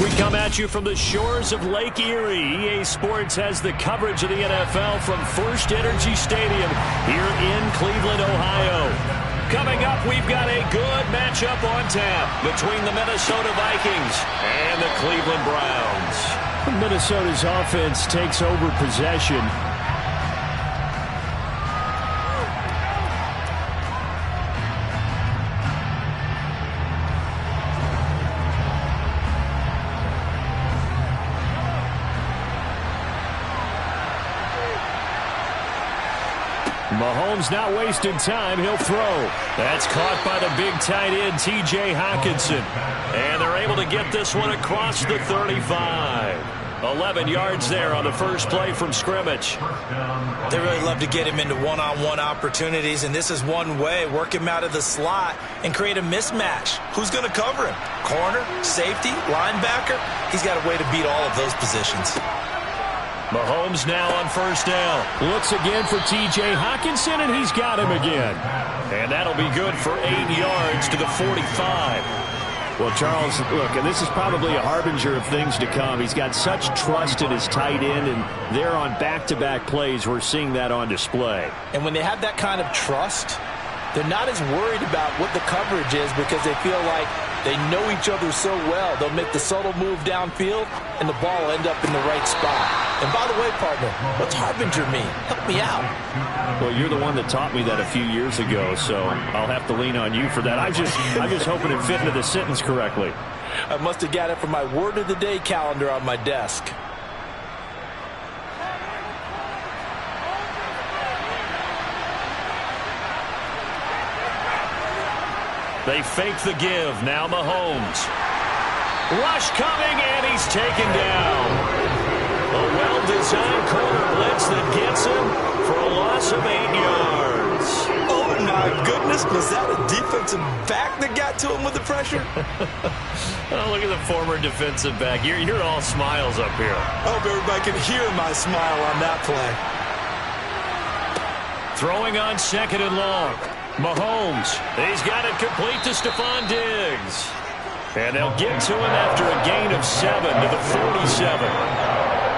We come at you from the shores of Lake Erie. EA Sports has the coverage of the NFL from First Energy Stadium here in Cleveland, Ohio. Coming up, we've got a good matchup on tap between the Minnesota Vikings and the Cleveland Browns. Minnesota's offense takes over possession. Mahomes not wasting time. He'll throw. That's caught by the big tight end, T.J. Hockenson. And they're able to get this one across the 35. 11 yards there on the first play from scrimmage. They really love to get him into one-on-one opportunities, and this is one way. Work him out of the slot and create a mismatch. Who's going to cover him? Corner, safety, linebacker? He's got a way to beat all of those positions. Mahomes now on first down. Looks again for T.J. Hockenson, and he's got him again. And that'll be good for 8 yards to the 45. Well, Charles, look, and this is probably a harbinger of things to come. He's got such trust in his tight end, and there on back-to-back plays, we're seeing that on display. And when they have that kind of trust, they're not as worried about what the coverage is because they feel like they know each other so well. They'll make the subtle move downfield, and the ball will end up in the right spot. And by the way, partner, what's harbinger mean? Help me out. Well, you're the one that taught me that a few years ago, so I'll have to lean on you for that. I'm just hoping it fit into the sentence correctly. I must have got it from my word of the day calendar on my desk. They fake the give. Now Mahomes. Rush coming, and he's taken down. A well-designed corner blitz that gets him for a loss of 8 yards. Oh, my goodness. Was that a defensive back that got to him with the pressure? Oh, look at the former defensive back. You're all smiles up here. I hope everybody can hear my smile on that play. Throwing on second and long. Mahomes. He's got it complete to Stephon Diggs. And they'll get to him after a gain of 7 to the 47.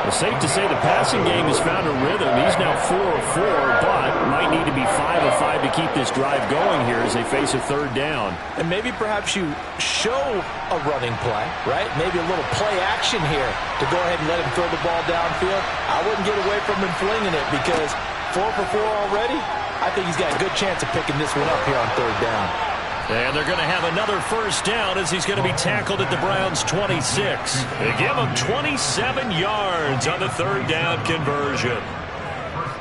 It's safe to say the passing game has found a rhythm. He's now 4 of 4, but might need to be 5 of 5 to keep this drive going here as they face a third down. And maybe perhaps you show a running play, right? Maybe a little play action here to go ahead and let him throw the ball downfield. I wouldn't get away from him flinging it because 4 for 4 already. I think he's got a good chance of picking this one up here on third down. And they're going to have another first down as he's going to be tackled at the Browns' 26. They give him 27 yards on the third down conversion.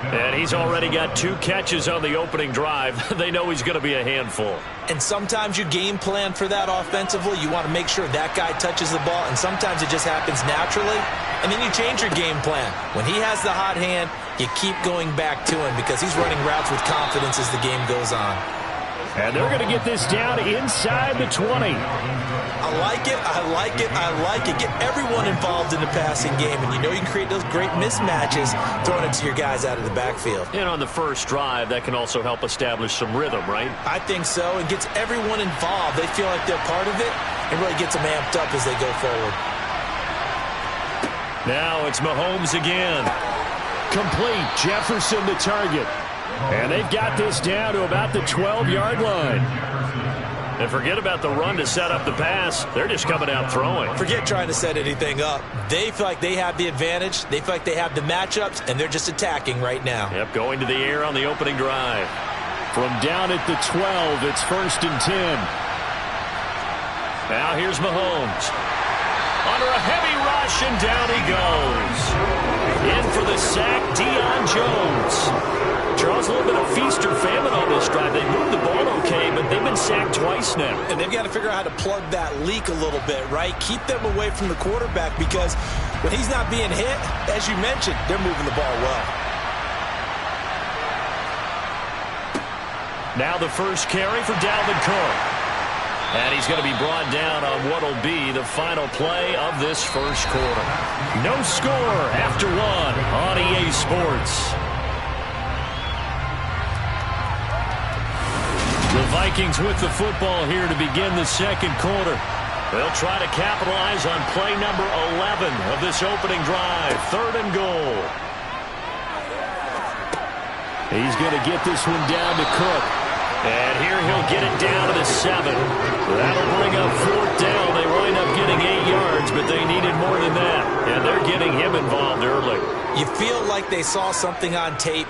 And he's already got 2 catches on the opening drive. They know he's going to be a handful. And sometimes you game plan for that offensively. You want to make sure that guy touches the ball, and sometimes it just happens naturally. And then you change your game plan. When he has the hot hand, you keep going back to him because he's running routes with confidence as the game goes on. And they're going to get this down inside the 20. I like it. I like it. I like it. Get everyone involved in the passing game, and you know you can create those great mismatches throwing it to your guys out of the backfield. And on the first drive, that can also help establish some rhythm, right? I think so. It gets everyone involved. They feel like they're part of it. It really gets them amped up as they go forward. Now it's Mahomes again. Complete. Jefferson the target. And they've got this down to about the 12-yard line. And forget about the run to set up the pass. They're just coming out throwing. Forget trying to set anything up. They feel like they have the advantage. They feel like they have the matchups, and they're just attacking right now. Yep, going to the air on the opening drive. From down at the 12, it's 1st and 10. Now here's Mahomes. Under a heavy rush, and down he goes. In for the sack, Deion Jones. Charles, a little bit of feast or famine on this drive. They moved the ball okay, but they've been sacked twice now. And they've got to figure out how to plug that leak a little bit, right? Keep them away from the quarterback because when he's not being hit, as you mentioned, they're moving the ball well. Now the first carry for Dalvin Cook. And he's going to be brought down on what will be the final play of this first quarter. No score after 1 on EA Sports. The Vikings with the football here to begin the second quarter. They'll try to capitalize on play number 11 of this opening drive. 3rd and goal. He's going to get this one down to Cook. And here he'll get it down to the 7. That'll bring up 4th down. They wind up getting 8 yards, but they needed more than that. And they're getting him involved early. You feel like they saw something on tape,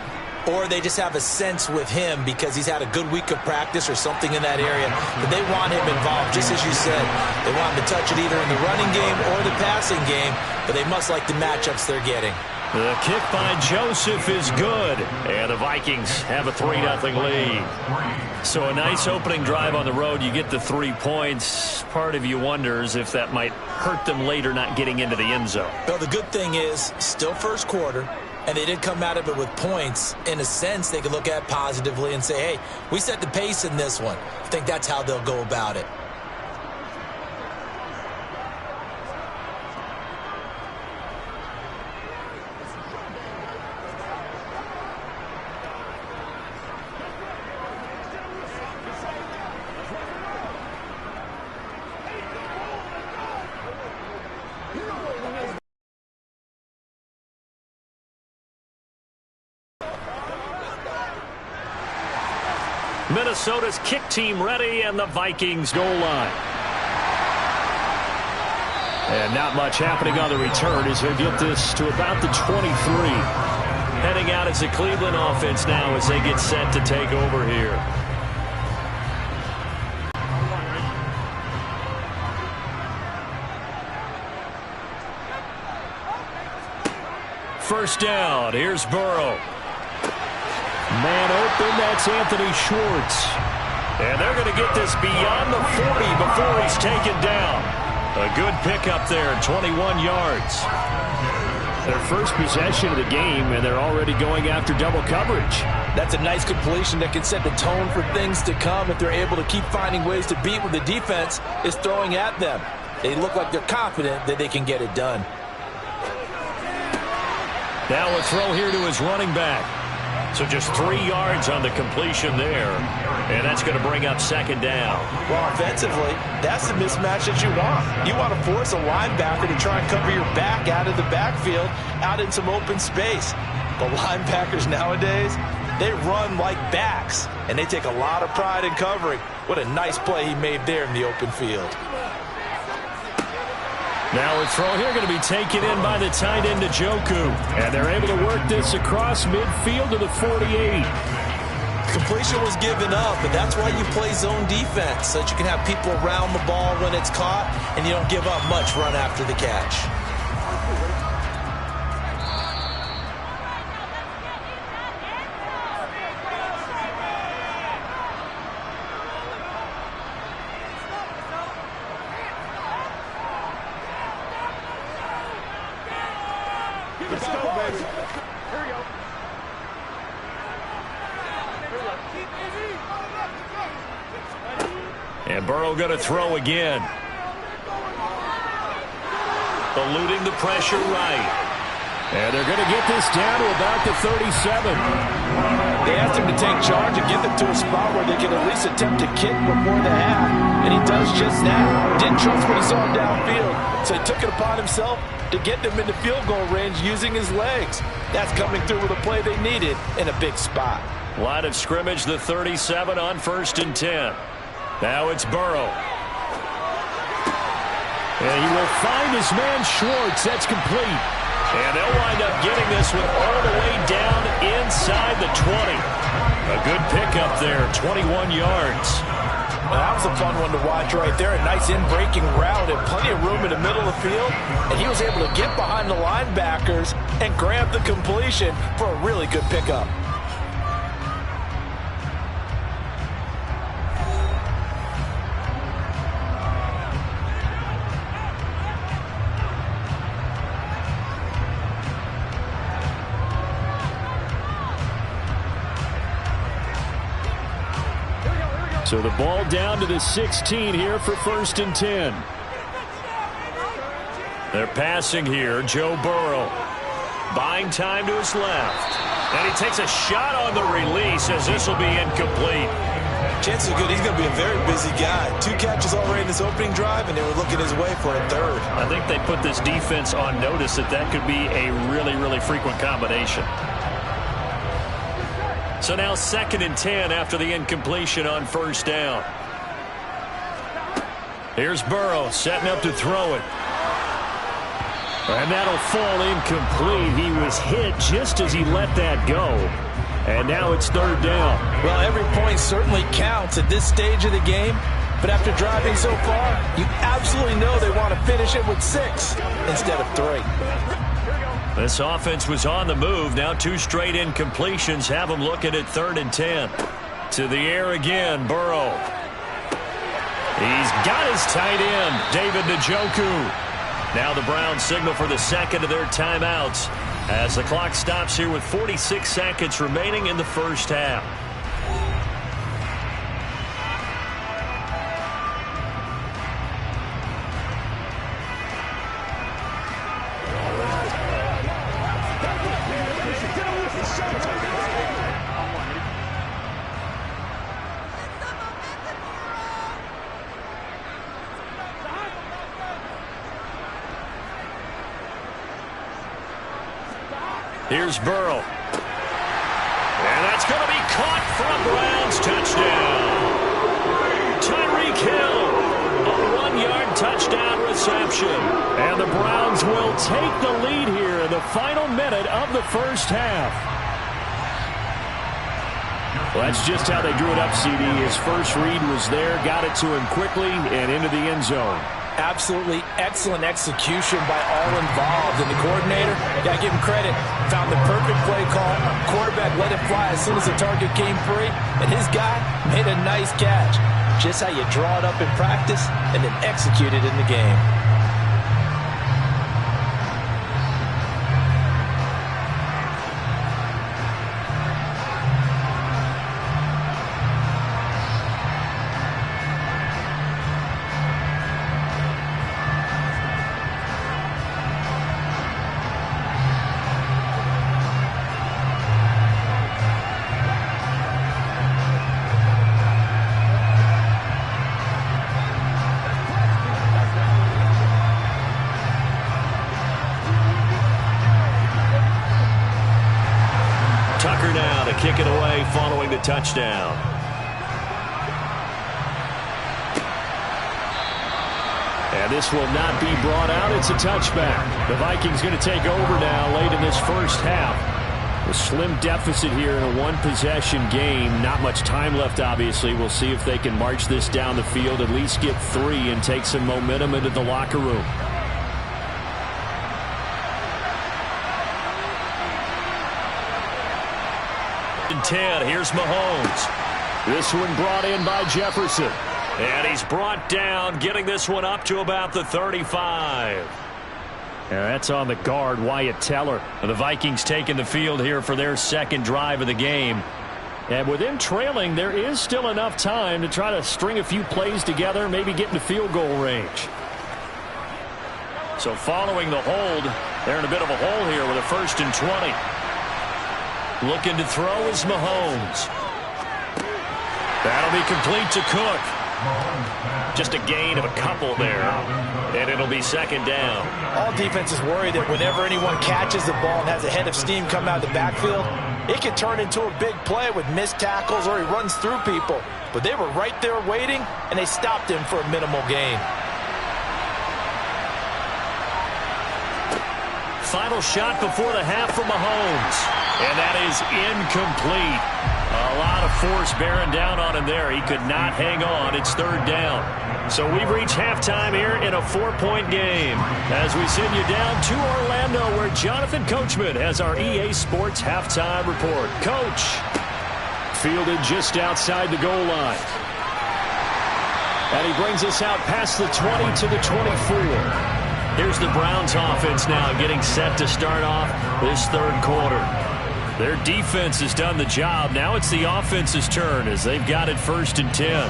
or they just have a sense with him because he's had a good week of practice or something in that area. But they want him involved, just as you said. They want him to touch it either in the running game or the passing game, but they must like the matchups they're getting. The kick by Joseph is good, and the Vikings have a 3-0 lead. So a nice opening drive on the road. You get the 3 points. Part of you wonders if that might hurt them later not getting into the end zone. Well, the good thing is, still first quarter, and they did come out of it with points. In a sense, they can look at positively and say, hey, we set the pace in this one. I think that's how they'll go about it. Minnesota's kick team ready, and the Vikings goal line. And not much happening on the return as they get this to about the 23. Heading out as the Cleveland offense now as they get set to take over here. First down, here's Burrow. Man open, that's Anthony Schwartz. And they're going to get this beyond the 40 before he's taken down. A good pickup there, 21 yards. Their first possession of the game, and they're already going after double coverage. That's a nice completion that can set the tone for things to come if they're able to keep finding ways to beat what the defense is throwing at them. They look like they're confident that they can get it done. Now a throw here to his running back. So just 3 yards on the completion there. And that's going to bring up 2nd down. Well, offensively, that's the mismatch that you want. You want to force a linebacker to try and cover your back out of the backfield, out in some open space. But linebackers nowadays, they run like backs, and they take a lot of pride in covering. What a nice play he made there in the open field. Now a throw here going to be taken in by the tight end Njoku. And they're able to work this across midfield to the 48. Completion was given up, and that's why you play zone defense, so that you can have people around the ball when it's caught, and you don't give up much run after the catch. Let's go, baby. Here we go. And Burrow going to throw again. Eluding the pressure right. And they're going to get this down to about the 37. They asked him to take charge and get them to a spot where they can at least attempt to kick before the half, and he does just that. Didn't trust what he saw downfield, so he took it upon himself to get them into field goal range using his legs. That's coming through with a play they needed in a big spot. Line of scrimmage, the 37 on 1st and 10. Now it's Burrow. And he will find his man Schwartz. That's complete. And they'll wind up getting this one all the way down inside the 20. A good pickup there, 21 yards. Well, that was a fun one to watch right there. A nice in-breaking route and plenty of room in the middle of the field. And he was able to get behind the linebackers and grab the completion for a really good pickup. So the ball down to the 16 here for 1st and 10. They're passing here, Joe Burrow. Buying time to his left. And he takes a shot on the release as this will be incomplete. chances are good he's going to be a very busy guy. 2 catches already in this opening drive, and they were looking his way for a third. I think they put this defense on notice that could be a really, really frequent combination. So now 2nd and 10 after the incompletion on 1st down. Here's Burrow setting up to throw it. And that'll fall incomplete. He was hit just as he let that go. And now it's 3rd down. Well, every point certainly counts at this stage of the game. But after driving so far, you absolutely know they want to finish it with 6 instead of 3. This offense was on the move. Now 2 straight incompletions have them looking at 3rd and 10. To the air again, Burrow. He's got his tight end, David Njoku. Now the Browns signal for the 2nd of their timeouts as the clock stops here with 46 seconds remaining in the 1st half. Here's Burrow. And that's going to be caught for a Browns touchdown. Tyreek Hill, a 1-yard touchdown reception. And the Browns will take the lead here in the final minute of the 1st half. Well, that's just how they drew it up, CD. His first read was there, got it to him quickly, and into the end zone. Absolutely excellent execution by all involved. And the coordinator, got to give him credit, found the perfect play call. Quarterback let it fly as soon as the target came free. And his guy made a nice catch. Just how you draw it up in practice and then execute it in the game. Tucker now to kick it away following the touchdown. And this will not be brought out. It's a touchback. The Vikings going to take over now late in this 1st half. A slim deficit here in a 1-possession game. Not much time left, obviously. We'll see if they can march this down the field, at least get 3 and take some momentum into the locker room. And 10, here's Mahomes. This one brought in by Jefferson. And he's brought down, getting this one up to about the 35. And that's on the guard, Wyatt Teller. And the Vikings taking the field here for their 2nd drive of the game. And with them trailing, there is still enough time to try to string a few plays together, maybe get into field goal range. So following the hold, they're in a bit of a hole here with a 1st and 20. Looking to throw is Mahomes. That'll be complete to Cook. Just a gain of a couple there, and it'll be 2nd down. All defenses worry that whenever anyone catches the ball and has a head of steam come out of the backfield, it can turn into a big play with missed tackles or he runs through people. But they were right there waiting, and they stopped him for a minimal gain. Final shot before the half from Mahomes, and that is incomplete. A lot of force bearing down on him there. He could not hang on. It's 3rd down. So we've reached halftime here in a 4-point game as we send you down to Orlando, where Jonathan Coachman has our EA Sports halftime report. Coach, fielded just outside the goal line. And he brings us out past the 20 to the 24. Here's the Browns offense now getting set to start off this 3rd quarter. Their defense has done the job. Now it's the offense's turn as they've got it 1st and 10.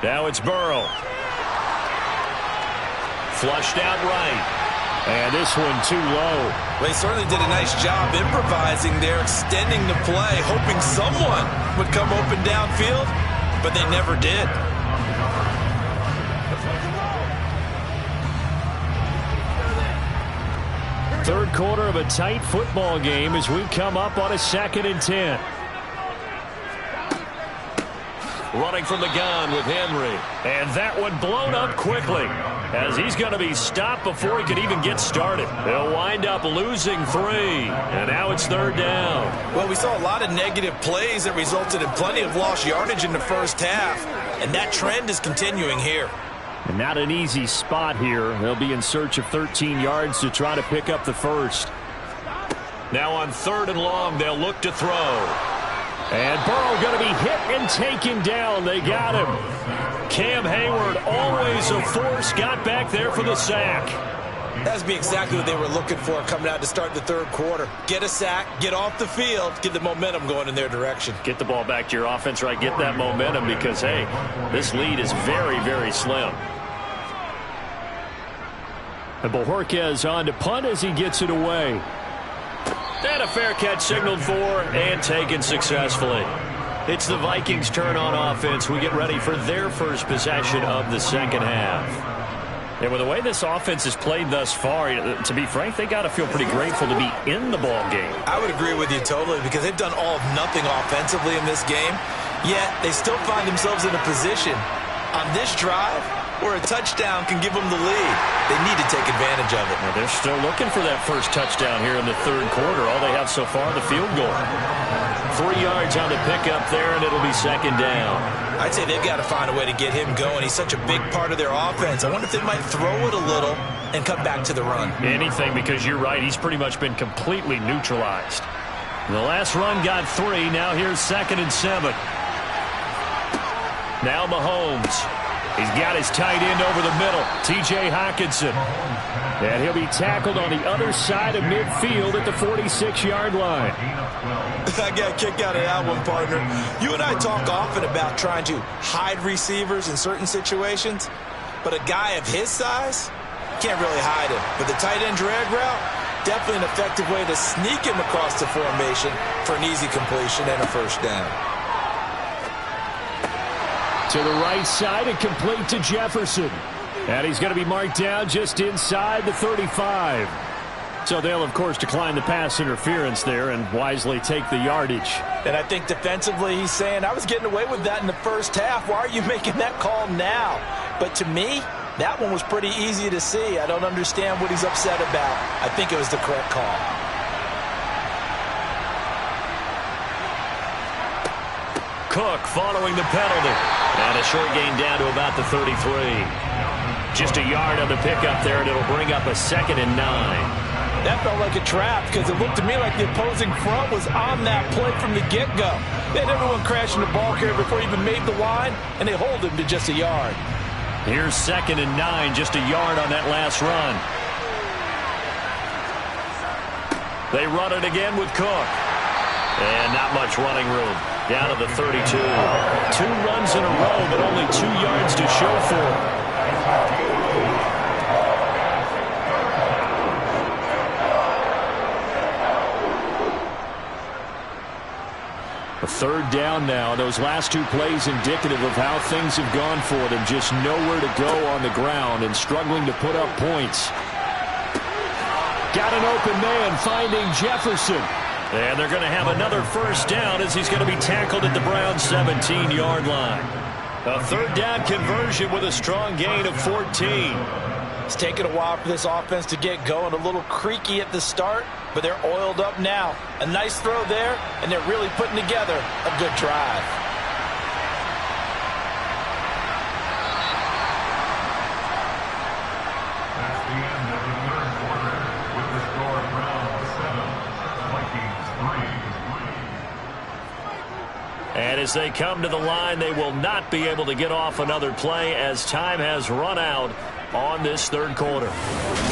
Now it's Burrow. Flushed out right. And this one too low. Well, he certainly did a nice job improvising there, extending the play, hoping someone would come open downfield, but they never did. Third quarter of a tight football game as we come up on a 2nd and 10. Running from the gun with Henry. And that one blown up quickly, as he's going to be stopped before he could even get started. They'll wind up losing 3, and now it's 3rd down. Well, we saw a lot of negative plays that resulted in plenty of lost yardage in the first half, and that trend is continuing here. And not an easy spot here. They'll be in search of 13 yards to try to pick up the first. Now on 3rd and long, they'll look to throw. And Burrow going to be hit and taken down. They got him. Cam Hayward, always a force, got back there for the sack. That's be exactly what they were looking for coming out to start the third quarter. Get a sack, get off the field, get the momentum going in their direction. Get the ball back to your offense, right? Get that momentum because, hey, this lead is very, very slim. And Bojorquez on to punt as he gets it away. And a fair catch signaled for and taken successfully. It's the Vikings' turn on offense. We get ready for their first possession of the second half. And with the way this offense has played thus far, to be frank, they got to feel pretty grateful to be in the ball game. I would agree with you totally because they've done all of nothing offensively in this game, yet they still find themselves in a position on this drive where a touchdown can give them the lead. They need to take advantage of it. Well, they're still looking for that first touchdown here in the third quarter. All they have so far, the field goal. 3 yards on the pickup there, and it'll be 2nd down. I'd say they've got to find a way to get him going. He's such a big part of their offense. I wonder if they might throw it a little and come back to the run. Anything, because you're right. He's pretty much been completely neutralized. The last run got 3. Now here's 2nd and 7. Now Mahomes. He's got his tight end over the middle, T.J. Hockenson. And he'll be tackled on the other side of midfield at the 46-yard line. I got a kick out of that one, partner. You and I talk often about trying to hide receivers in certain situations, but a guy of his size can't really hide him. But the tight end drag route, definitely an effective way to sneak him across the formation for an easy completion and a first down. To the right side and complete to Jefferson. And he's going to be marked down just inside the 35. So they'll, of course, decline the pass interference there and wisely take the yardage. And I think defensively he's saying, I was getting away with that in the first half. Why are you making that call now? But to me, that one was pretty easy to see. I don't understand what he's upset about. I think it was the correct call. Cook following the penalty. And a short gain down to about the 33. Just a yard on the pickup there, and it'll bring up a 2nd and 9. That felt like a trap because it looked to me like the opposing front was on that play from the get-go. They had everyone crashing the ball carrier before he even made the line, and they hold him to just a yard. Here's 2nd and 9, just a yard on that last run. They run it again with Cook. And not much running room. Down to the 32. 2 runs in a row, but only 2 yards to show for it. A 3rd down now. Those last 2 plays indicative of how things have gone for them. Just nowhere to go on the ground and struggling to put up points. Got an open man finding Jefferson. And they're going to have another first down as he's going to be tackled at the Browns' 17-yard line. A 3rd down conversion with a strong gain of 14. It's taken a while for this offense to get going. A little creaky at the start, but they're oiled up now. A nice throw there, and they're really putting together a good drive. That's the end of the third quarter with the score Browns 7, Vikings 3. And as they come to the line, they will not be able to get off another play as time has run out on this third quarter.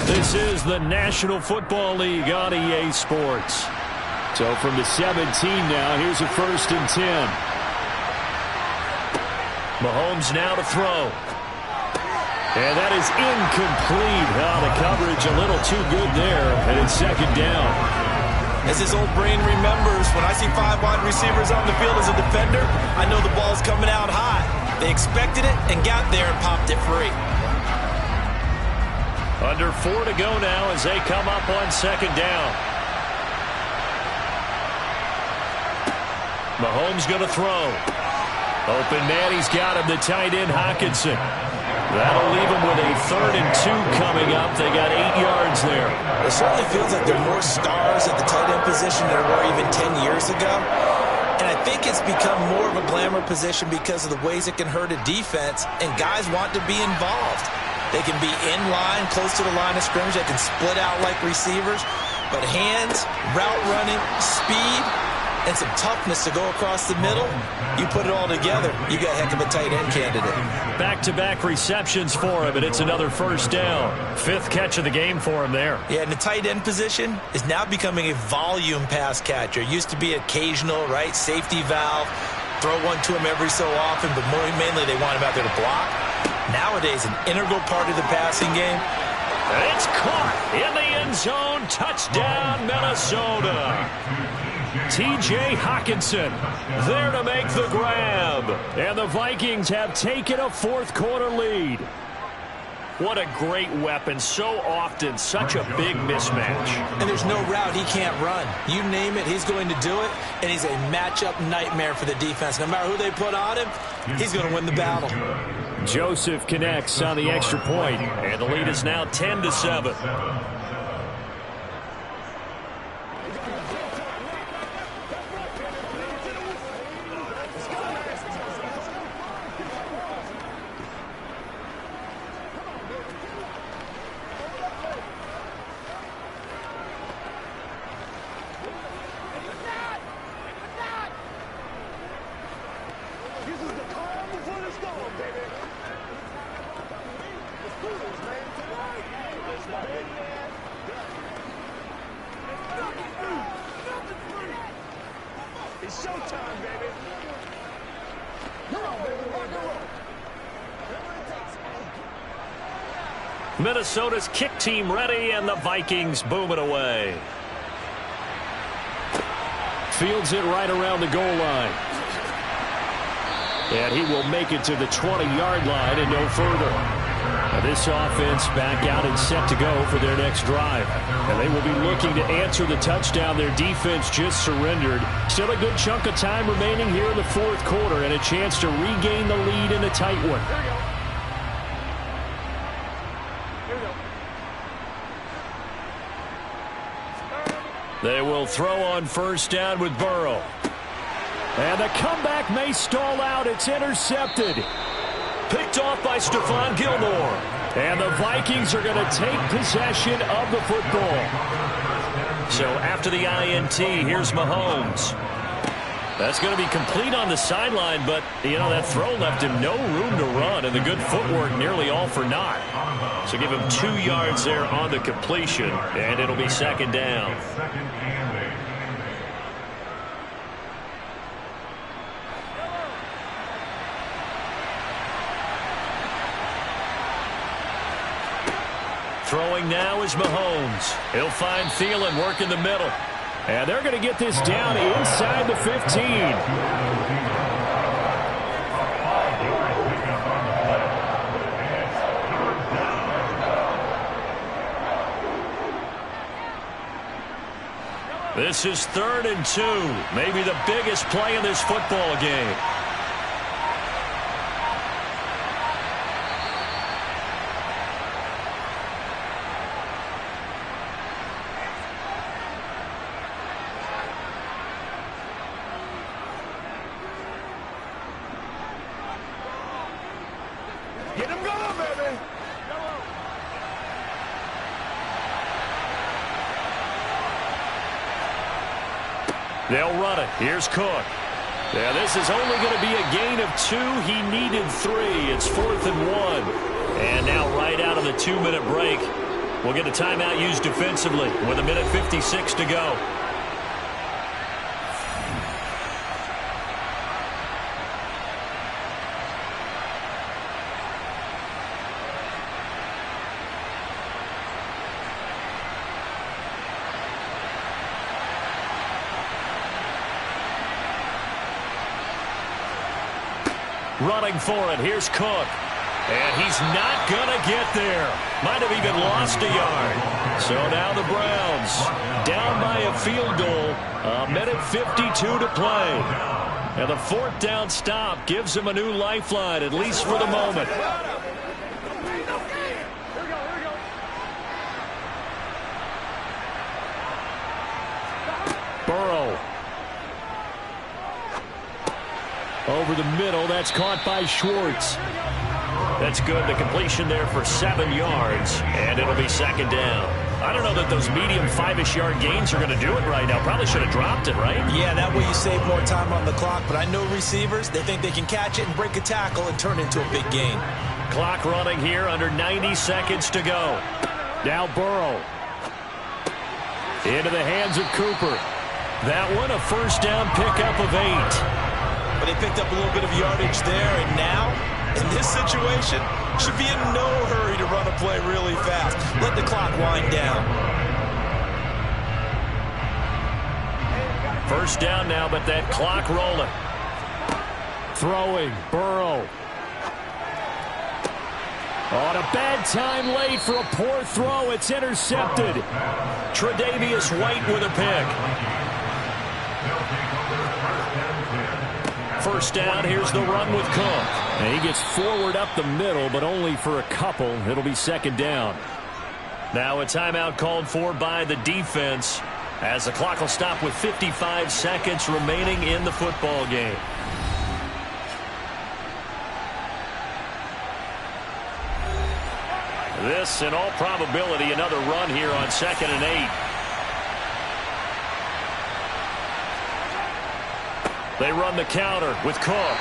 This is the National Football League on EA Sports. So from the 17 now, here's a 1st and 10. Mahomes now to throw. And that is incomplete. Oh, the coverage a little too good there, and it's second down. As his old brain remembers, when I see 5 wide receivers on the field as a defender, I know the ball's coming out high. They expected it and got there and popped it free. Under 4 to go now as they come up on second down. Mahomes going to throw. Open man, he's got him, the tight end Hockenson. That'll leave him with a 3rd and 2 coming up. They got 8 yards there. It certainly feels like there are more stars at the tight end position than there were even 10 years ago. And I think it's become more of a glamour position because of the ways it can hurt a defense, and guys want to be involved. They can be in line, close to the line of scrimmage. They can split out like receivers. But hands, route running, speed, and some toughness to go across the middle, you put it all together, you got a heck of a tight end candidate. Back-to-back receptions for him, and it's another first down. 5th catch of the game for him there. Yeah, and the tight end position is now becoming a volume pass catcher. It used to be occasional, right, safety valve, throw one to him every so often, but mainly they want him out there to block. Nowadays, an integral part of the passing game. And it's caught in the end zone. Touchdown, Minnesota. T.J. Hockenson there to make the grab. And the Vikings have taken a 4th quarter lead. What a great weapon. So often, such a big mismatch. And there's no route he can't run. You name it, he's going to do it. And he's a matchup nightmare for the defense. No matter who they put on him, he's going to win the battle. Joseph connects on the extra point. And the lead is now 10-7. It's showtime, baby. Come on, baby. Rock and roll. Minnesota's kick team ready, and the Vikings boom it away. Fields it right around the goal line. And he will make it to the 20-yard line and no further. Now this offense back out and set to go for their next drive. And they will be looking to answer the touchdown their defense just surrendered. Still a good chunk of time remaining here in the 4th quarter and a chance to regain the lead in a tight one. They will throw on first down with Burrow. And the comeback may stall out. It's intercepted. Picked off by Stephon Gilmore. And the Vikings are going to take possession of the football. So after the INT, here's Mahomes. That's going to be complete on the sideline, but, you know, that throw left him no room to run, and the good footwork nearly all for naught. So give him 2 yards there on the completion, and it'll be second down. Throwing now is Mahomes. He'll find Thielen working the middle. And they're going to get this down inside the 15. This is 3rd and 2. Maybe the biggest play in this football game. Get him going, baby. They'll run it. Here's Cook. Yeah, this is only going to be a gain of 2. He needed 3. It's 4th and 1. And now right out of the 2-minute break, we'll get a timeout used defensively with 1:56 to go. Running for it. Here's Cook. And he's not going to get there. Might have even lost a yard. So now the Browns down by a field goal. 1:52 to play. And the fourth down stop gives him a new lifeline, at least for the moment. Burrow. Over the middle. That's caught by Schwartz. That's good. The completion there for 7 yards, and it'll be second down. I don't know that those medium 5-ish yard gains are going to do it right now. Probably should have dropped it, right? Yeah, that way you save more time on the clock. But I know receivers, they think they can catch it and break a tackle and turn it into a big gain. Clock running here, under 90 seconds to go. Now Burrow. Into the hands of Cooper. That one, a first down pickup of 8. But they picked up a little bit of yardage there, and now, in this situation, should be in no hurry to run a play really fast. Let the clock wind down. First down now, but that clock rolling. Throwing, Burrow. On a bad time late for a poor throw. It's intercepted. Tre'Davious White with a pick. First down, here's the run with Cook. And he gets forward up the middle, but only for a couple. It'll be second down. Now a timeout called for by the defense, as the clock will stop with 55 seconds remaining in the football game. This, in all probability, another run here on 2nd and 8. They run the counter with Cook.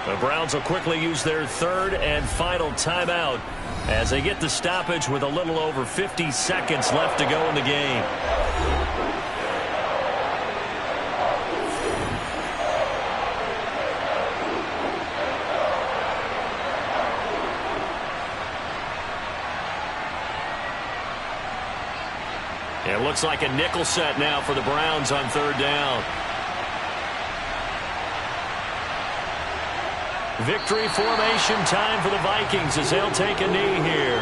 The Browns will quickly use their third and final timeout as they get the stoppage with a little over 50 seconds left to go in the game. It looks like a nickel set now for the Browns on third down. Victory formation time for the Vikings as they'll take a knee here.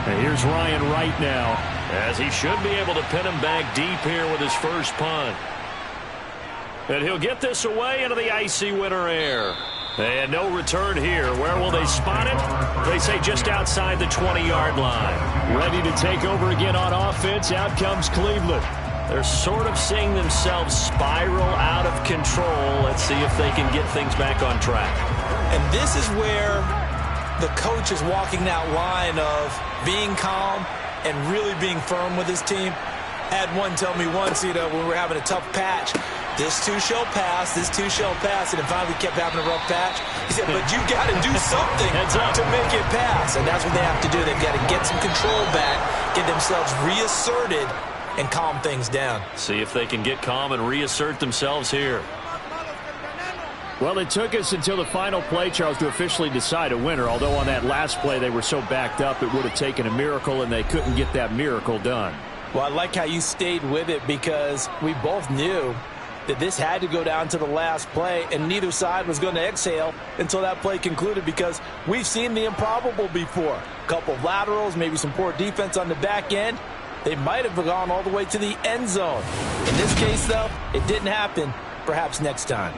And here's Ryan Wright now, as he should be able to pin him back deep here with his first punt. And he'll get this away into the icy winter air. And no return here. Where will they spot it? They say just outside the 20-yard line. Ready to take over again on offense. Out comes Cleveland. They're sort of seeing themselves spiral out of control. Let's see if they can get things back on track. And this is where the coach is walking that line of being calm and really being firm with his team. Had one tell me once, when we were having a tough patch, this too shall pass, this too shall pass, and it finally kept having a rough patch. He said, but you got to do something to make it pass, and that's what they have to do. They've got to get some control back, get themselves reasserted, and calm things down. See if they can get calm and reassert themselves here. Well, it took us until the final play, Charles, to officially decide a winner, although on that last play they were so backed up it would have taken a miracle, and they couldn't get that miracle done. Well, I like how you stayed with it, because we both knew that this had to go down to the last play, and neither side was going to exhale until that play concluded, because we've seen the improbable before. A couple of laterals, maybe some poor defense on the back end. They might have gone all the way to the end zone. In this case, though, it didn't happen. Perhaps next time.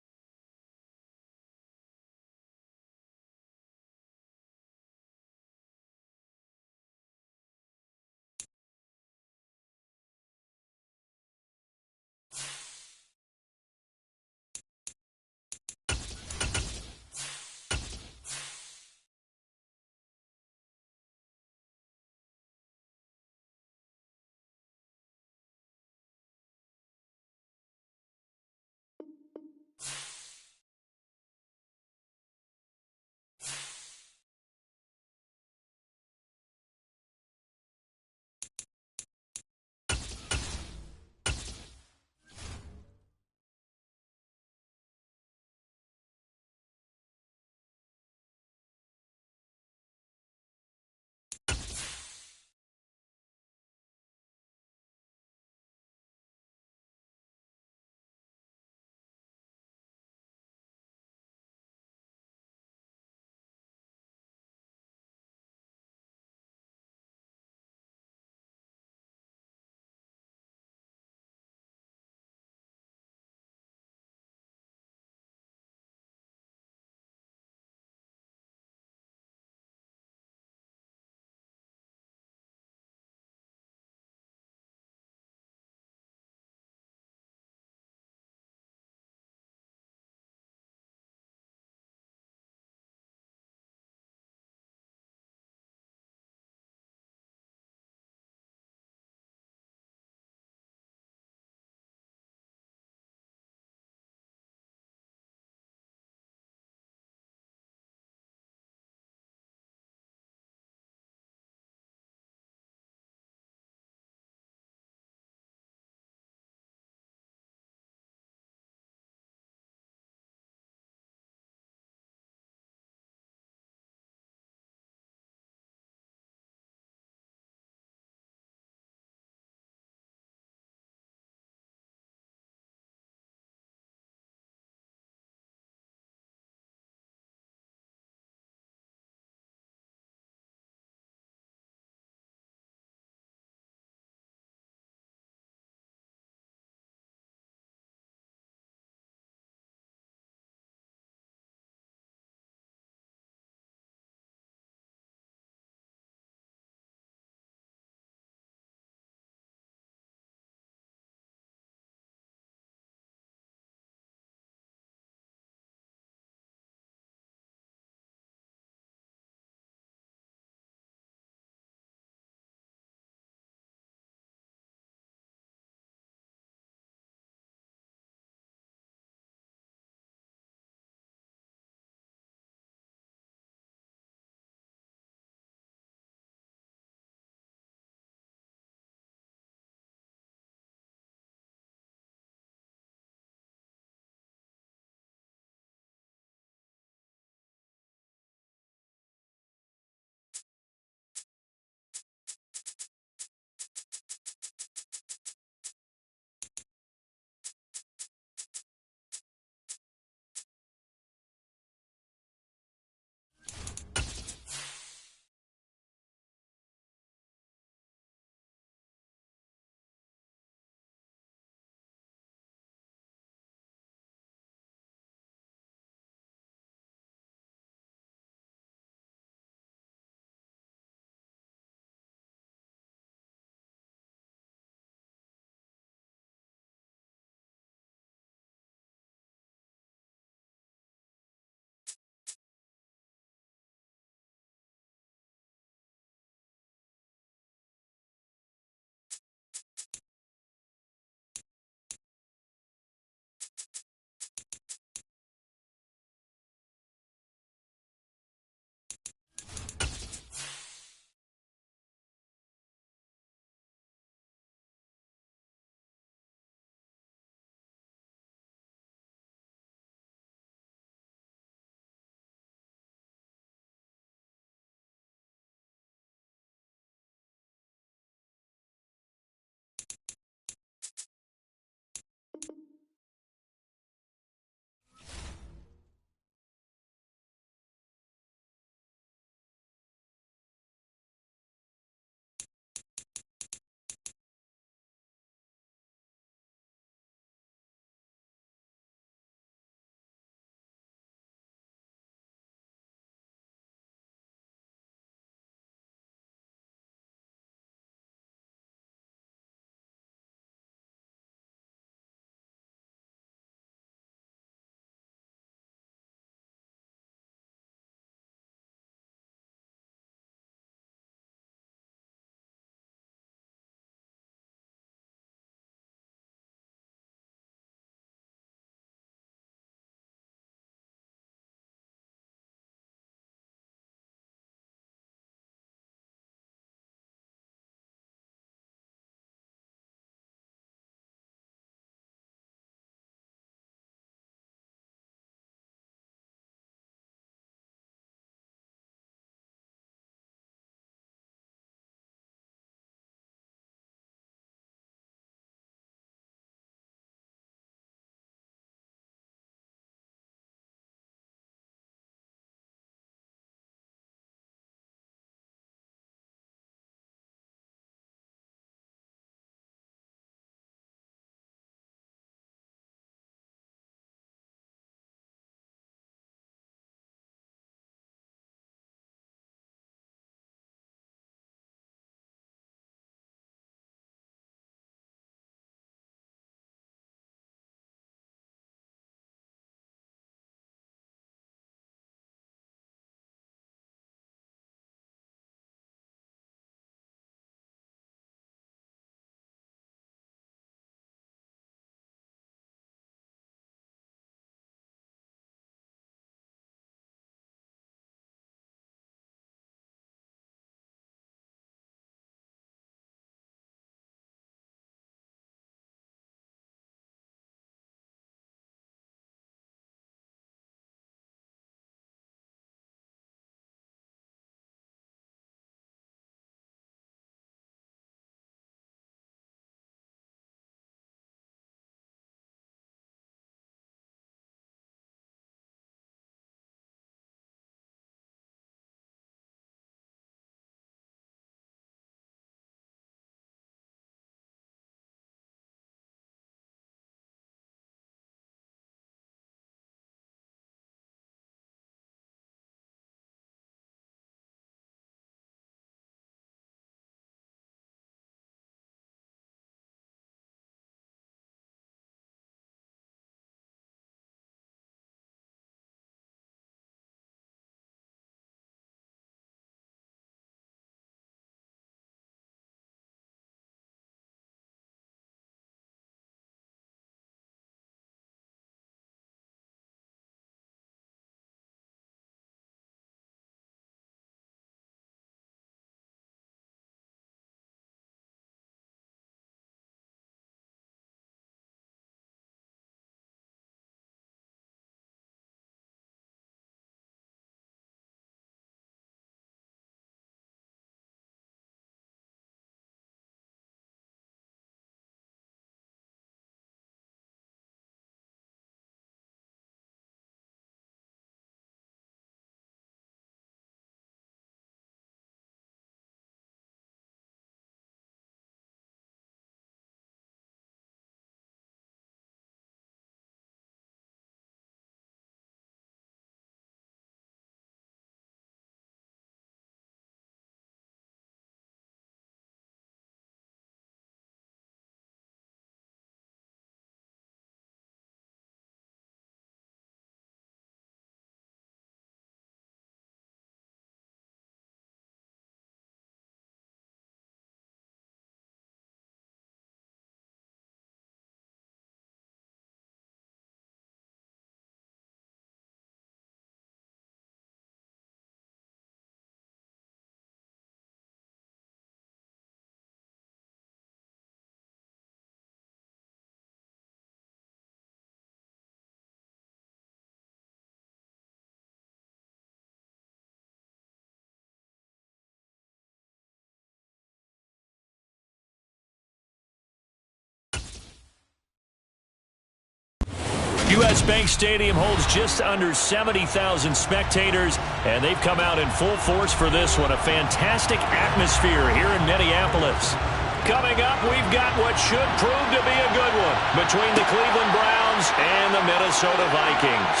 U.S. Bank Stadium holds just under 70,000 spectators, and they've come out in full force for this one. A fantastic atmosphere here in Minneapolis. Coming up, we've got what should prove to be a good one between the Cleveland Browns and the Minnesota Vikings.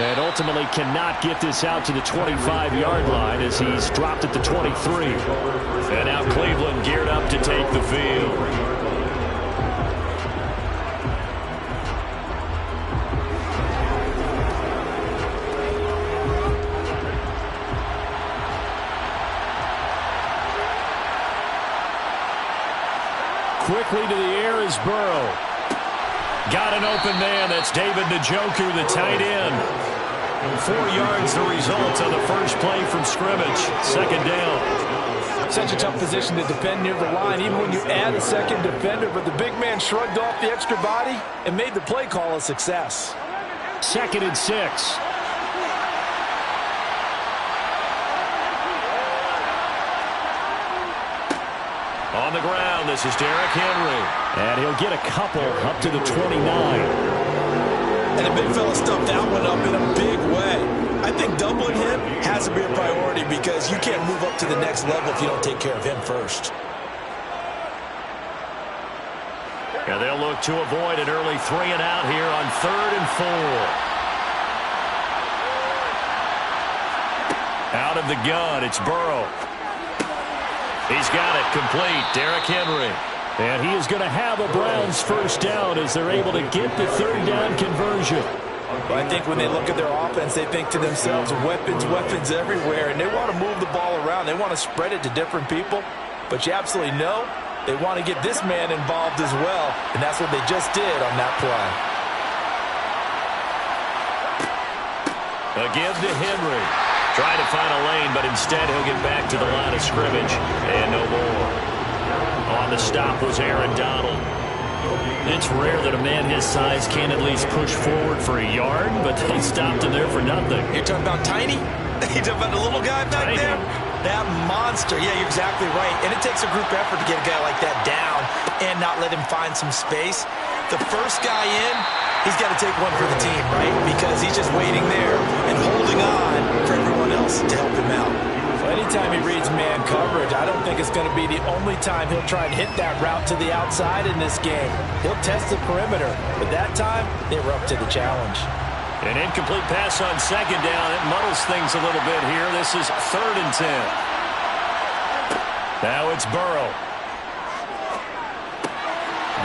And ultimately cannot get this out to the 25-yard line as he's dropped at the 23. And now Cleveland geared up to take the field. Quickly to the air is Burrow. Got an open man. That's David Njoku, the tight end. 4 yards the result on the first play from scrimmage. Second down. Such a tough position to defend near the line, even when you add a second defender. But the big man shrugged off the extra body and made the play call a success. 2nd and 6. On the ground, this is Derrick Henry. And he'll get a couple up to the 29. And the big fella stuffed that one up in a big way. I think doubling him has to be a priority because you can't move up to the next level if you don't take care of him first. And they'll look to avoid an early 3 and out here on 3rd and 4. Out of the gun, it's Burrow. He's got it complete. Derrick Henry. And he is going to have a Browns first down as they're able to get the 3rd down conversion. Well, I think when they look at their offense, they think to themselves, weapons, weapons everywhere, and they want to move the ball around. They want to spread it to different people. But you absolutely know they want to get this man involved as well, and that's what they just did on that Again play. to Henry. Trying to find a lane, but instead he'll get back to the line of scrimmage. And no more. On the stop was Aaron Donald. It's rare that a man his size can at least push forward for a yard, but they stopped him there for nothing. You're talking about Tiny? You're talking about the little guy back there? That monster. Yeah, you're exactly right. And it takes a group effort to get a guy like that down and not let him find some space. The first guy in, he's got to take one for the team, right? Because he's just waiting there and holding on for everyone else to help him out. Well, anytime he reads man coverage, I don't think it's going to be the only time he'll try and hit that route to the outside in this game. He'll test the perimeter, but that time, they were up to the challenge. An incomplete pass on 2nd down. It muddles things a little bit here. This is 3rd and 10. Now it's Burrow.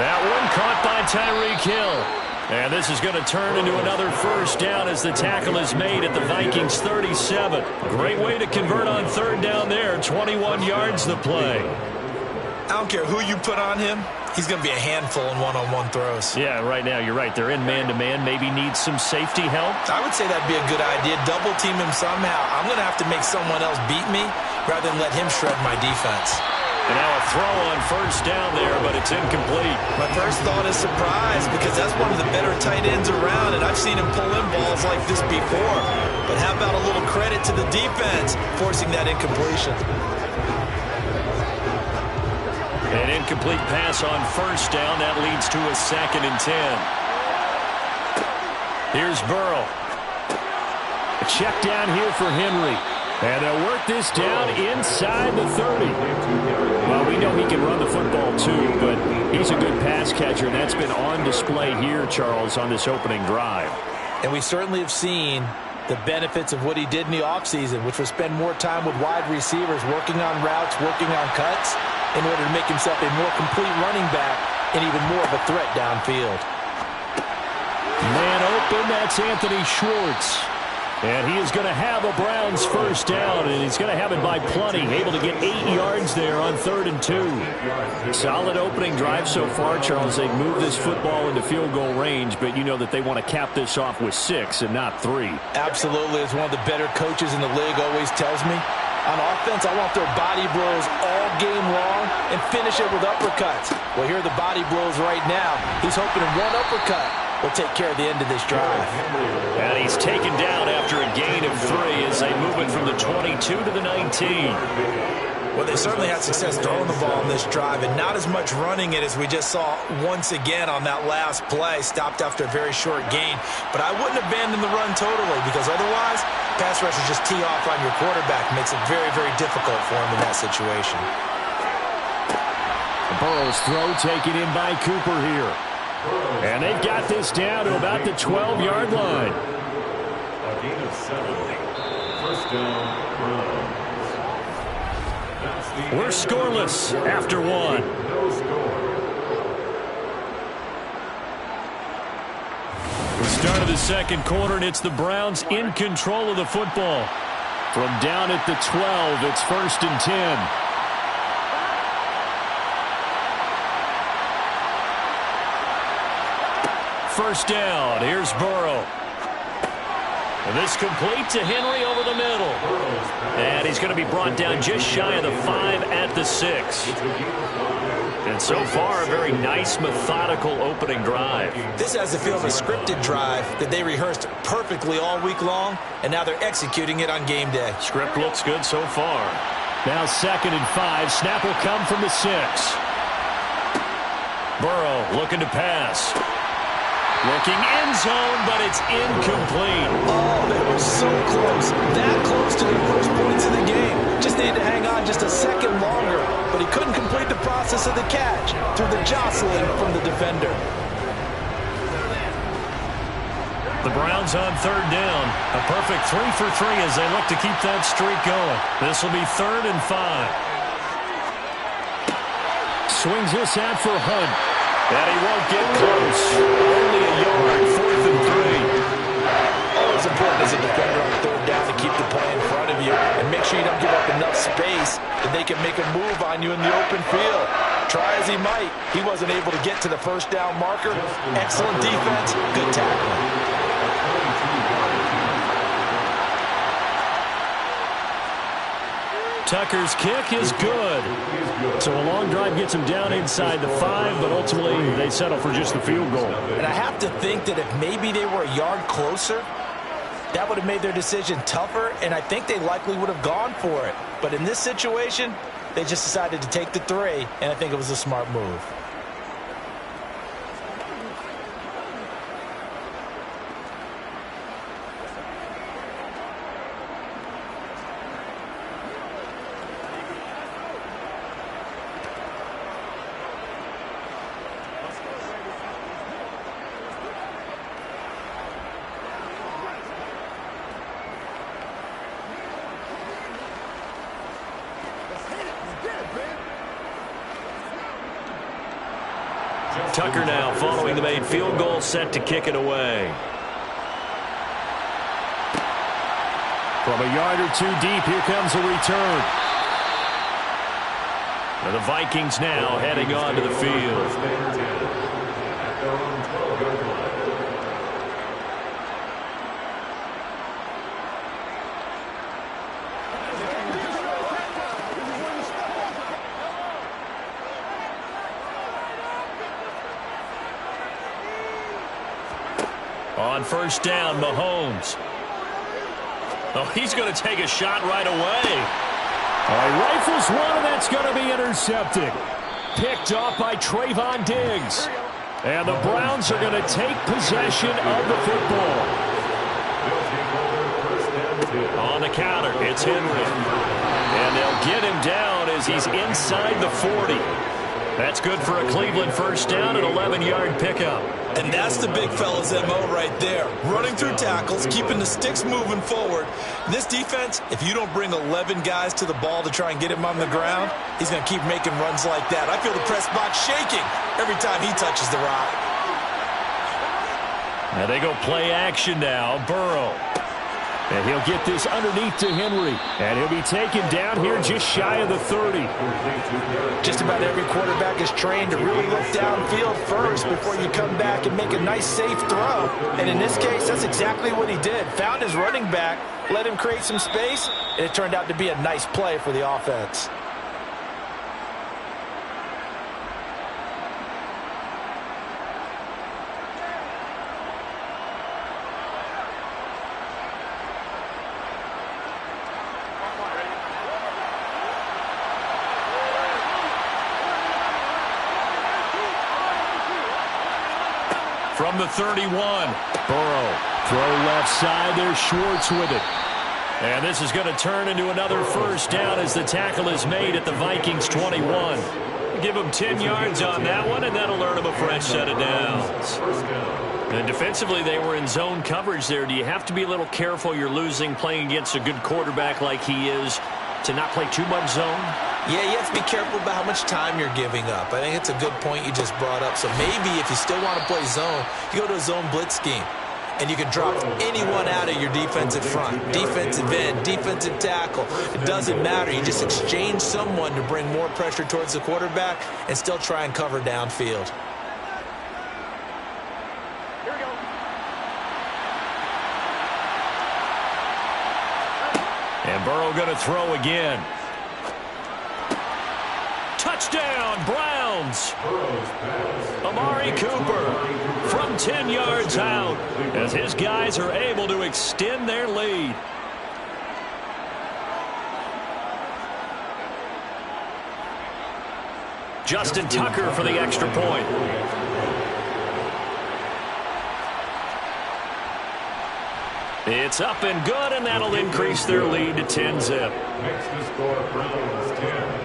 That one caught by Tyreek Hill. And this is going to turn into another first down as the tackle is made at the Vikings 37. Great way to convert on 3rd down there. 21 yards the play. I don't care who you put on him. He's going to be a handful in one-on-one throws. Yeah, right now you're right. They're in man-to-man. Maybe needs some safety help. I would say that'd be a good idea. Double team him somehow. I'm going to have to make someone else beat me rather than let him shred my defense. And now a throw on 1st down there, but it's incomplete. My first thought is surprise because that's one of the better tight ends around, and I've seen him pull in balls like this before. But how about a little credit to the defense forcing that incompletion? An incomplete pass on 1st down. That leads to a 2nd and 10. Here's Burrow. A check down here for Henry. And they'll work this down inside the 30. Well, we know he can run the football too, but he's a good pass catcher, and that's been on display here, Charles, on this opening drive. And we certainly have seen the benefits of what he did in the offseason, which was spend more time with wide receivers, working on routes, working on cuts, in order to make himself a more complete running back and even more of a threat downfield. Man open, that's Anthony Schwartz. And he is going to have a Browns first down, and he's going to have it by plenty. Able to get 8 yards there on 3rd and 2. Solid opening drive so far, Charles. They've moved this football into field goal range, but you know that they want to cap this off with 6 and not 3. Absolutely. As one of the better coaches in the league always tells me, on offense, I want their body blows all game long and finish it with uppercuts. Well, here are the body blows right now. He's hoping one uppercut will take care of the end of this drive. And he's taken down after a gain of 3 as they move it from the 22 to the 19. Well, they certainly had success throwing the ball on this drive and not as much running it as we just saw once again on that last play. Stopped after a very short gain. But I wouldn't abandon the run totally because otherwise, pass rushers just tee off on your quarterback. Makes it very, very difficult for him in that situation. Burrow's throw taken in by Cooper here. And they've got this down to about the 12-yard line. A gain of 7. First down, Browns. We're scoreless after one. No score. The start of the second quarter, and it's the Browns in control of the football. From down at the 12, it's 1st and 10. First down, here's Burrow. And this complete to Henry over the middle. And he's going to be brought down just shy of the 5 at the 6. And so far, a very nice, methodical opening drive. This has the feel of a scripted drive that they rehearsed perfectly all week long, and now they're executing it on game day. Script looks good so far. Now 2nd and 5. Snap will come from the 6. Burrow looking to pass. Looking end zone, but it's incomplete. Oh, they were so close. That close to the first points of the game. Just needed to hang on just a second longer, but he couldn't complete the process of the catch through the jostling from the defender. The Browns on 3rd down. A perfect 3 for 3 as they look to keep that streak going. This will be 3rd and 5. Swings this out for Hunt. And he won't get close. Only a yard, 4th and 3. Always important as a defender on 3rd down to keep the play in front of you and make sure you don't give up enough space that they can make a move on you in the open field. Try as he might, he wasn't able to get to the 1st down marker. Excellent defense, good tackling. Tucker's kick is good. So a long drive gets him down inside the 5, but ultimately they settle for just the field goal. And I have to think that if maybe they were a yard closer, that would have made their decision tougher, and I think they likely would have gone for it. But in this situation, they just decided to take the 3, and I think it was a smart move. Tucker now following the made field goal, set to kick it away. From a yard or 2 deep, here comes a return. And the Vikings now heading on to the field. On 1st down, Mahomes. Oh, he's going to take a shot right away. He rifles one, and that's going to be intercepted. Picked off by Trayvon Diggs. And the Browns are going to take possession of the football. On the counter, it's Henry. And they'll get him down as he's inside the 40. That's good for a Cleveland 1st down, an 11-yard pickup. And that's the big fella's MO right there. Running through tackles, keeping the sticks moving forward. This defense, if you don't bring 11 guys to the ball to try and get him on the ground, he's going to keep making runs like that. I feel the press box shaking every time he touches the rock. Now they go play action now. Burrow. And he'll get this underneath to Henry. And he'll be taken down here just shy of the 30. Just about every quarterback is trained to really look downfield first before you come back and make a nice, safe throw. And in this case, that's exactly what he did. Found his running back, let him create some space, and it turned out to be a nice play for the offense. from the 31. Burrow, throw left side. There's Schwartz with it. And this is going to turn into another first down as the tackle is made at the Vikings 21. Give them 10 yards on that one, and that'll earn them a fresh set of downs. And defensively, they were in zone coverage there. Do you have to be a little careful you're losing playing against a good quarterback like he is to not play too much zone? Yeah, you have to be careful about how much time you're giving up. I think it's a good point you just brought up. So maybe if you still want to play zone, you go to a zone blitz scheme. And you can drop anyone out of your defensive front, defensive end, defensive tackle. It doesn't matter. You just exchange someone to bring more pressure towards the quarterback and still try and cover downfield. Here we go. And Burrow going to throw again. Touchdown, Browns. Amari Cooper from 10 yards out as his guys are able to extend their lead. Justin Tucker for the extra point. It's up and good, and that'll increase their lead to 10-zip. Makes the score Browns 10,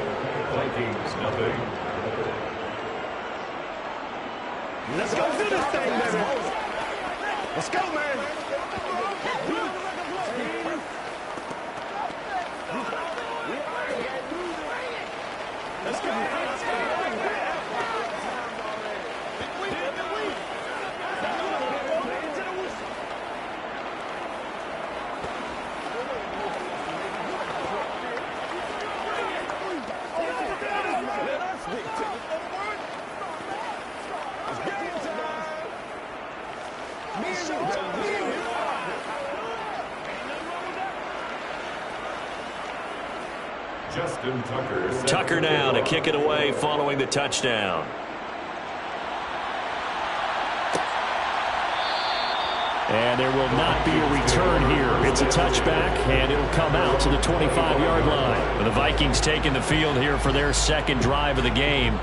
Vikings nothing. Let's go do this thing, baby. Let's go, man. Let's go. Justin Tucker. Tucker now to kick it away following the touchdown. And there will not be a return here. It's a touchback, and it'll come out to the 25-yard line. The Vikings taking the field here for their second drive of the game.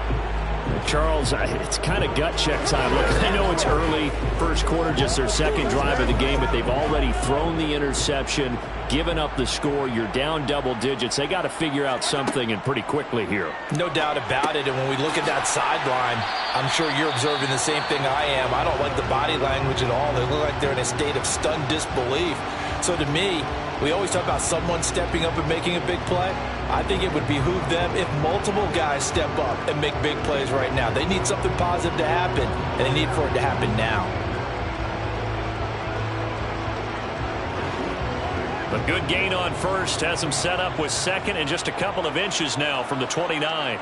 Charles, it's kind of gut check time. Look, I know it's early, first quarter, just their second drive of the game, but they've already thrown the interception, given up the score. You're down double digits. They got to figure out something, and pretty quickly here. No doubt about it. And when we look at that sideline, I'm sure you're observing the same thing I am. I don't like the body language at all. They look like they're in a state of stunned disbelief. So to me, we always talk about someone stepping up and making a big play. I think it would behoove them if multiple guys step up and make big plays right now. They need something positive to happen, and they need for it to happen now. A good gain on first has them set up with second and just a couple of inches now from the 29.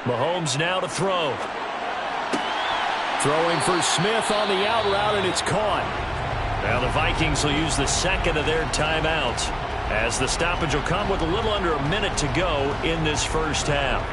Mahomes now to throw. Throwing for Smith on the out route, and it's caught. Now the Vikings will use the second of their timeouts as the stoppage will come with a little under a minute to go in this first half.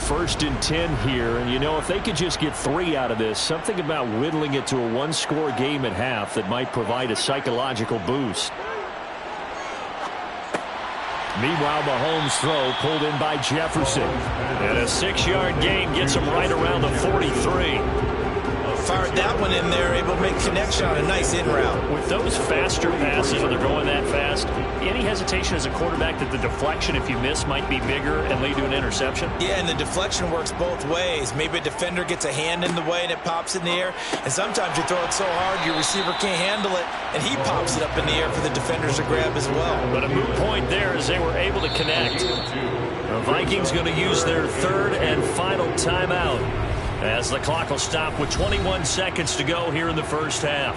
First and 10 here, and you know, if they could just get 3 out of this, something about whittling it to a one-score game at half that might provide a psychological boost. Meanwhile, Mahomes' throw pulled in by Jefferson. And a 6-yard gain gets him right around the 43. Fired that one in there, able to make connection on a nice in route. With those faster passes, when they're going that fast, any hesitation as a quarterback that the deflection, if you miss, might be bigger and lead to an interception? Yeah, and the deflection works both ways. Maybe a defender gets a hand in the way and it pops in the air. And sometimes you throw it so hard your receiver can't handle it, and he pops it up in the air for the defenders to grab as well. But a moot point there as they were able to connect. The Vikings going to use their third and final timeout, as the clock will stop with 21 seconds to go here in the first half.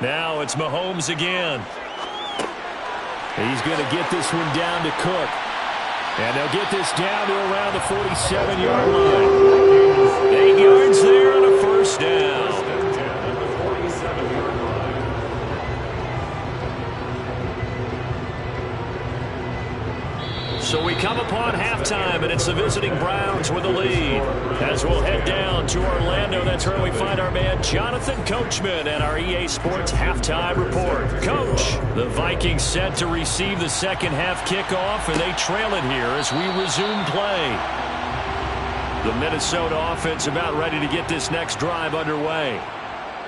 Now it's Mahomes again. He's going to get this one down to Cook. And they'll get this down to around the 47-yard line. 8 yards there and a first down. So we come upon halftime, and it's the visiting Browns with the lead. As we'll head down to Orlando, that's where we find our man Jonathan Coachman at our EA Sports Halftime Report. Coach, the Vikings set to receive the second half kickoff, and they trail it here as we resume play. The Minnesota offense about ready to get this next drive underway.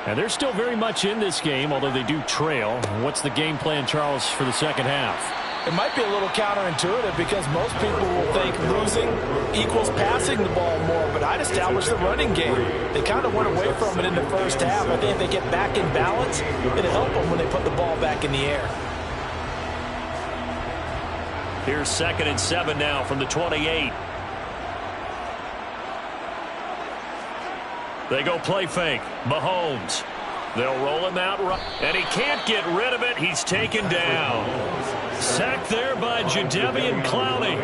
And they're still very much in this game, although they do trail. What's the game plan, Charles, for the second half? It might be a little counterintuitive because most people will think losing equals passing the ball more, but I'd establish the running game. They kind of went away from it in the first half. I think if they get back in balance, it'll help them when they put the ball back in the air. Here's 2nd and 7 now from the 28. They go play fake. Mahomes. They'll roll him out, and he can't get rid of it. He's taken down. Sacked there by Jadeveon Clowney.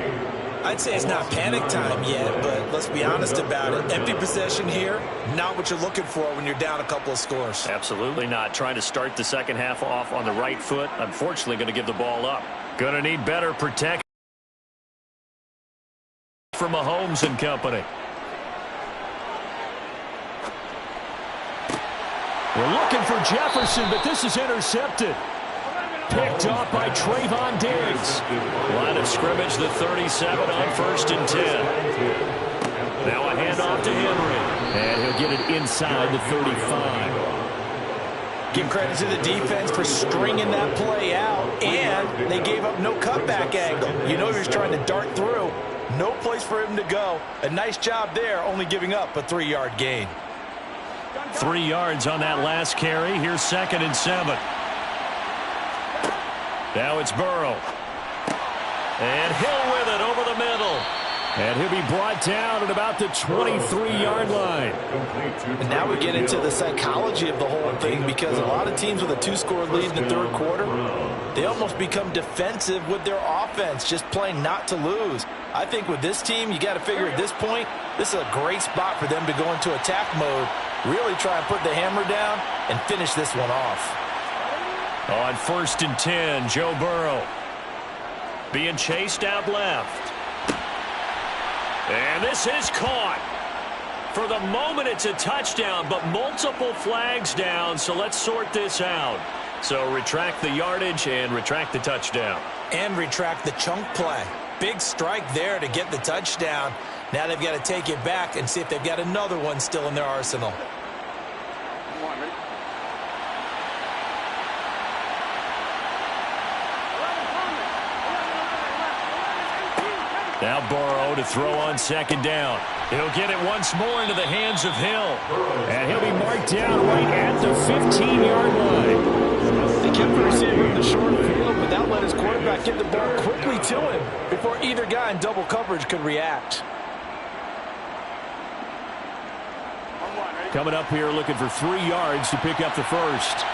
I'd say it's not panic time yet, but let's be honest about it. Empty possession here, not what you're looking for when you're down a couple of scores. Absolutely not. Trying to start the second half off on the right foot. Unfortunately, going to give the ball up. Going to need better protection from Mahomes and company. We're looking for Jefferson, but this is intercepted. Picked off by Trayvon Diggs. Line of scrimmage, the 37 on 1st and 10. Now a handoff to Henry. And he'll get it inside the 35. Give credit to the defense for stringing that play out, and they gave up no cutback angle. You know he was trying to dart through. No place for him to go. A nice job there, only giving up a 3-yard gain. 3 yards on that last carry. Here's 2nd and 7. Now it's Burrow. And Hill with it over the middle. And he'll be brought down at about the 23-yard line. And now we get into the psychology of the whole thing, because a lot of teams with a 2-score lead in the third quarter, they almost become defensive with their offense, just playing not to lose. I think with this team, you got to figure at this point, this is a great spot for them to go into attack mode, really try and put the hammer down and finish this one off. On 1st and 10, Joe Burrow being chased out left. And this is caught. For the moment, it's a touchdown, but multiple flags down, so let's sort this out. So retract the yardage and retract the touchdown. And retract the chunk play. Big strike there to get the touchdown. Now they've got to take it back and see if they've got another one still in their arsenal. Now Burrow to throw on 2nd down. He'll get it once more into the hands of Hill. And he'll be marked down right at the 15-yard line. They kept the receiver in the short field, but that let his quarterback get the ball quickly to him before either guy in double coverage could react. Coming up here looking for 3 yards to pick up the first.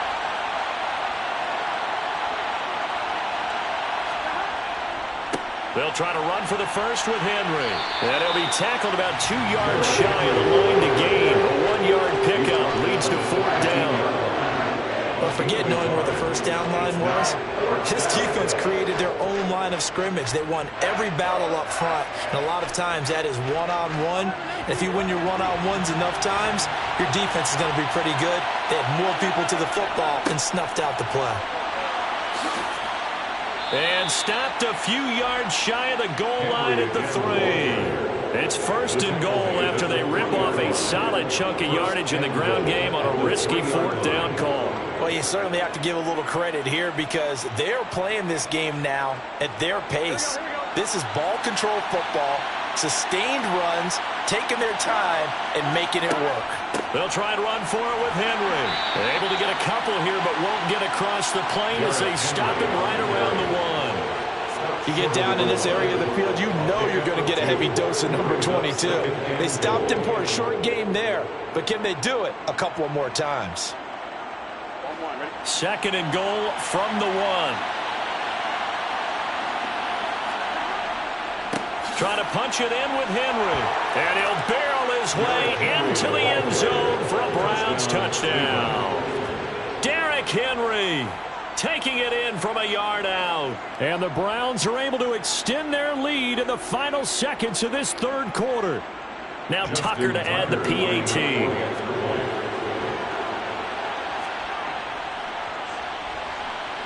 They'll try to run for the first with Henry. And he'll be tackled about 2 yards shy of the line to gain. A 1-yard pickup leads to 4th down. But forget knowing where the first down line was. This defense created their own line of scrimmage. They won every battle up front. And a lot of times that is one-on-one. And if you win your one-on-ones enough times, your defense is going to be pretty good. They had more people to the football and snuffed out the play. And stopped a few yards shy of the goal line at the 3. It's 1st and goal after they rip off a solid chunk of yardage in the ground game on a risky 4th down call. Well, you certainly have to give a little credit here because they're playing this game now at their pace. This is ball control football, sustained runs, taking their time, and making it work. They'll try and run for it with Henry. They're able to get a couple here, but won't get across the plane as they stop him right around the 1. You get down in this area of the field, you know you're going to get a heavy dose of number 22. They stopped him for a short game there, but can they do it a couple more times? 2nd and goal from the 1. Trying to punch it in with Henry. And he'll barrel his way into the end zone for a Browns touchdown. Derrick Henry taking it in from a yard out. And the Browns are able to extend their lead in the final seconds of this third quarter. Now Tucker to add the PAT.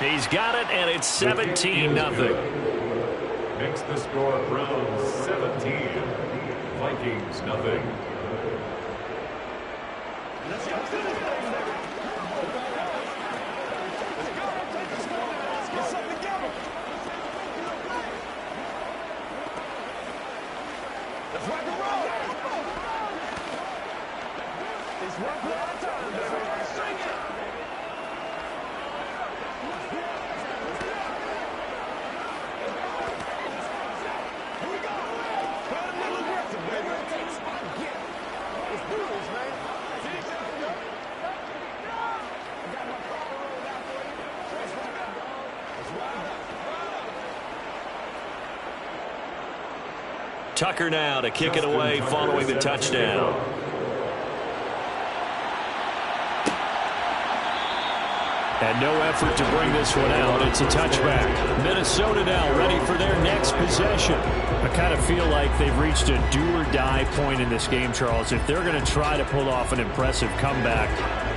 He's got it, and it's 17-0. Makes the score Browns 17, Vikings nothing. Let's go. Get something together. Let's rock and roll. It's rock all the time, baby. Sing it. Here we go. Put a little aggressive, baby. Let's do this, man. Tucker now to kick it away following the touchdown. And no effort to bring this one out. It's a touchback. Minnesota now ready for their next possession. I kind of feel like they've reached a do-or-die point in this game, Charles. If they're going to try to pull off an impressive comeback,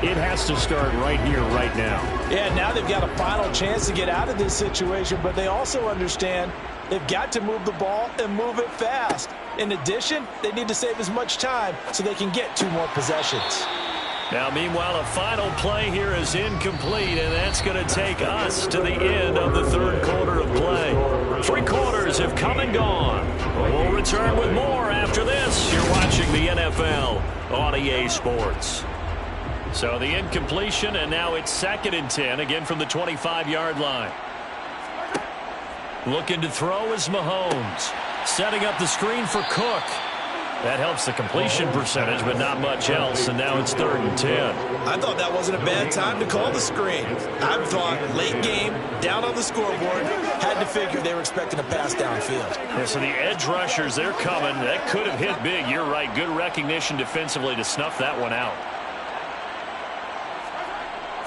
it has to start right here, right now. Yeah, now they've got a final chance to get out of this situation, but they also understand they've got to move the ball and move it fast. In addition, they need to save as much time so they can get 2 more possessions. Now, meanwhile, a final play here is incomplete, and that's going to take us to the end of the third quarter of play. 3 quarters have come and gone. We'll return with more after this. You're watching the NFL on EA Sports. So the incompletion, and now it's 2nd and 10, again from the 25-yard line. Looking to throw is Mahomes. Setting up the screen for Cook. That helps the completion percentage, but not much else, and now it's 3rd and 10. I thought that wasn't a bad time to call the screen. I thought late game, down on the scoreboard, had to figure they were expecting a pass downfield. Yeah, so the edge rushers, they're coming. That could have hit big. You're right. Good recognition defensively to snuff that one out.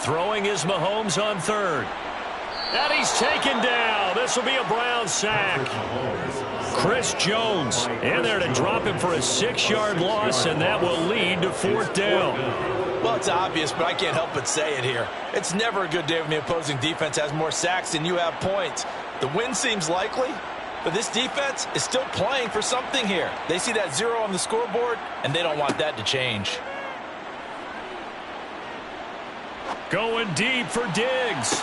Throwing is Mahomes on 3rd. And he's taken down. This will be a Browns sack. Chris Jones in there to drop him for a 6-yard loss, and that will lead to 4th down. Well, it's obvious, but I can't help but say it here. It's never a good day when the opposing defense has more sacks than you have points. The win seems likely, but this defense is still playing for something here. They see that 0 on the scoreboard, and they don't want that to change. Going deep for Diggs.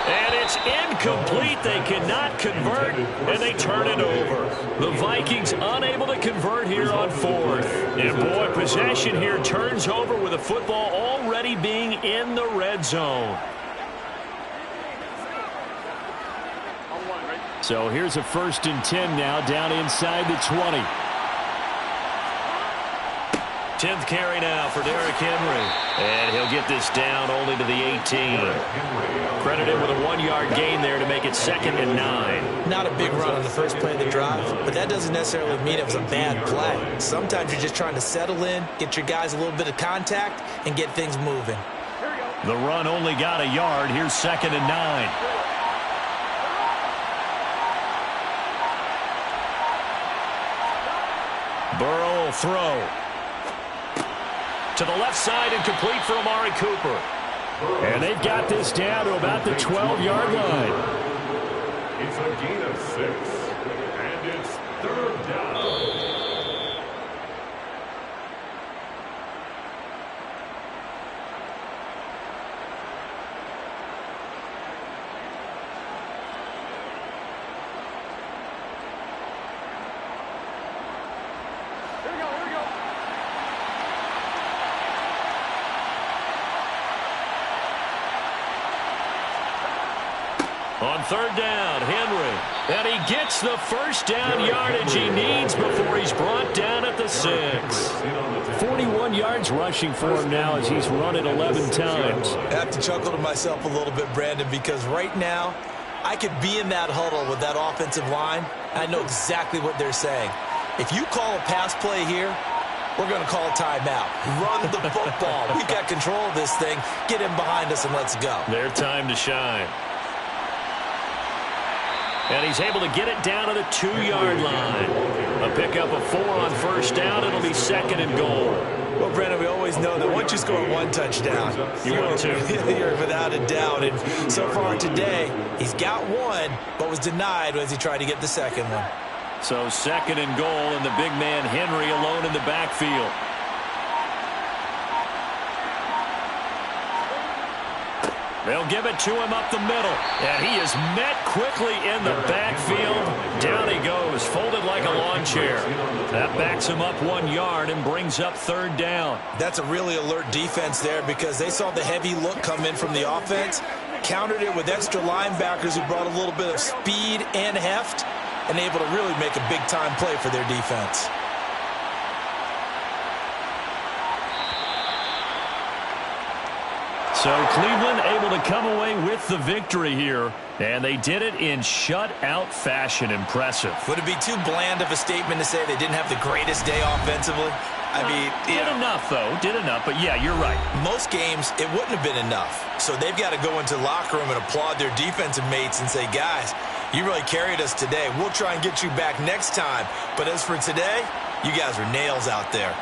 And it's incomplete. They cannot convert, and they turn it over. The Vikings unable to convert here on 4th. And, boy, possession here turns over with the football already being in the red zone. So here's a 1st and 10 now down inside the 20. 10th carry now for Derrick Henry. And he'll get this down only to the 18. Credit him with a 1-yard gain there to make it 2nd and 9. Not a big run on the first play of the drive, but that doesn't necessarily mean it was a bad play. Sometimes you're just trying to settle in, get your guys a little bit of contact, and get things moving. The run only got a yard. Here's 2nd and 9. Burrow will throw. To the left side and complete for Amari Cooper. And they've got this down to about the 12-yard line. It's a gain of 6, and it's 3rd down. On 3rd down, Henry. And he gets the 1st down yardage he needs before he's brought down at the 6. 41 yards rushing for him now as he's run it 11 times. I have to chuckle to myself a little bit, Brandon, because right now I could be in that huddle with that offensive line. I know exactly what they're saying. If you call a pass play here, we're going to call a timeout. Run the football. We've got control of this thing. Get him behind us and let's go. Their time to shine. And he's able to get it down to the 2-yard line. A pickup of 4 on first down. It'll be 2nd and goal. Well, Brandon, we always know that once you score 1 touchdown, you're without a doubt. And so far today, he's got 1, but was denied as he tried to get the second one. So 2nd and goal, and the big man Henry alone in the backfield. They'll give it to him up the middle. And he is met quickly in the backfield. Down he goes, folded like a lawn chair. That backs him up 1 yard and brings up 3rd down. That's a really alert defense there because they saw the heavy look come in from the offense, countered it with extra linebackers who brought a little bit of speed and heft, and able to really make a big-time play for their defense. So Cleveland able to come away with the victory here, and they did it in shutout fashion. Impressive. Would it be too bland of a statement to say they didn't have the greatest day offensively? I mean, did enough, though. Did enough, but yeah, you're right. Most games, it wouldn't have been enough. So they've got to go into the locker room and applaud their defensive mates and say, guys, you really carried us today. We'll try and get you back next time. But as for today, you guys were nails out there.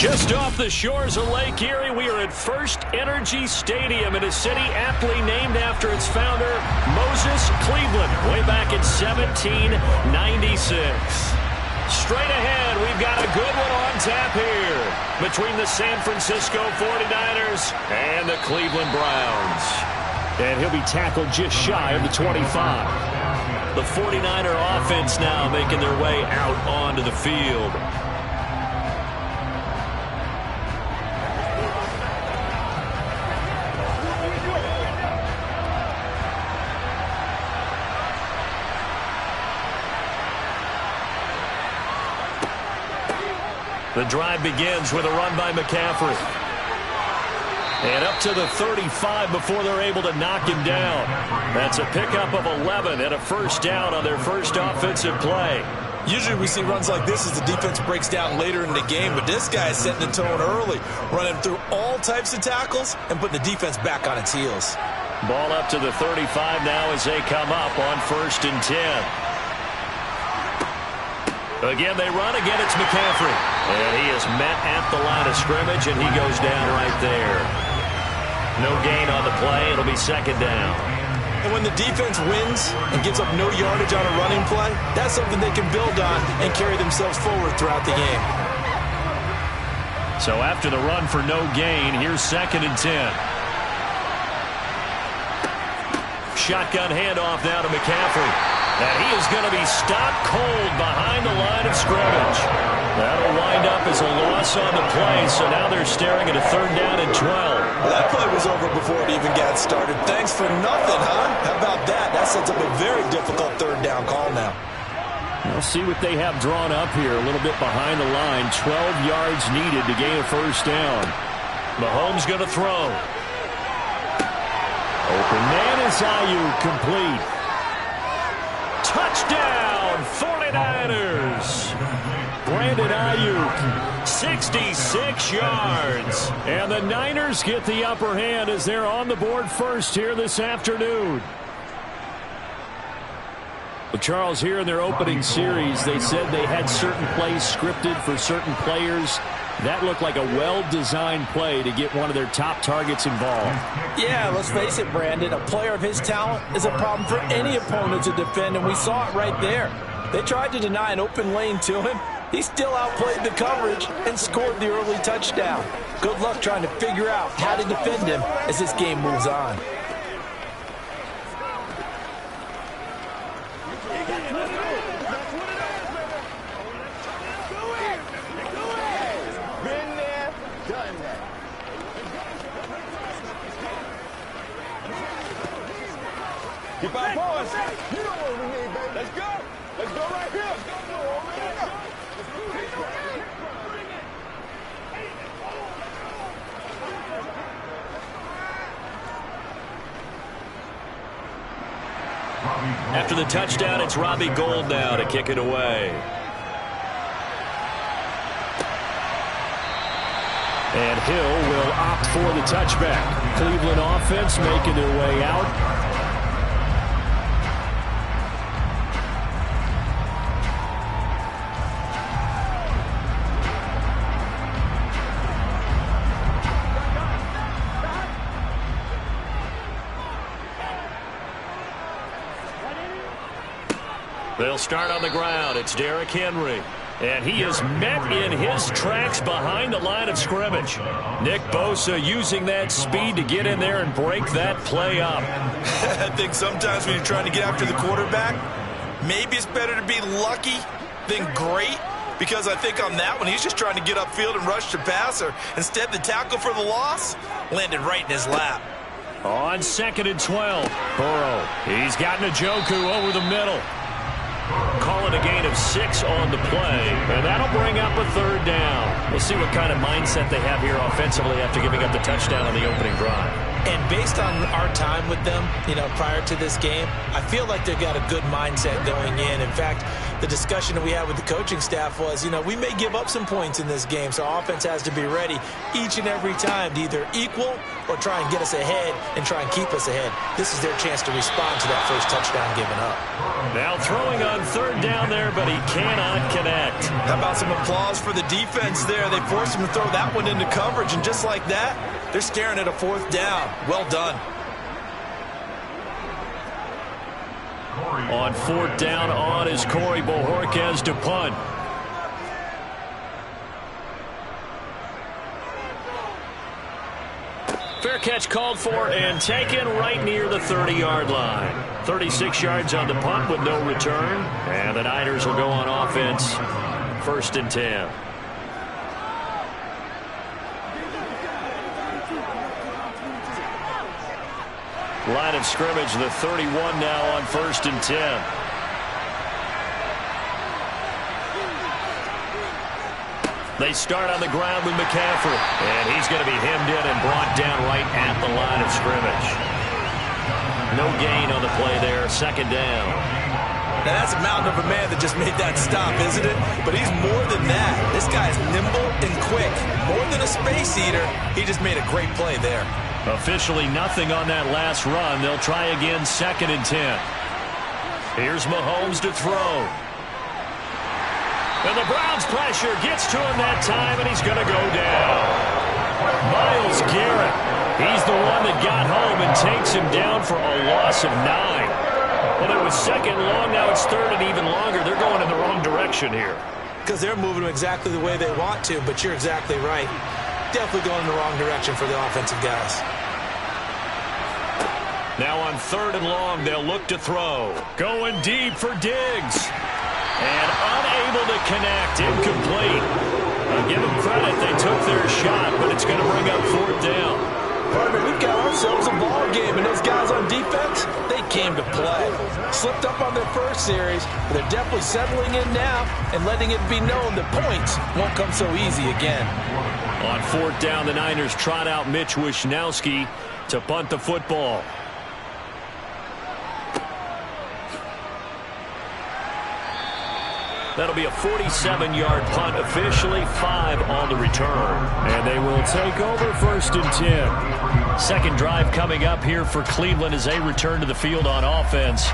Just off the shores of Lake Erie, we are at First Energy Stadium in a city aptly named after its founder, Moses Cleveland, way back in 1796. Straight ahead, we've got a good one on tap here between the San Francisco 49ers and the Cleveland Browns. And he'll be tackled just shy of the 25. The 49er offense now making their way out onto the field. The drive begins with a run by McCaffrey. And up to the 35 before they're able to knock him down. That's a pickup of 11 and a first down on their first offensive play. Usually we see runs like this as the defense breaks down later in the game, but this guy is setting the tone early, running through all types of tackles and putting the defense back on its heels. Ball up to the 35 now as they come up on 1st and 10. Again, they run. Again, it's McCaffrey. And he is met at the line of scrimmage, and he goes down right there. No gain on the play. It'll be 2nd down. And when the defense wins and gives up no yardage on a running play, that's something they can build on and carry themselves forward throughout the game. So after the run for no gain, here's 2nd and 10. Shotgun handoff now to McCaffrey. And he is going to be stopped cold behind the line of scrimmage. That'll wind up as a loss on the play, so now they're staring at a 3rd down and 12. Well, that play was over before it even got started. Thanks for nothing, huh? How about that? That sets up a very difficult 3rd down call now. We'll see what they have drawn up here. A little bit behind the line. 12 yards needed to gain a first down. Mahomes going to throw. Open man is Ayuk, complete. Touchdown, 49ers. Brandon Ayuk, 66 yards. And the Niners get the upper hand as they're on the board first here this afternoon. Well, Charles, here in their opening series, they said they had certain plays scripted for certain players. That looked like a well-designed play to get one of their top targets involved. Yeah, let's face it, Brandon. A player of his talent is a problem for any opponent to defend, and we saw it right there. They tried to deny an open lane to him. He still outplayed the coverage and scored the early touchdown. Good luck trying to figure out how to defend him as this game moves on. Keep our boys. You know what we need, baby. Let's go. Let's go right here. Let's go over here. After the touchdown, it's Robbie Gould now to kick it away. And Hill will opt for the touchback. Cleveland offense making their way out. They'll start on the ground. It's Derrick Henry. And he is met in his tracks behind the line of scrimmage. Nick Bosa using that speed to get in there and break that play up. I think sometimes when you're trying to get after the quarterback, maybe it's better to be lucky than great, because I think on that one, he's just trying to get upfield and rush the passer. Instead, the tackle for the loss landed right in his lap. On 2nd and 12, Burrow. He's got Njoku over the middle. Calling a gain of 6 on the play, and that'll bring up a 3rd down. We'll see what kind of mindset they have here offensively after giving up the touchdown on the opening drive. And based on our time with them, prior to this game, I feel like they've got a good mindset going in. In fact, the discussion that we had with the coaching staff was, we may give up some points in this game, so our offense has to be ready each and every time to either equal or try and get us ahead and try and keep us ahead. This is their chance to respond to that first touchdown given up. Now throwing on third down there, but he cannot connect. How about some applause for the defense there? They forced him to throw that one into coverage, and just like that, they're staring at a fourth down. Well done. On fourth down on is Corey Bojorquez to punt. Fair catch called for and taken right near the 30-yard line. 36 yards on the punt with no return. And the Niners will go on offense. 1st and 10. Line of scrimmage, the 31 now on 1st and 10. They start on the ground with McCaffrey. And he's going to be hemmed in and brought down right at the line of scrimmage. No gain on the play there. 2nd down. Now that's a mountain of a man that just made that stop, isn't it? But he's more than that. This guy is nimble and quick. More than a space eater. He just made a great play there. Officially nothing on that last run. They'll try again 2nd and 10. Here's Mahomes to throw. And the Browns pressure gets to him that time, and he's going to go down. Myles Garrett. He's the one that got home and takes him down for a loss of 9. Well, it was 2nd long. Now it's 3rd and even longer. They're going in the wrong direction here. Because they're moving exactly the way they want to, but you're exactly right. Definitely going in the wrong direction for the offensive guys. Now on 3rd and long, they'll look to throw. Going deep for Diggs. And unable to connect. Incomplete. I'll give them credit. They took their shot, but it's going to bring up 4th down. Partner, we've got ourselves a ball game, and those guys on defense, they came to play. Slipped up on their first series, but they're definitely settling in now and letting it be known that points won't come so easy again. On 4th down, the Niners trot out Mitch Wishnowsky to punt the football. That'll be a 47-yard punt, officially 5 on the return. And they will take over 1st and 10. Second drive coming up here for Cleveland as they return to the field on offense.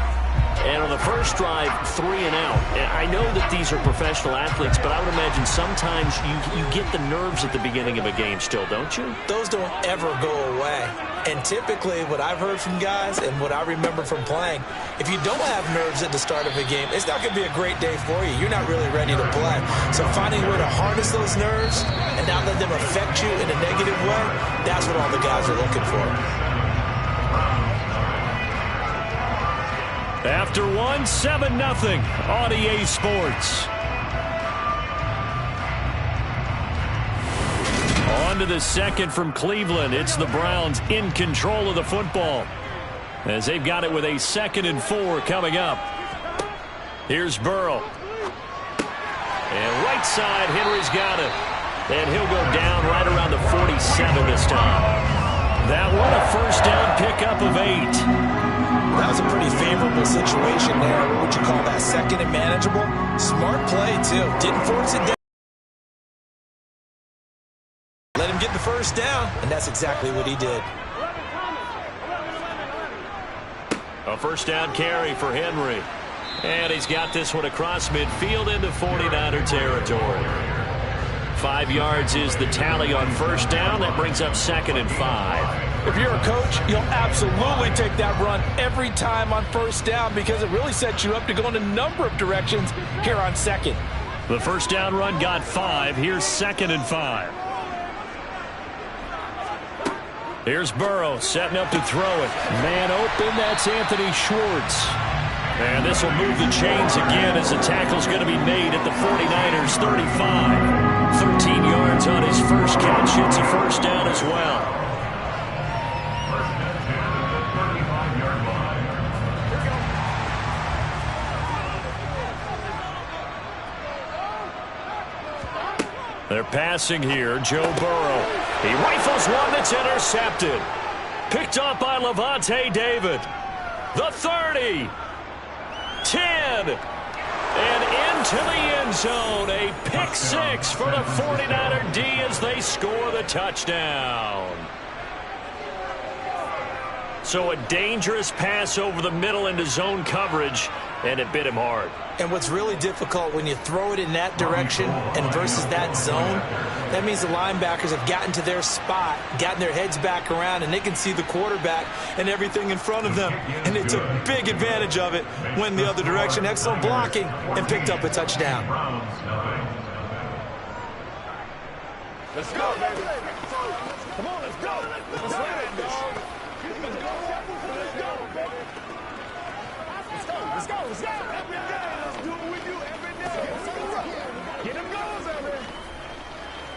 And on the first drive, 3 and out. I know that these are professional athletes, but I would imagine sometimes you get the nerves at the beginning of a game still, don't you? Those don't ever go away. And typically, what I've heard from guys and what I remember from playing, if you don't have nerves at the start of a game, it's not going to be a great day for you. You're not really ready to play. So finding a way to harness those nerves and not let them affect you in a negative way, that's what all the guys are looking for. After 7-0 on EA Sports. On to the second from Cleveland. It's the Browns in control of the football as they've got it with a 2nd and 4 coming up. Here's Burrow. And right side, Henry's got it. And he'll go down right around the 47 this time. That one a first down pickup of 8. That was a pretty favorable situation there. What would you call that? 2nd and manageable. Smart play, too. Didn't force it down. Let him get the first down, and that's exactly what he did. A first down carry for Henry. And he's got this one across midfield into 49er territory. 5 yards is the tally on first down. That brings up 2nd and 5. If you're a coach, you'll absolutely take that run every time on first down because it really sets you up to go in a number of directions here on 2nd. The first down run got 5. Here's 2nd and 5. Here's Burrow setting up to throw it. Man open, that's Anthony Schwartz. And this will move the chains again as the tackle's going to be made at the 49ers 35. 13 yards on his first catch. It's a first down as well. They're passing here. Joe Burrow. He rifles one that's intercepted. Picked up by Lavonte David. The 30. 10. And into the end zone. A pick six for the 49er D as they score the touchdown. So a dangerous pass over the middle into zone coverage, and it bit him hard. And what's really difficult when you throw it in that direction and versus that zone, that means the linebackers have gotten to their spot, gotten their heads back around, and they can see the quarterback and everything in front of them. And they took big advantage of it, went the other direction, excellent blocking, and picked up a touchdown. Let's go, baby. Come on, let's go. Let's ride, dog. Let's go. Every day, let's do what we do every day. Get them goals, baby.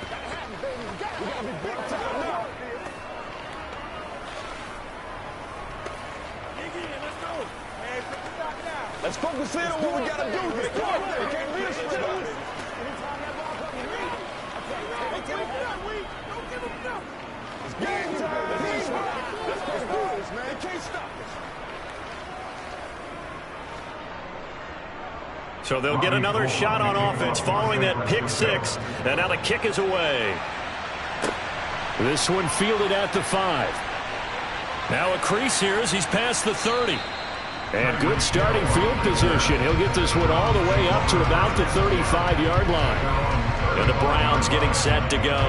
Gotta happen, baby. We gotta be big time now. Let's go. Let's focus in on what we gotta do. Let's go. We can't miss it. Anytime that ball comes to me, don't give them nothing. It's game time. Let's do this, man. You can't stop us. So they'll get another shot on offense following that pick six. And now the kick is away. This one fielded at the 5. Now a crease here as he's past the 30. And good starting field position. He'll get this one all the way up to about the 35-yard line. And the Browns getting set to go.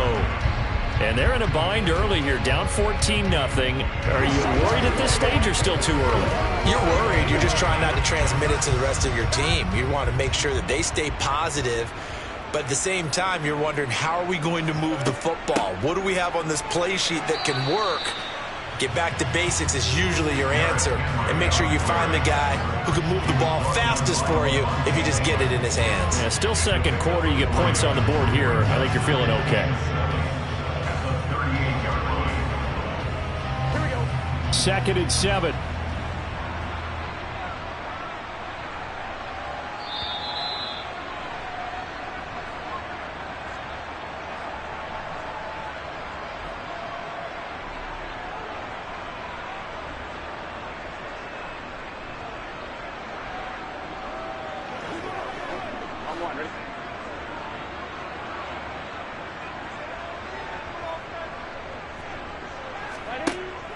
And they're in a bind early here, down 14-0. Are you worried at this stage or still too early? You're worried. You're just trying not to transmit it to the rest of your team. You want to make sure that they stay positive. But at the same time, you're wondering, how are we going to move the football? What do we have on this play sheet that can work? Get back to basics is usually your answer. And make sure you find the guy who can move the ball fastest for you if you just get it in his hands. Yeah, still second quarter. You get points on the board here. I think you're feeling okay. Second and 7.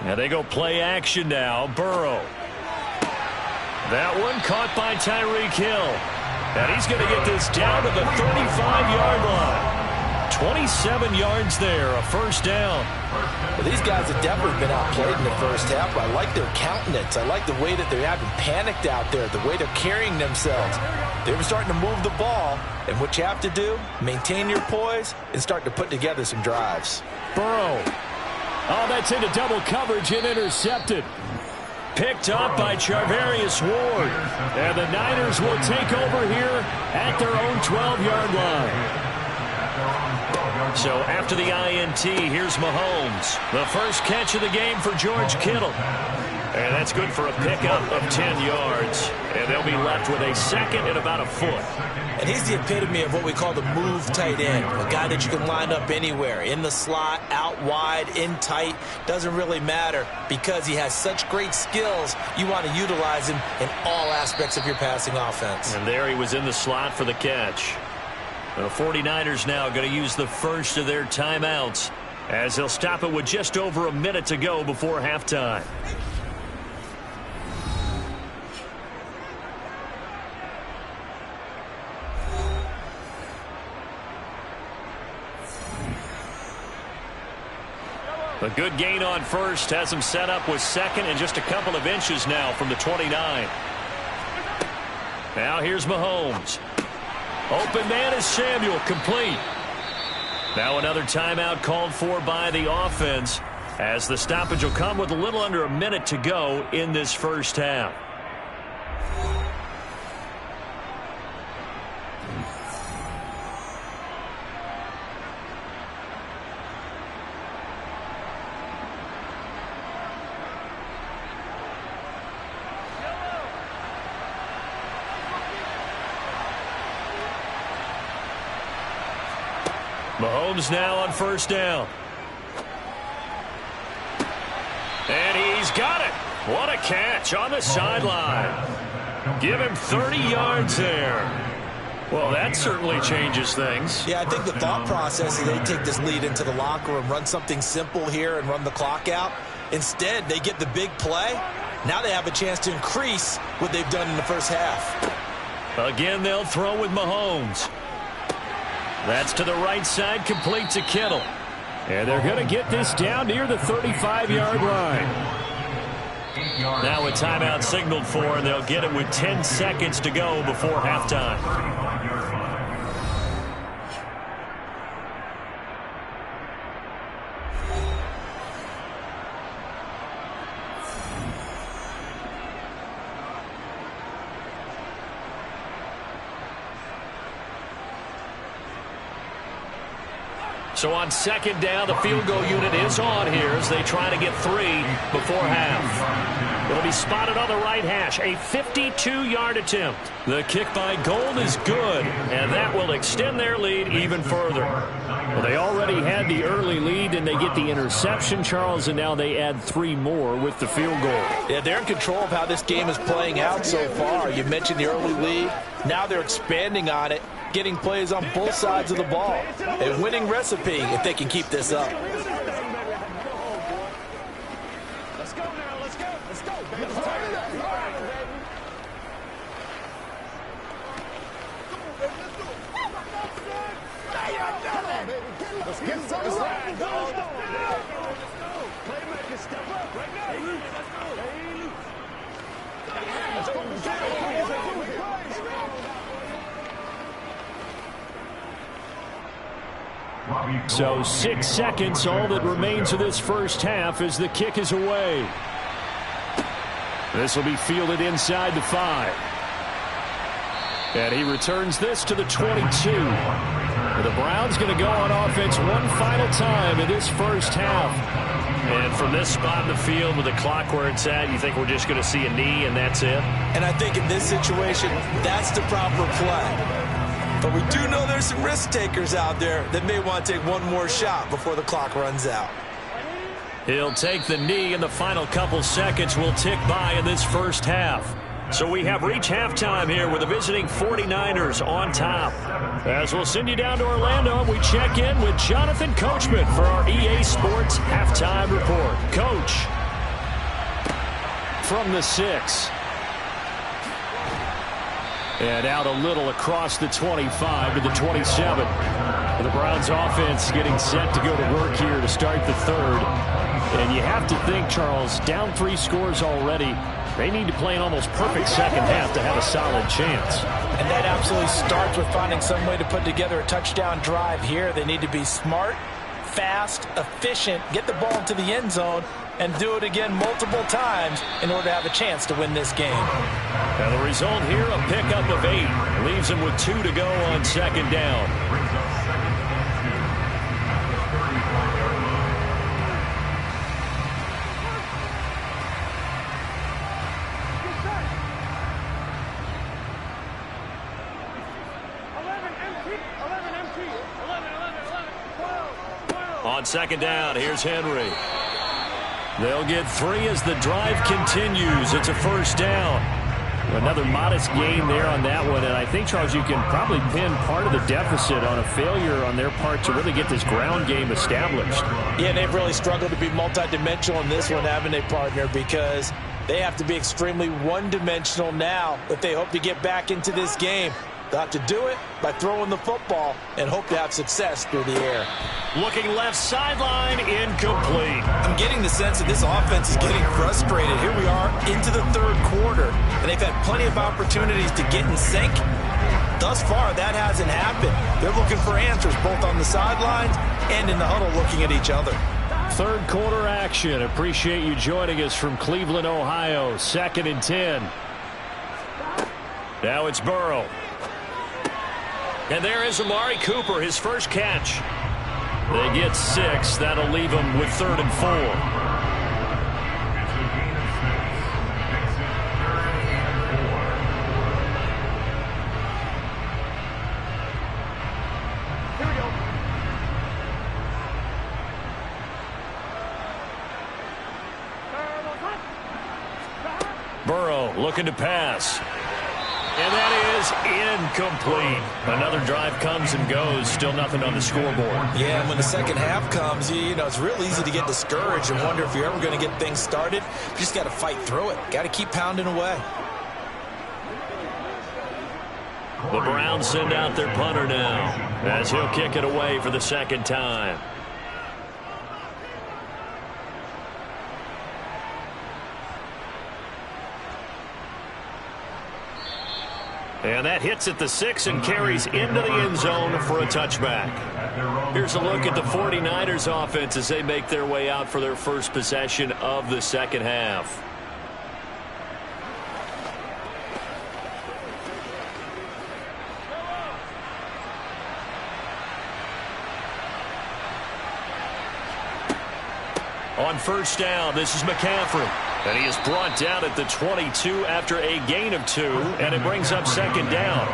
And they go play action now. Burrow. That one caught by Tyreek Hill. And he's going to get this down to the 35-yard line. 27 yards there, a first down. Well, these guys have definitely been outplayed in the first half. I like their countenance. I like the way that they haven't panicked out there, the way they're carrying themselves. They're starting to move the ball. And what you have to do, maintain your poise and start to put together some drives. Burrow. Oh, that's into double coverage and intercepted. Picked up by Charvarius Ward. And the Niners will take over here at their own 12-yard line. So after the INT, here's Mahomes. The first catch of the game for George Kittle. And that's good for a pickup of 10 yards. And they'll be left with a second and about a foot. And he's the epitome of what we call the move tight end. A guy that you can line up anywhere. In the slot, out wide, in tight. Doesn't really matter because he has such great skills. You want to utilize him in all aspects of your passing offense. And there he was in the slot for the catch. The 49ers now going to use the first of their timeouts as they'll stop it with just over a minute to go before halftime. A good gain on first has him set up with second and just a couple of inches now from the 29. Now here's Mahomes. Open man is Samuel, complete. Now another timeout called for by the offense as the stoppage will come with a little under a minute to go in this first half. Mahomes now on first down. What a catch on the sideline. Give him 30 yards there. Well, that certainly changes things. Yeah, I think the thought process is they take this lead into the locker room, run something simple here and run the clock out. Instead, they get the big play. Now they have a chance to increase what they've done in the first half. Again, they'll throw with Mahomes. That's to the right side, complete to Kittle. And they're going to get this down near the 35-yard line. Now a timeout signaled for, and they'll get it with 10 seconds to go before halftime. So on second down, the field goal unit is on here as they try to get 3 before half. It'll be spotted on the right hash, a 52-yard attempt. The kick by Gold is good, and that will extend their lead even further. Well, they already had the early lead, and they get the interception, Charles, and now they add 3 more with the field goal. Yeah, they're in control of how this game is playing out so far. You mentioned the early lead. Now they're expanding on it, getting plays on both sides of the ball. A winning recipe if they can keep this up. Let's go now. Let's go. Let's go. Let's turn it up. Let's get some slack, dog. Playmaker, step up right now. Let's go. Let's go. So 6 seconds, all that remains of this first half as the kick is away. This will be fielded inside the 5. And he returns this to the 22. The Browns going to go on offense one final time in this first half. And from this spot in the field with the clock where it's at, you think we're just going to see a knee and that's it? And I think in this situation, that's the proper play. But we do know there's some risk takers out there that may want to take one more shot before the clock runs out. He'll take the knee, and the final couple seconds will tick by in this first half. So we have reached halftime here with the visiting 49ers on top. As we'll send you down to Orlando, we check in with Jonathan Coachman for our EA Sports Halftime Report. Coach, from the 6. And out a little across the 25 to the 27. The Browns offense getting set to go to work here to start the third. And you have to think, Charles, down 3 scores already. They need to play an almost perfect second half to have a solid chance. And that absolutely starts with finding some way to put together a touchdown drive here. They need to be smart, fast, efficient, get the ball into the end zone, and do it again multiple times in order to have a chance to win this game. And the result here, a pickup of 8. Leaves them with 2 to go on second down. On second down, here's Henry. They'll get 3 as the drive continues. It's a first down. Another modest gain there on that one, and I think, Charles, you can probably pin part of the deficit on a failure on their part to really get this ground game established. Yeah, they've really struggled to be multidimensional in this one, haven't they, partner, because they have to be extremely one-dimensional now if they hope to get back into this game. They'll have to do it by throwing the football and hope to have success through the air. Looking left sideline, incomplete. I'm getting the sense that this offense is getting frustrated. Here we are into the third quarter, and they've had plenty of opportunities to get in sync. Thus far, that hasn't happened. They're looking for answers both on the sidelines and in the huddle looking at each other. Third quarter action. Appreciate you joining us from Cleveland, Ohio. 2nd and 10. Now it's Burrow. And there is Amari Cooper, his first catch. They get 6. That'll leave them with 3rd and 4. Burrow looking to pass. And that is incomplete. Another drive comes and goes. Still nothing on the scoreboard. Yeah, and when the second half comes, you know, it's real easy to get discouraged and wonder if you're ever going to get things started. You just got to fight through it. Got to keep pounding away. The Browns send out their punter now as he'll kick it away for the second time. And that hits at the 6 and carries into the end zone for a touchback. Here's a look at the 49ers offense as they make their way out for their first possession of the second half. On first down, this is McCaffrey. And he is brought down at the 22 after a gain of 2, and it brings up second down.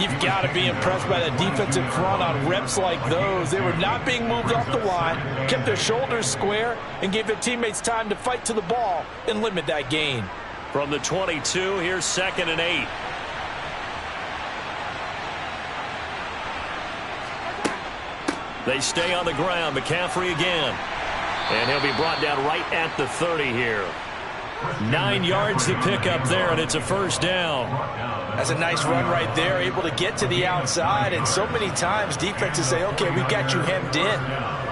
You've got to be impressed by the defensive front on reps like those. They were not being moved off the line, kept their shoulders square, and gave their teammates time to fight to the ball and limit that gain. From the 22, here's 2nd and 8. They stay on the ground. McCaffrey again. And he'll be brought down right at the 30 here. 9 yards to pick up there, and it's a first down. That's a nice run right there, able to get to the outside. And so many times defenses say, okay, we've got you hemmed in.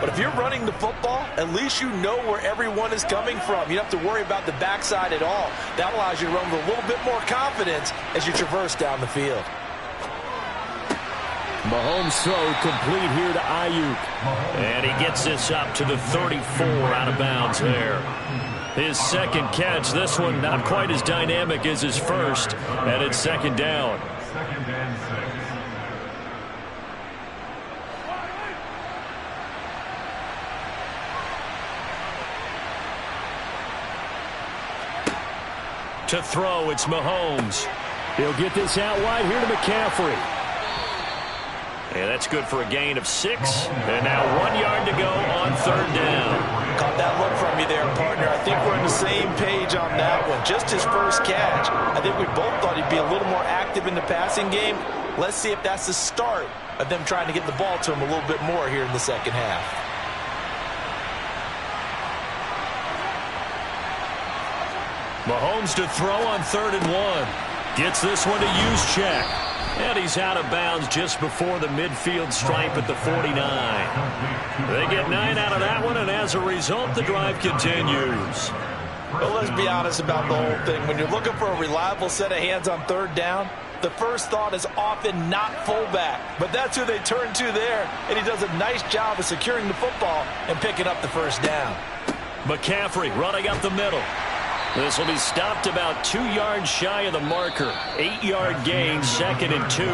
But if you're running the football, at least you know where everyone is coming from. You don't have to worry about the backside at all. That allows you to run with a little bit more confidence as you traverse down the field. Mahomes throw complete here to Ayuk. And he gets this up to the 34 out of bounds there. His second catch, this one not quite as dynamic as his first, and it's second down. 2nd and 6. To throw, it's Mahomes. He'll get this out wide here to McCaffrey. And that's good for a gain of 6. And now 1 yard to go on third down. Caught that look from you there, partner. I think we're on the same page on that one. Just his first catch. I think we both thought he'd be a little more active in the passing game. Let's see if that's the start of them trying to get the ball to him a little bit more here in the second half. Mahomes to throw on 3rd and 1. Gets this one to Juszczyk. And he's out of bounds just before the midfield stripe at the 49. They get 9 out of that one, and as a result, the drive continues. Well, let's be honest about the whole thing. When you're looking for a reliable set of hands on third down, the first thought is often not fullback. But that's who they turn to there, and he does a nice job of securing the football and picking up the first down. McCaffrey running up the middle. This will be stopped about 2 yards shy of the marker. 8-yard gain, 2nd and 2.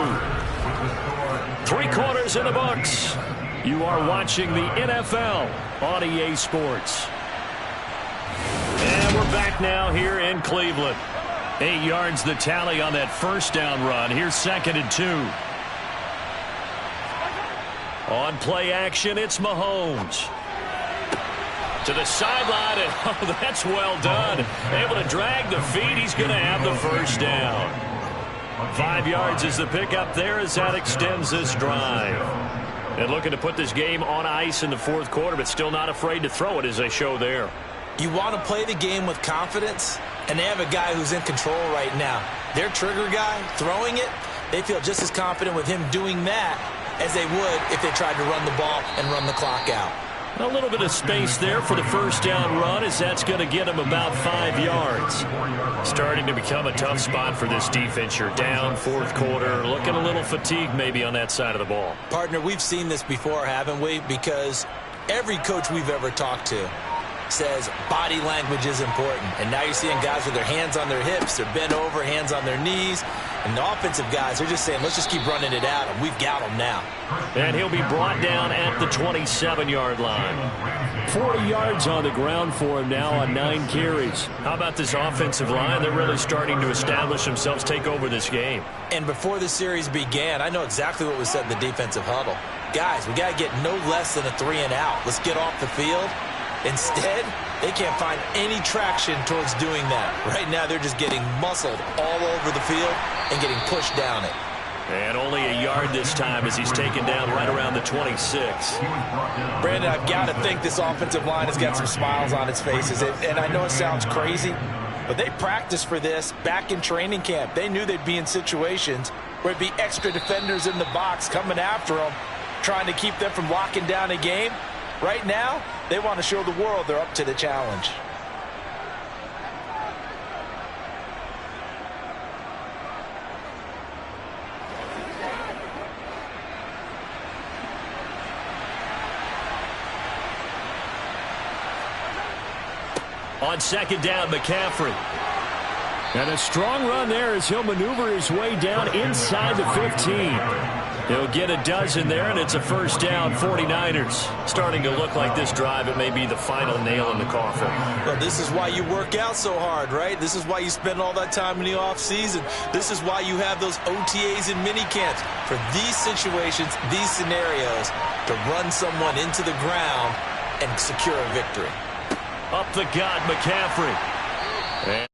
3 quarters in the books. You are watching the NFL on EA Sports. And we're back now here in Cleveland. 8 yards the tally on that first down run. Here's 2nd and 2. On play action, it's Mahomes. To the sideline, and oh, that's well done. Able to drag the feet. He's going to have the first down. 5 yards is the pickup there as that extends this drive. And looking to put this game on ice in the 4th quarter, but still not afraid to throw it as they show there. You want to play the game with confidence, and they have a guy who's in control right now. Their trigger guy, throwing it, they feel just as confident with him doing that as they would if they tried to run the ball and run the clock out. A little bit of space there for the first down run as that's going to get him about 5 yards. Starting to become a tough spot for this defense. You're down 4th quarter, looking a little fatigued maybe on that side of the ball. Partner, we've seen this before, haven't we? Because every coach we've ever talked to says body language is important. And now you're seeing guys with their hands on their hips, they're bent over, hands on their knees. And the offensive guys are just saying, let's just keep running it out, and we've got them now. And he'll be brought down at the 27-yard line. 40 yards on the ground for him now on 9 carries. How about this offensive line? They're really starting to establish themselves, take over this game. And before the series began, I know exactly what was said in the defensive huddle. Guys, we got to get no less than a 3 and out. Let's get off the field Instead, they can't find any traction towards doing that. Right now, they're just getting muscled all over the field and getting pushed down it. And only a yard this time as he's taken down right around the 26. Brandon, I've got to think this offensive line has got some smiles on its faces. And I know it sounds crazy, but they practiced for this back in training camp. They knew they'd be in situations where it'd be extra defenders in the box coming after them, trying to keep them from locking down a game. Right now, they want to show the world they're up to the challenge. On second down, McCaffrey. And a strong run there as he'll maneuver his way down inside the 15. He'll get a dozen there, and it's a first down, 49ers. Starting to look like this drive, it may be the final nail in the coffin. Well, this is why you work out so hard, right? This is why you spend all that time in the offseason. This is why you have those OTAs and mini camps. For these situations, these scenarios, to run someone into the ground and secure a victory. Up the gut, McCaffrey. And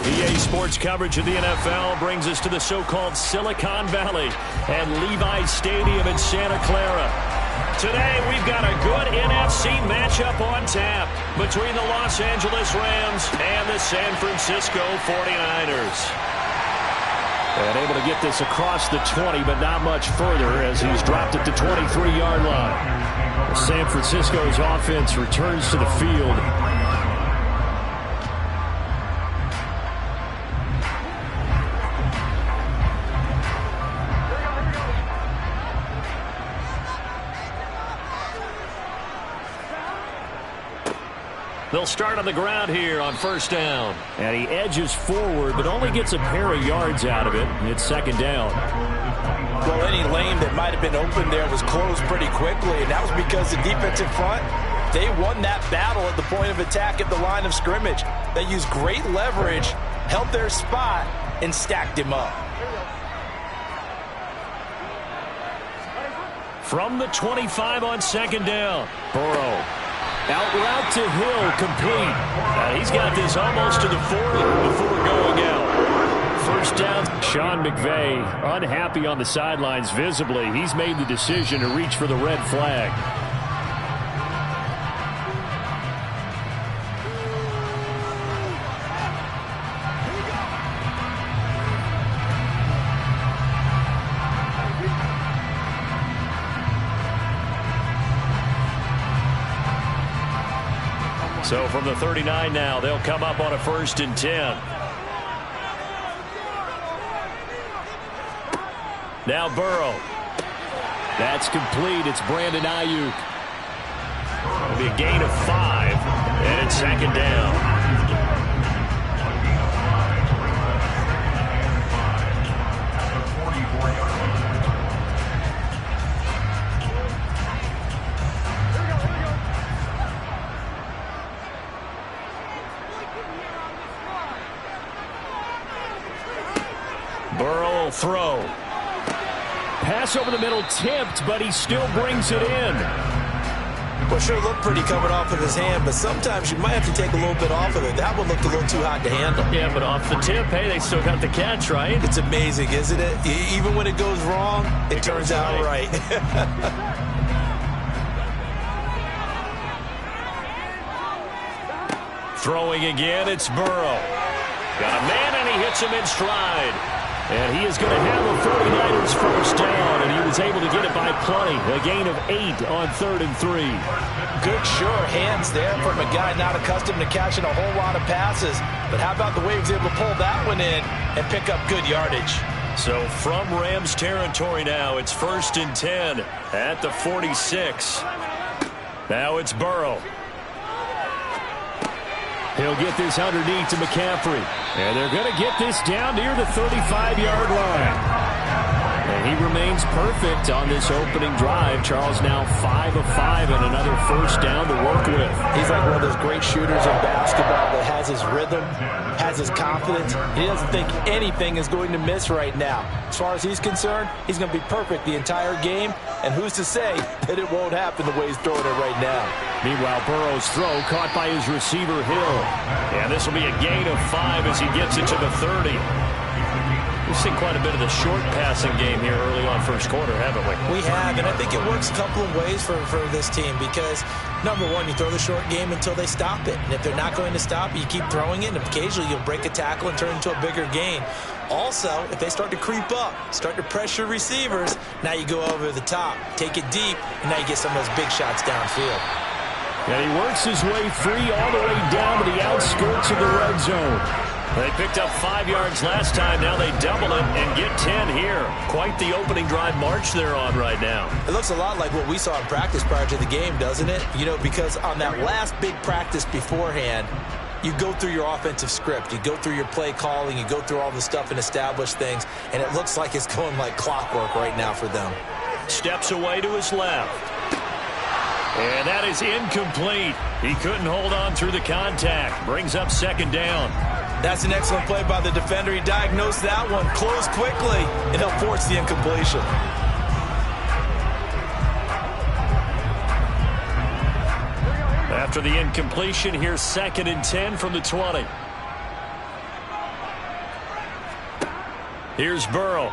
EA Sports coverage of the NFL brings us to the so-called Silicon Valley and Levi Stadium in Santa Clara. Today, we've got a good NFC matchup on tap between the Los Angeles Rams and the San Francisco 49ers. And able to get this across the 20, but not much further as he's dropped it to 23-yard line. San Francisco's offense returns to the field. They'll start on the ground here on first down. And he edges forward, but only gets a pair of yards out of it. It's second down. Well, any lane that might have been open there was closed pretty quickly, and that was because the defensive front, they won that battle at the point of attack at the line of scrimmage. They used great leverage, held their spot, and stacked him up. From the 25 on second down, Burrow. Out route to Hill, complete. He's got this almost to the 40 before going out. First down. Sean McVay unhappy on the sidelines visibly. He's made the decision to reach for the red flag. So from the 39 now, they'll come up on a 1st and 10. Now Burrow. That's complete. It's Brandon Ayuk. It'll be a gain of 5, and it's second down. Burrow will throw. Pass over the middle tipped, but he still brings it in. Well, sure looked pretty coming off of his hand, but sometimes you might have to take a little bit off of it. That one looked a little too hot to handle. Yeah, but off the tip, hey, they still got the catch, right? It's amazing, isn't it? Even when it goes wrong, it turns out right. Throwing again, it's Burrow. Got a man, and he hits him in stride. And he is going to have a 49ers first down, and he was able to get it by plenty. A gain of 8 on 3rd and 3. Good, sure hands there from a guy not accustomed to catching a whole lot of passes. But how about the way he was able to pull that one in and pick up good yardage? So from Rams territory now, it's 1st and 10 at the 46. Now it's Burrow. He'll get this underneath to McCaffrey. And they're going to get this down near the 35-yard line. And he remains perfect on this opening drive. Charles now 5 of 5 and another first down to work with. He's like one of those great shooters in basketball that has his rhythm, has his confidence. He doesn't think anything is going to miss right now. As far as he's concerned, he's going to be perfect the entire game. And who's to say that it won't happen the way he's throwing it right now? Meanwhile, Burrow's throw caught by his receiver, Hill. And this will be a gain of 5 as he gets it to the 30. We've seen quite a bit of the short passing game here early on first quarter, haven't we? We have, and I think it works a couple of ways for this team because, number one, you throw the short game until they stop it. And if they're not going to stop it, you keep throwing it, and occasionally you'll break a tackle and turn it into a bigger gain. Also, if they start to creep up, start to pressure receivers, now you go over the top, take it deep, and now you get some of those big shots downfield. And he works his way free all the way down to the outskirts of the red zone. They picked up 5 yards last time. Now they double it and get 10 here. Quite the opening drive march they're on right now. It looks a lot like what we saw in practice prior to the game, doesn't it? You know, because on that last big practice beforehand, you go through your offensive script. You go through your play calling. You go through all the stuff and establish things. And it looks like it's going like clockwork right now for them. Steps away to his left. And that is incomplete. He couldn't hold on through the contact. Brings up second down. That's an excellent play by the defender. He diagnosed that one, closed quickly, and he'll force the incompletion. After the incompletion, here's 2nd and 10 from the 20. Here's Burrow.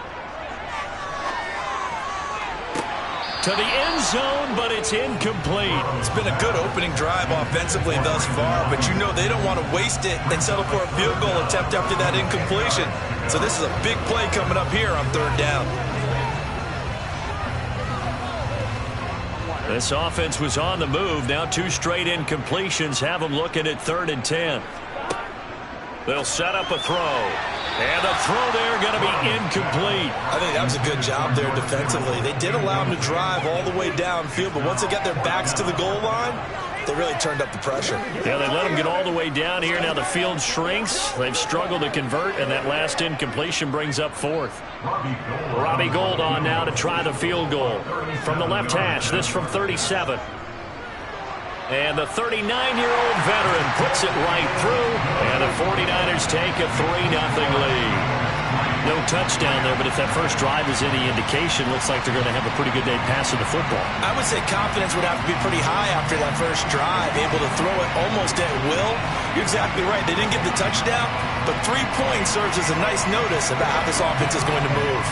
To the end zone, but it's incomplete. It's been a good opening drive offensively thus far, but you know they don't want to waste it and settle for a field goal attempt after that incompletion. So this is a big play coming up here on 3rd down. This offense was on the move. Now 2 straight incompletions have them looking at 3rd and 10. They'll set up a throw. And the throw there going to be incomplete. I think that was a good job there defensively. They did allow them to drive all the way downfield, but once they got their backs to the goal line, they really turned up the pressure. Yeah, they let them get all the way down here. Now the field shrinks. They've struggled to convert, and that last incompletion brings up 4th. Robbie Gould on now to try the field goal. From the left hash, this from 37. And the 39-year-old veteran puts it right through, and the 49ers take a 3-0 lead. No touchdown there, but if that first drive is any indication, looks like they're going to have a pretty good day passing the football. I would say confidence would have to be pretty high after that first drive, able to throw it almost at will. You're exactly right. They didn't get the touchdown, but 3 points serves as a nice notice about how this offense is going to move.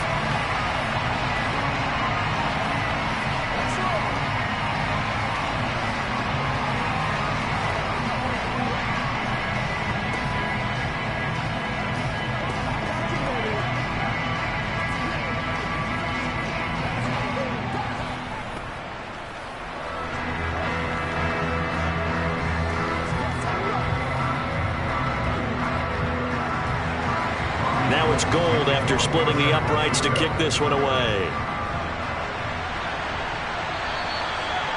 Now it's Gould after splitting the uprights to kick this one away.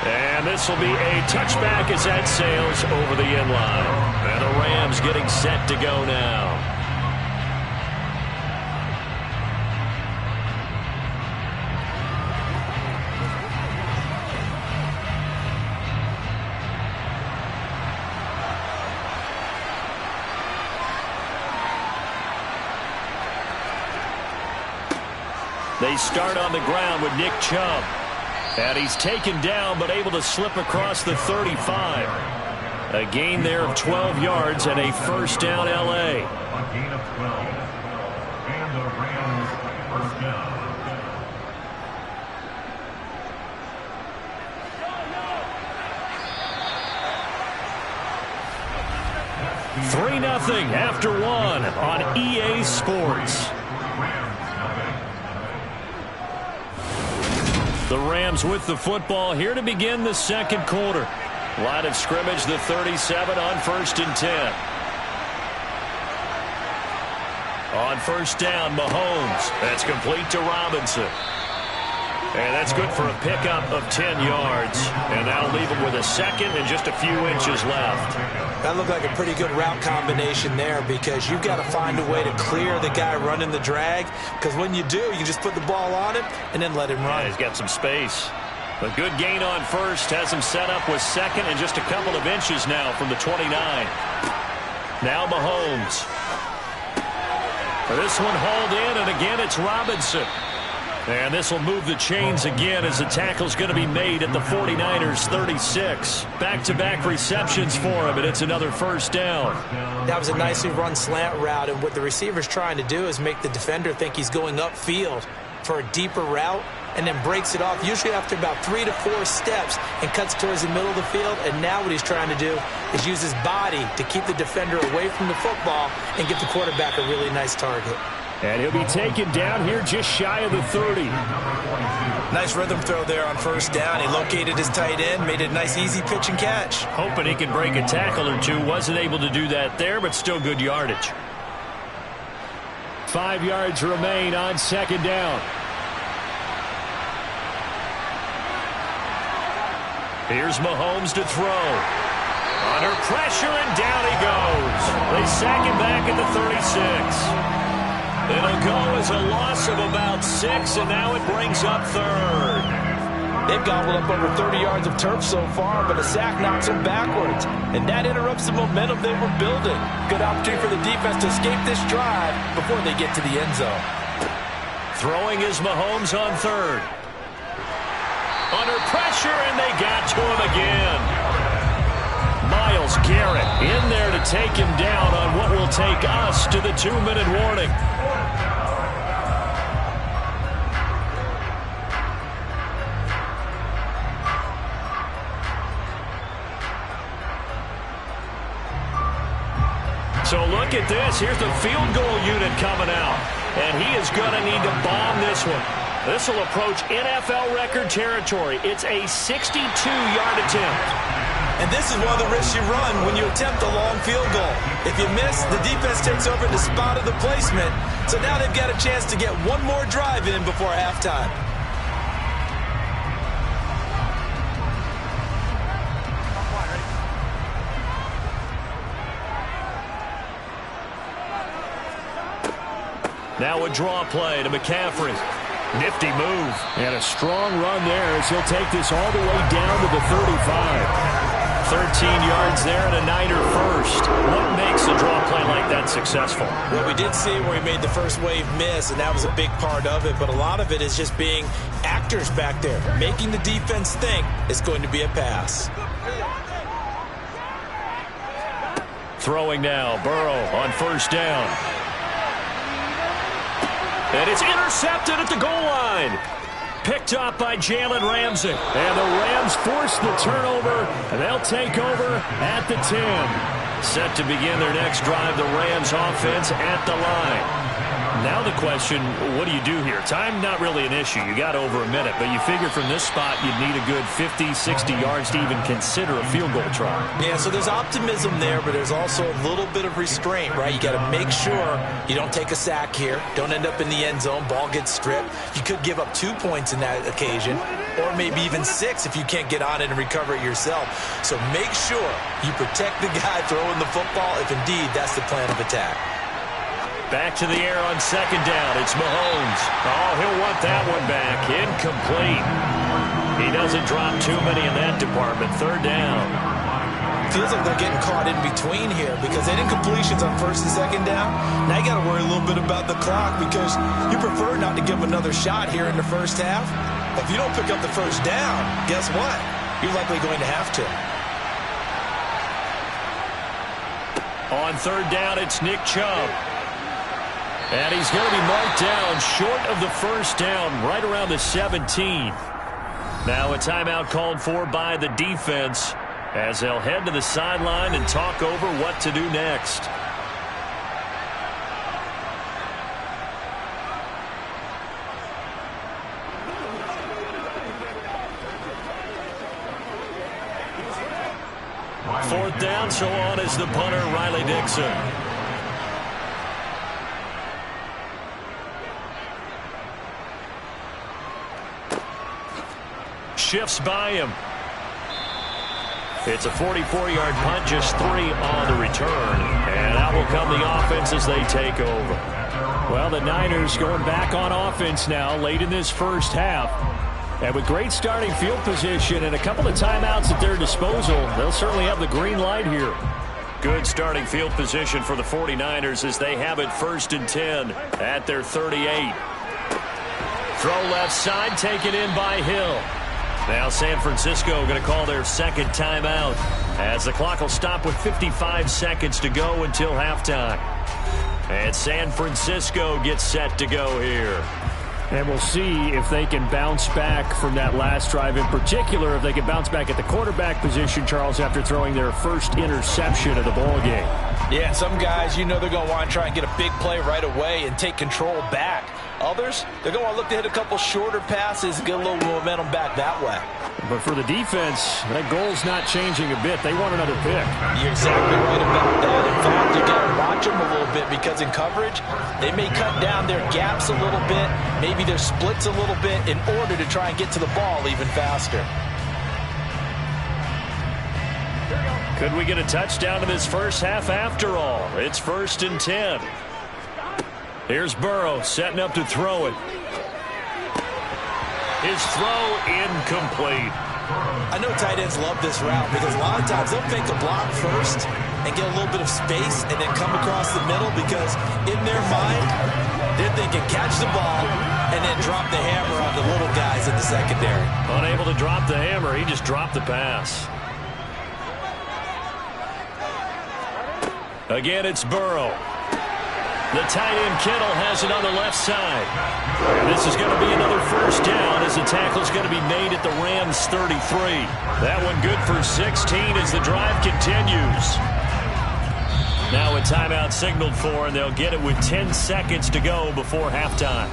And this will be a touchback as that sails over the end line. And the Rams getting set to go now. They start on the ground with Nick Chubb. And he's taken down but able to slip across the 35. A gain there of 12 yards and a first down L.A. A gain of 12. And the Rams first down. 3-0 after 1 on EA Sports. The Rams with the football here to begin the second quarter. Line of scrimmage, the 37 on 1st and 10. On first down, Mahomes. That's complete to Robinson. And that's good for a pickup of 10 yards. And that'll leave him with a second and just a few inches left. That looked like a pretty good route combination there because you've got to find a way to clear the guy running the drag. Because when you do, you just put the ball on him and then let him run. Yeah, he's got some space. A good gain on first has him set up with second and just a couple of inches now from the 29. Now Mahomes. This one hauled in, and again it's Robinson. And this will move the chains again as the tackle's going to be made at the 49ers 36. Back-to-back receptions for him, and it's another first down. That was a nicely run slant route, and what the receiver's trying to do is make the defender think he's going upfield for a deeper route and then breaks it off, usually after about 3 to 4 steps, and cuts towards the middle of the field. And now what he's trying to do is use his body to keep the defender away from the football and give the quarterback a really nice target. And he'll be taken down here just shy of the 30. Nice rhythm throw there on first down. He located his tight end, made a nice easy pitch and catch. Hoping he could break a tackle or two. Wasn't able to do that there, but still good yardage. 5 yards remain on second down. Here's Mahomes to throw. Under pressure, and down he goes. They sack him back at the 36. It'll go as a loss of about 6, and now it brings up third. They've gobbled up over 30 yards of turf so far, but a sack knocks them backwards, and that interrupts the momentum they were building. Good opportunity for the defense to escape this drive before they get to the end zone. Throwing is Mahomes on third. Under pressure, and they got to him again. Myles Garrett in there to take him down on what will take us to the 2-minute warning. at this. Here's the field goal unit coming out. And he is going to need to bomb this one. This will approach NFL record territory. It's a 62-yard attempt. And this is one of the risks you run when you attempt a long field goal. If you miss, the defense takes over the spot of the placement. So now they've got a chance to get one more drive in before halftime. Now a draw play to McCaffrey. Nifty move. And a strong run there as he'll take this all the way down to the 35. 13 yards there and a Niner first. What makes a draw play like that successful? Well, we did see where he made the first wave miss, and that was a big part of it. But a lot of it is just being actors back there, making the defense think it's going to be a pass. Throwing now, Burrow on first down. And it's intercepted at the goal line. Picked up by Jalen Ramsey. And the Rams force the turnover, and they'll take over at the 10. Set to begin their next drive, the Rams offense at the line. Now the question, what do you do here? Time not really an issue. You got over a minute, but you figure from this spot you'd need a good 50, 60 yards to even consider a field goal try. Yeah, so there's optimism there, but there's also a little bit of restraint, right? You got to make sure you don't take a sack here, don't end up in the end zone, ball gets stripped. You could give up 2 points in that occasion, or maybe even 6 if you can't get on it and recover it yourself. So make sure you protect the guy throwing the football if indeed that's the plan of attack. Back to the air on second down. It's Mahomes. Oh, he'll want that one back. Incomplete. He doesn't drop too many in that department. Third down. Feels like they're getting caught in between here because they did incompletions on first and second down. Now you got to worry a little bit about the clock because you prefer not to give them another shot here in the first half. If you don't pick up the first down, guess what? You're likely going to have to. On third down, it's Nick Chubb. And he's going to be marked down short of the first down, right around the 17. Now a timeout called for by the defense as they'll head to the sideline and talk over what to do next. Fourth down, so on is the punter, Riley Dixon. Shifts by him. It's a 44-yard punt, just 3 on the return. And out will come the offense as they take over. Well, the Niners going back on offense now late in this first half. And with great starting field position and a couple of timeouts at their disposal, they'll certainly have the green light here. Good starting field position for the 49ers as they have it 1st and 10 at their 38. Throw left side, taken in by Hill. Now San Francisco going to call their second timeout as the clock will stop with 55 seconds to go until halftime. And San Francisco gets set to go here. And we'll see if they can bounce back from that last drive. In particular, if they can bounce back at the quarterback position, Charles, after throwing their first interception of the ball game. Yeah, some guys, you know they're going to want to try and get a big play right away and take control back. Others, they're going to want to look to hit a couple shorter passes and get a little momentum back that way. But for the defense, that goal's not changing a bit. They want another pick. You're exactly right about that. In fact, you got to watch them a little bit because in coverage, they may cut down their gaps a little bit, maybe their splits a little bit in order to try and get to the ball even faster. Could we get a touchdown in this first half after all? It's 1st and 10. Here's Burrow setting up to throw it. His throw incomplete. I know tight ends love this route because a lot of times they'll fake a block first and get a little bit of space and then come across the middle because in their mind, they're thinking catch the ball and then drop the hammer on the little guys in the secondary. Unable to drop the hammer, he just dropped the pass. Again, it's Burrow. The tight end Kittle has it on the left side. And this is going to be another first down as the tackle's going to be made at the Rams 33. That one good for 16 as the drive continues. Now a timeout signaled for, and they'll get it with 10 seconds to go before halftime.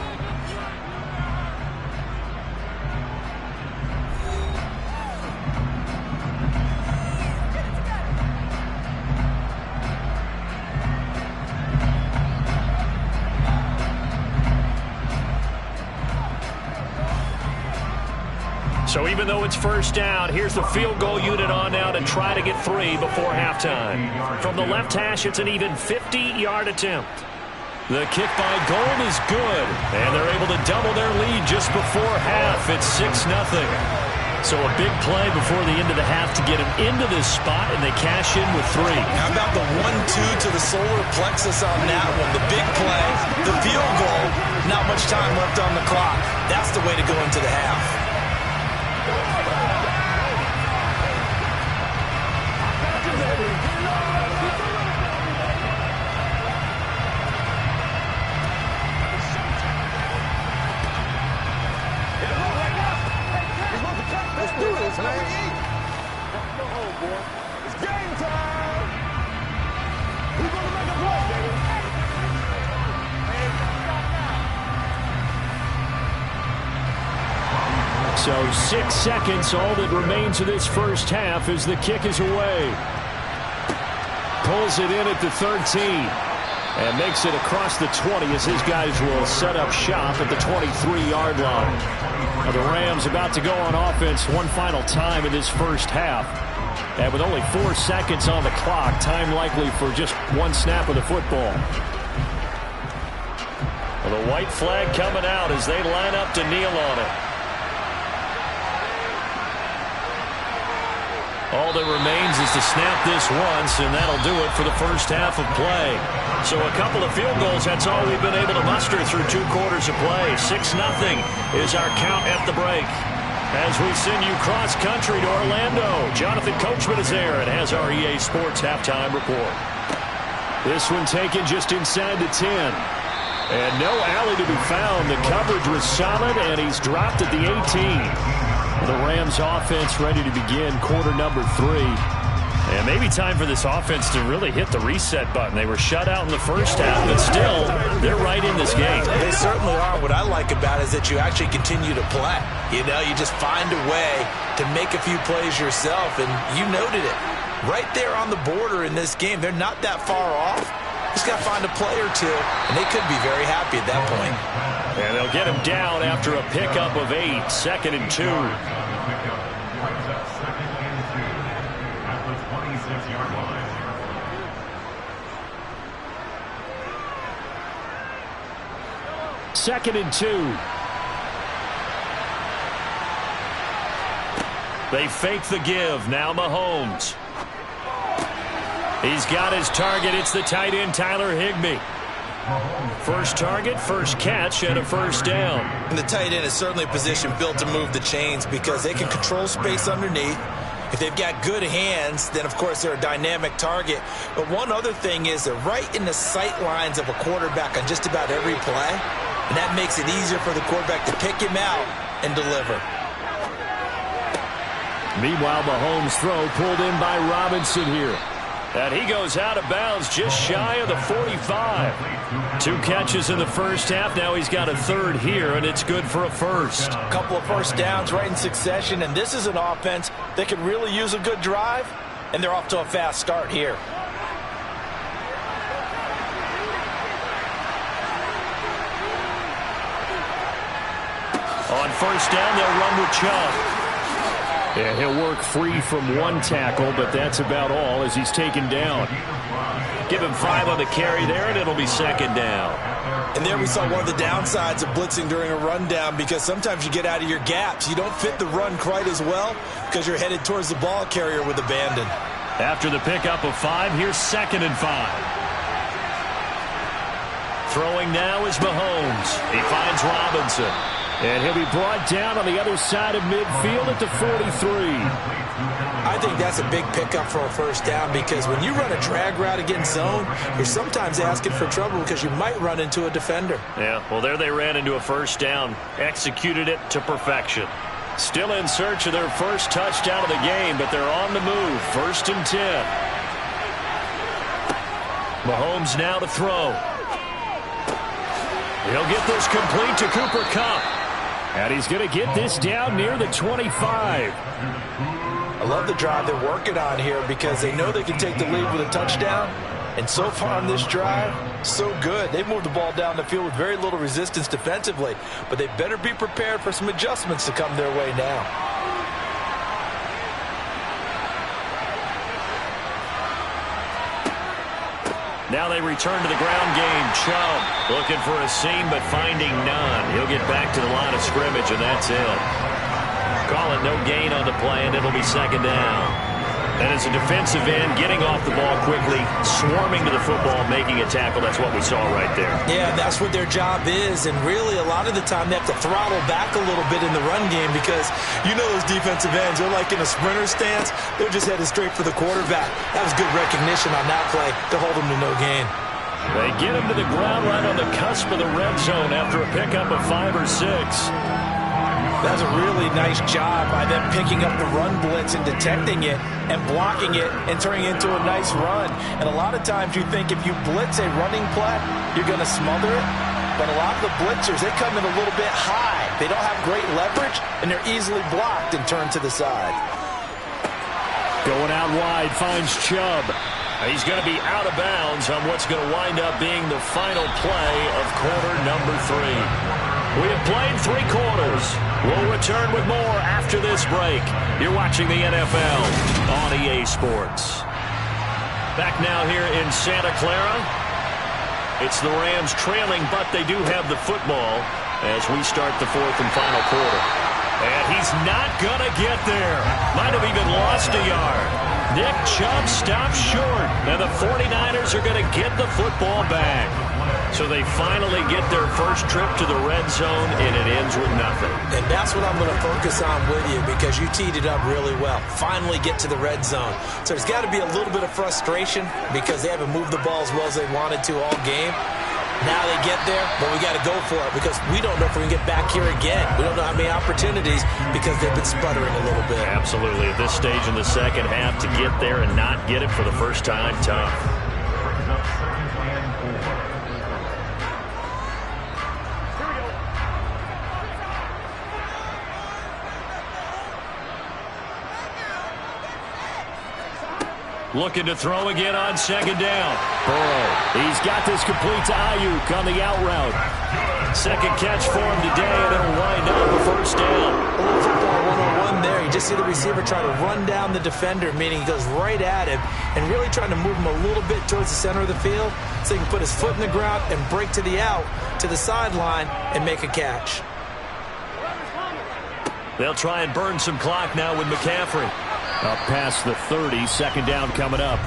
So even though it's first down, here's the field goal unit on now to try to get 3 before halftime. From the left hash, it's an even 50-yard attempt. The kick by Gold is good, and they're able to double their lead just before half. It's 6-0. So a big play before the end of the half to get them into this spot, and they cash in with 3. How about the 1-2 to the solar plexus on that one? The big play, the field goal, not much time left on the clock. That's the way to go into the half. Let's do this, man. Go home, boy. It's game time. Who's going to make a play, baby? So 6 seconds, all that remains of this first half as the kick is away. Pulls it in at the 13 and makes it across the 20 as his guys will set up shop at the 23-yard line. Now the Rams about to go on offense one final time in this first half. And with only 4 seconds on the clock, time likely for just one snap of the football. Well, the white flag coming out as they line up to kneel on it. All that remains is to snap this once, and that'll do it for the first half of play. So a couple of field goals, that's all we've been able to muster through 2 quarters of play. 6-0 is our count at the break. As we send you cross-country to Orlando, Jonathan Coachman is there and has our EA Sports halftime report. This one taken just inside the 10. And no alley to be found. The coverage was solid, and he's dropped at the 18. The Rams offense ready to begin quarter number 3. And maybe time for this offense to really hit the reset button. They were shut out in the first half, but still, they're right in this game. They certainly are. What I like about it is that you actually continue to play. You know, you just find a way to make a few plays yourself, and you noted it. Right there on the border in this game, they're not that far off. Just got to find a play or two, and they could be very happy at that point. And they'll get him down after a pickup of 8, 2nd and 2. Second and 2. They fake the give. Now Mahomes. He's got his target. It's the tight end, Tyler Higbee. First target, first catch, and a first down. And the tight end is certainly a position built to move the chains because they can control space underneath. If they've got good hands, then, of course, they're a dynamic target. But one other thing is they're right in the sight lines of a quarterback on just about every play. And that makes it easier for the quarterback to pick him out and deliver. Meanwhile, Mahomes' throw pulled in by Robinson here. And he goes out of bounds just shy of the 45. 2 catches in the first half. Now he's got a third here, and it's good for a first. A couple of first downs right in succession, and this is an offense that could really use a good drive, and they're off to a fast start here. On first down, they'll run with Chubb. Yeah, he'll work free from one tackle, but that's about all as he's taken down. Give him 5 on the carry there, and it'll be second down. And there we saw one of the downsides of blitzing during a rundown because sometimes you get out of your gaps. You don't fit the run quite as well because you're headed towards the ball carrier with abandon. After the pickup of 5, here's 2nd and 5. Throwing now is Mahomes. He finds Robinson. And he'll be brought down on the other side of midfield at the 43. I think that's a big pickup for a first down because when you run a drag route against zone, you're sometimes asking for trouble because you might run into a defender. Yeah, well, there they ran into a first down. Executed it to perfection. Still in search of their first touchdown of the game, but they're on the move. 1st and 10. Mahomes now to throw. He'll get this complete to Cooper Kupp. And he's going to get this down near the 25. I love the drive they're working on here because they know they can take the lead with a touchdown. And so far on this drive, so good. They've moved the ball down the field with very little resistance defensively. But they better be prepared for some adjustments to come their way now. Now they return to the ground game. Chubb looking for a seam but finding none. He'll get back to the line of scrimmage, and that's it. Call it no gain on the play, and it'll be second down. And as a defensive end, getting off the ball quickly, swarming to the football, making a tackle, that's what we saw right there. Yeah, that's what their job is, and really a lot of the time they have to throttle back a little bit in the run game because you know those defensive ends, they're like in a sprinter stance. They're just headed straight for the quarterback. That was good recognition on that play to hold them to no gain. They get him to the ground right on the cusp of the red zone after a pickup of 5 or 6. That's a really nice job by them picking up the run blitz and detecting it and blocking it and turning it into a nice run. And a lot of times you think if you blitz a running play, you're going to smother it. But a lot of the blitzers, they come in a little bit high. They don't have great leverage, and they're easily blocked and turned to the side. Going out wide, finds Chubb. He's going to be out of bounds on what's going to wind up being the final play of quarter number 3. We have played 3 quarters. We'll return with more after this break. You're watching the NFL on EA Sports. Back now here in Santa Clara. It's the Rams trailing, but they do have the football as we start the 4th and final quarter. And he's not going to get there. Might have even lost a yard. Nick Chubb stops short, and the 49ers are going to get the football back. So they finally get their first trip to the red zone, and it ends with nothing. And that's what I'm going to focus on with you because you teed it up really well. Finally get to the red zone. So there's got to be a little bit of frustration because they haven't moved the ball as well as they wanted to all game. Now they get there, but we got to go for it because we don't know if we can get back here again. We don't know how many opportunities because they've been sputtering a little bit. Absolutely. At this stage in the second half, to get there and not get it for the first time, tough. Looking to throw again on second down. Burrow. He's got this complete to Ayuk on the out route. Second catch for him today, and it'll wind up a first down. A little football 101 there. You just see the receiver try to run down the defender, meaning he goes right at him and really trying to move him a little bit towards the center of the field so he can put his foot in the ground and break to the out, to the sideline, and make a catch. They'll try and burn some clock now with McCaffrey. Up past the 30, second down coming up.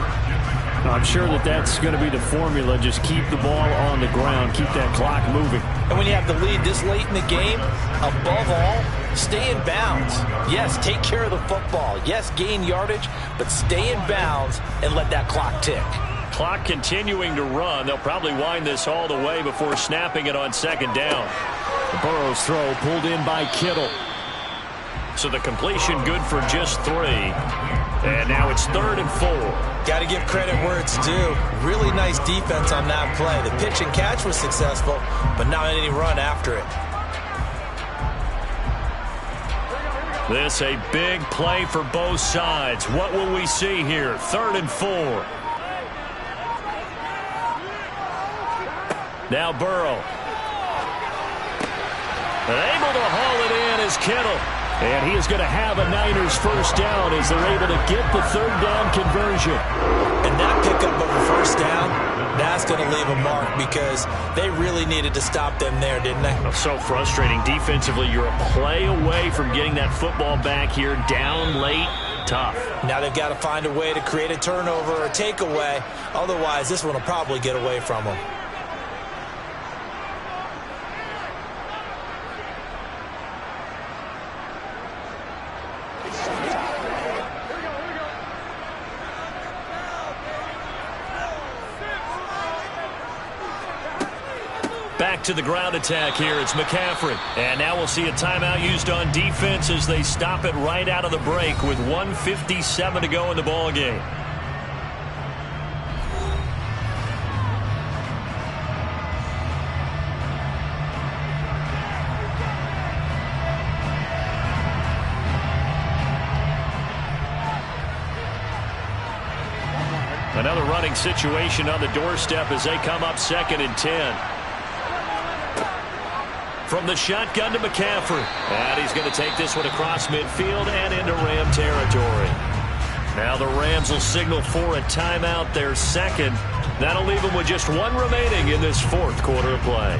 I'm sure that's going to be the formula. Just keep the ball on the ground. Keep that clock moving. And when you have the lead this late in the game, above all, stay in bounds. Yes, take care of the football. Yes, gain yardage, but stay in bounds and let that clock tick. Clock continuing to run. They'll probably wind this all the way before snapping it on second down. Burrow's throw pulled in by Kittle. So the completion good for just 3. And now it's 3rd and 4. Got to give credit where it's due. Really nice defense on that play. The pitch and catch was successful, but not any run after it. This a big play for both sides. What will we see here? 3rd and 4. Now Burrow. Able to haul it in is Kittle. And he is going to have a Niners first down as they're able to get the 3rd down conversion. And that pickup of a first down, that's going to leave a mark because they really needed to stop them there, didn't they? So frustrating. Defensively, you're a play away from getting that football back here down late. Tough. Now they've got to find a way to create a turnover or a takeaway. Otherwise, this one will probably get away from them. Back to the ground attack here. It's McCaffrey. And now we'll see a timeout used on defense as they stop it right out of the break with 1:57 to go in the ball game. Another running situation on the doorstep as they come up 2nd and 10. From the shotgun to McCaffrey. And he's going to take this one across midfield and into Ram territory. Now the Rams will signal for a timeout, their second. That'll leave them with just one remaining in this 4th quarter of play.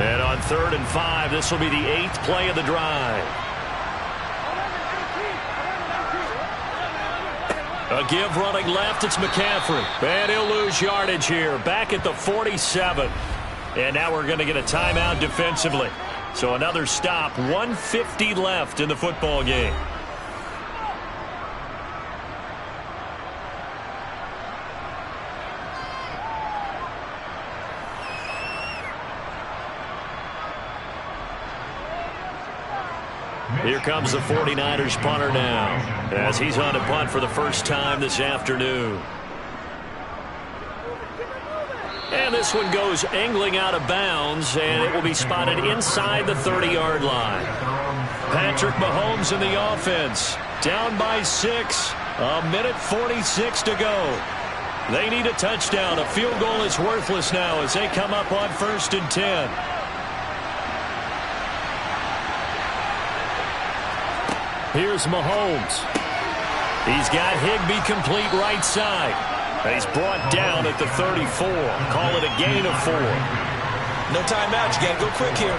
And on 3rd and 5, this will be the 8th play of the drive. A give running left, it's McCaffrey. And he'll lose yardage here, back at the 47. And now we're going to get a timeout defensively. So another stop, 1:50 left in the football game. Here comes the 49ers punter now, as he's on to punt for the first time this afternoon. And this one goes angling out of bounds, and it will be spotted inside the 30-yard line. Patrick Mahomes in the offense, down by 6, 1:46 to go. They need a touchdown. A field goal is worthless now as they come up on 1st and 10. Here's Mahomes. He's got Higbee complete right side. And he's brought down at the 34. Call it a gain of 4. No timeout. You got to go quick here.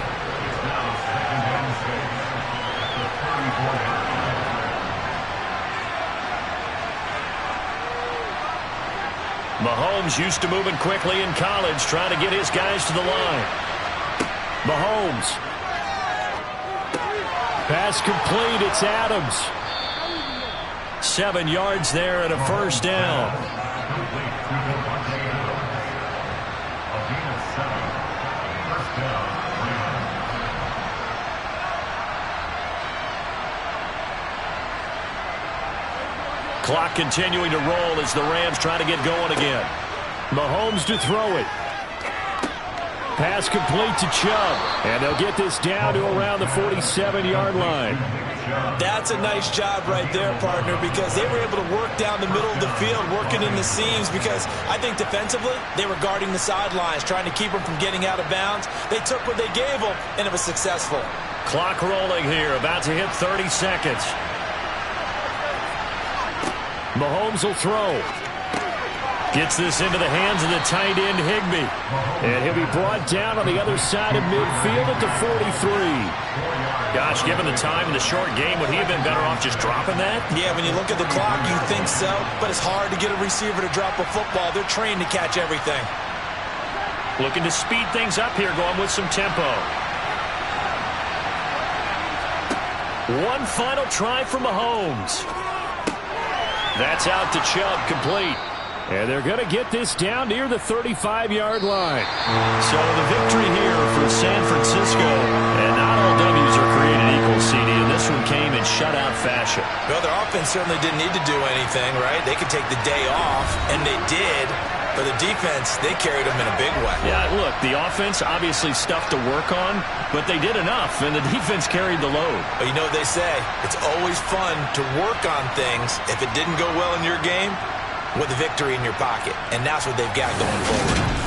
Mahomes used to moving quickly in college, trying to get his guys to the line. Mahomes. Pass complete. It's Adams. 7 yards there and a first down. Clock continuing to roll as the Rams try to get going again. Mahomes to throw it. Pass complete to Chubb. And they'll get this down to around the 47-yard line. That's a nice job right there, partner, because they were able to work down the middle of the field, working in the seams, because I think defensively they were guarding the sidelines, trying to keep them from getting out of bounds. They took what they gave them, and it was successful. Clock rolling here, about to hit 30 seconds. Mahomes will throw. Gets this into the hands of the tight end, Higbee. And he'll be brought down on the other side of midfield at the 43. Gosh, given the time in the short game, would he have been better off just dropping that? Yeah, when you look at the clock, you think so. But it's hard to get a receiver to drop a football. They're trained to catch everything. Looking to speed things up here, going with some tempo. One final try for Mahomes. That's out to Chubb, complete. And they're going to get this down near the 35-yard line. So the victory here for San Francisco. And not all W's are created equal, CD. And this one came in shutout fashion. Well, their offense certainly didn't need to do anything, right? They could take the day off, and they did. For the defense, they carried them in a big way. Yeah, look, the offense obviously stuff to work on, but they did enough, and the defense carried the load. But you know what they say? It's always fun to work on things if it didn't go well in your game with a victory in your pocket, and that's what they've got going forward.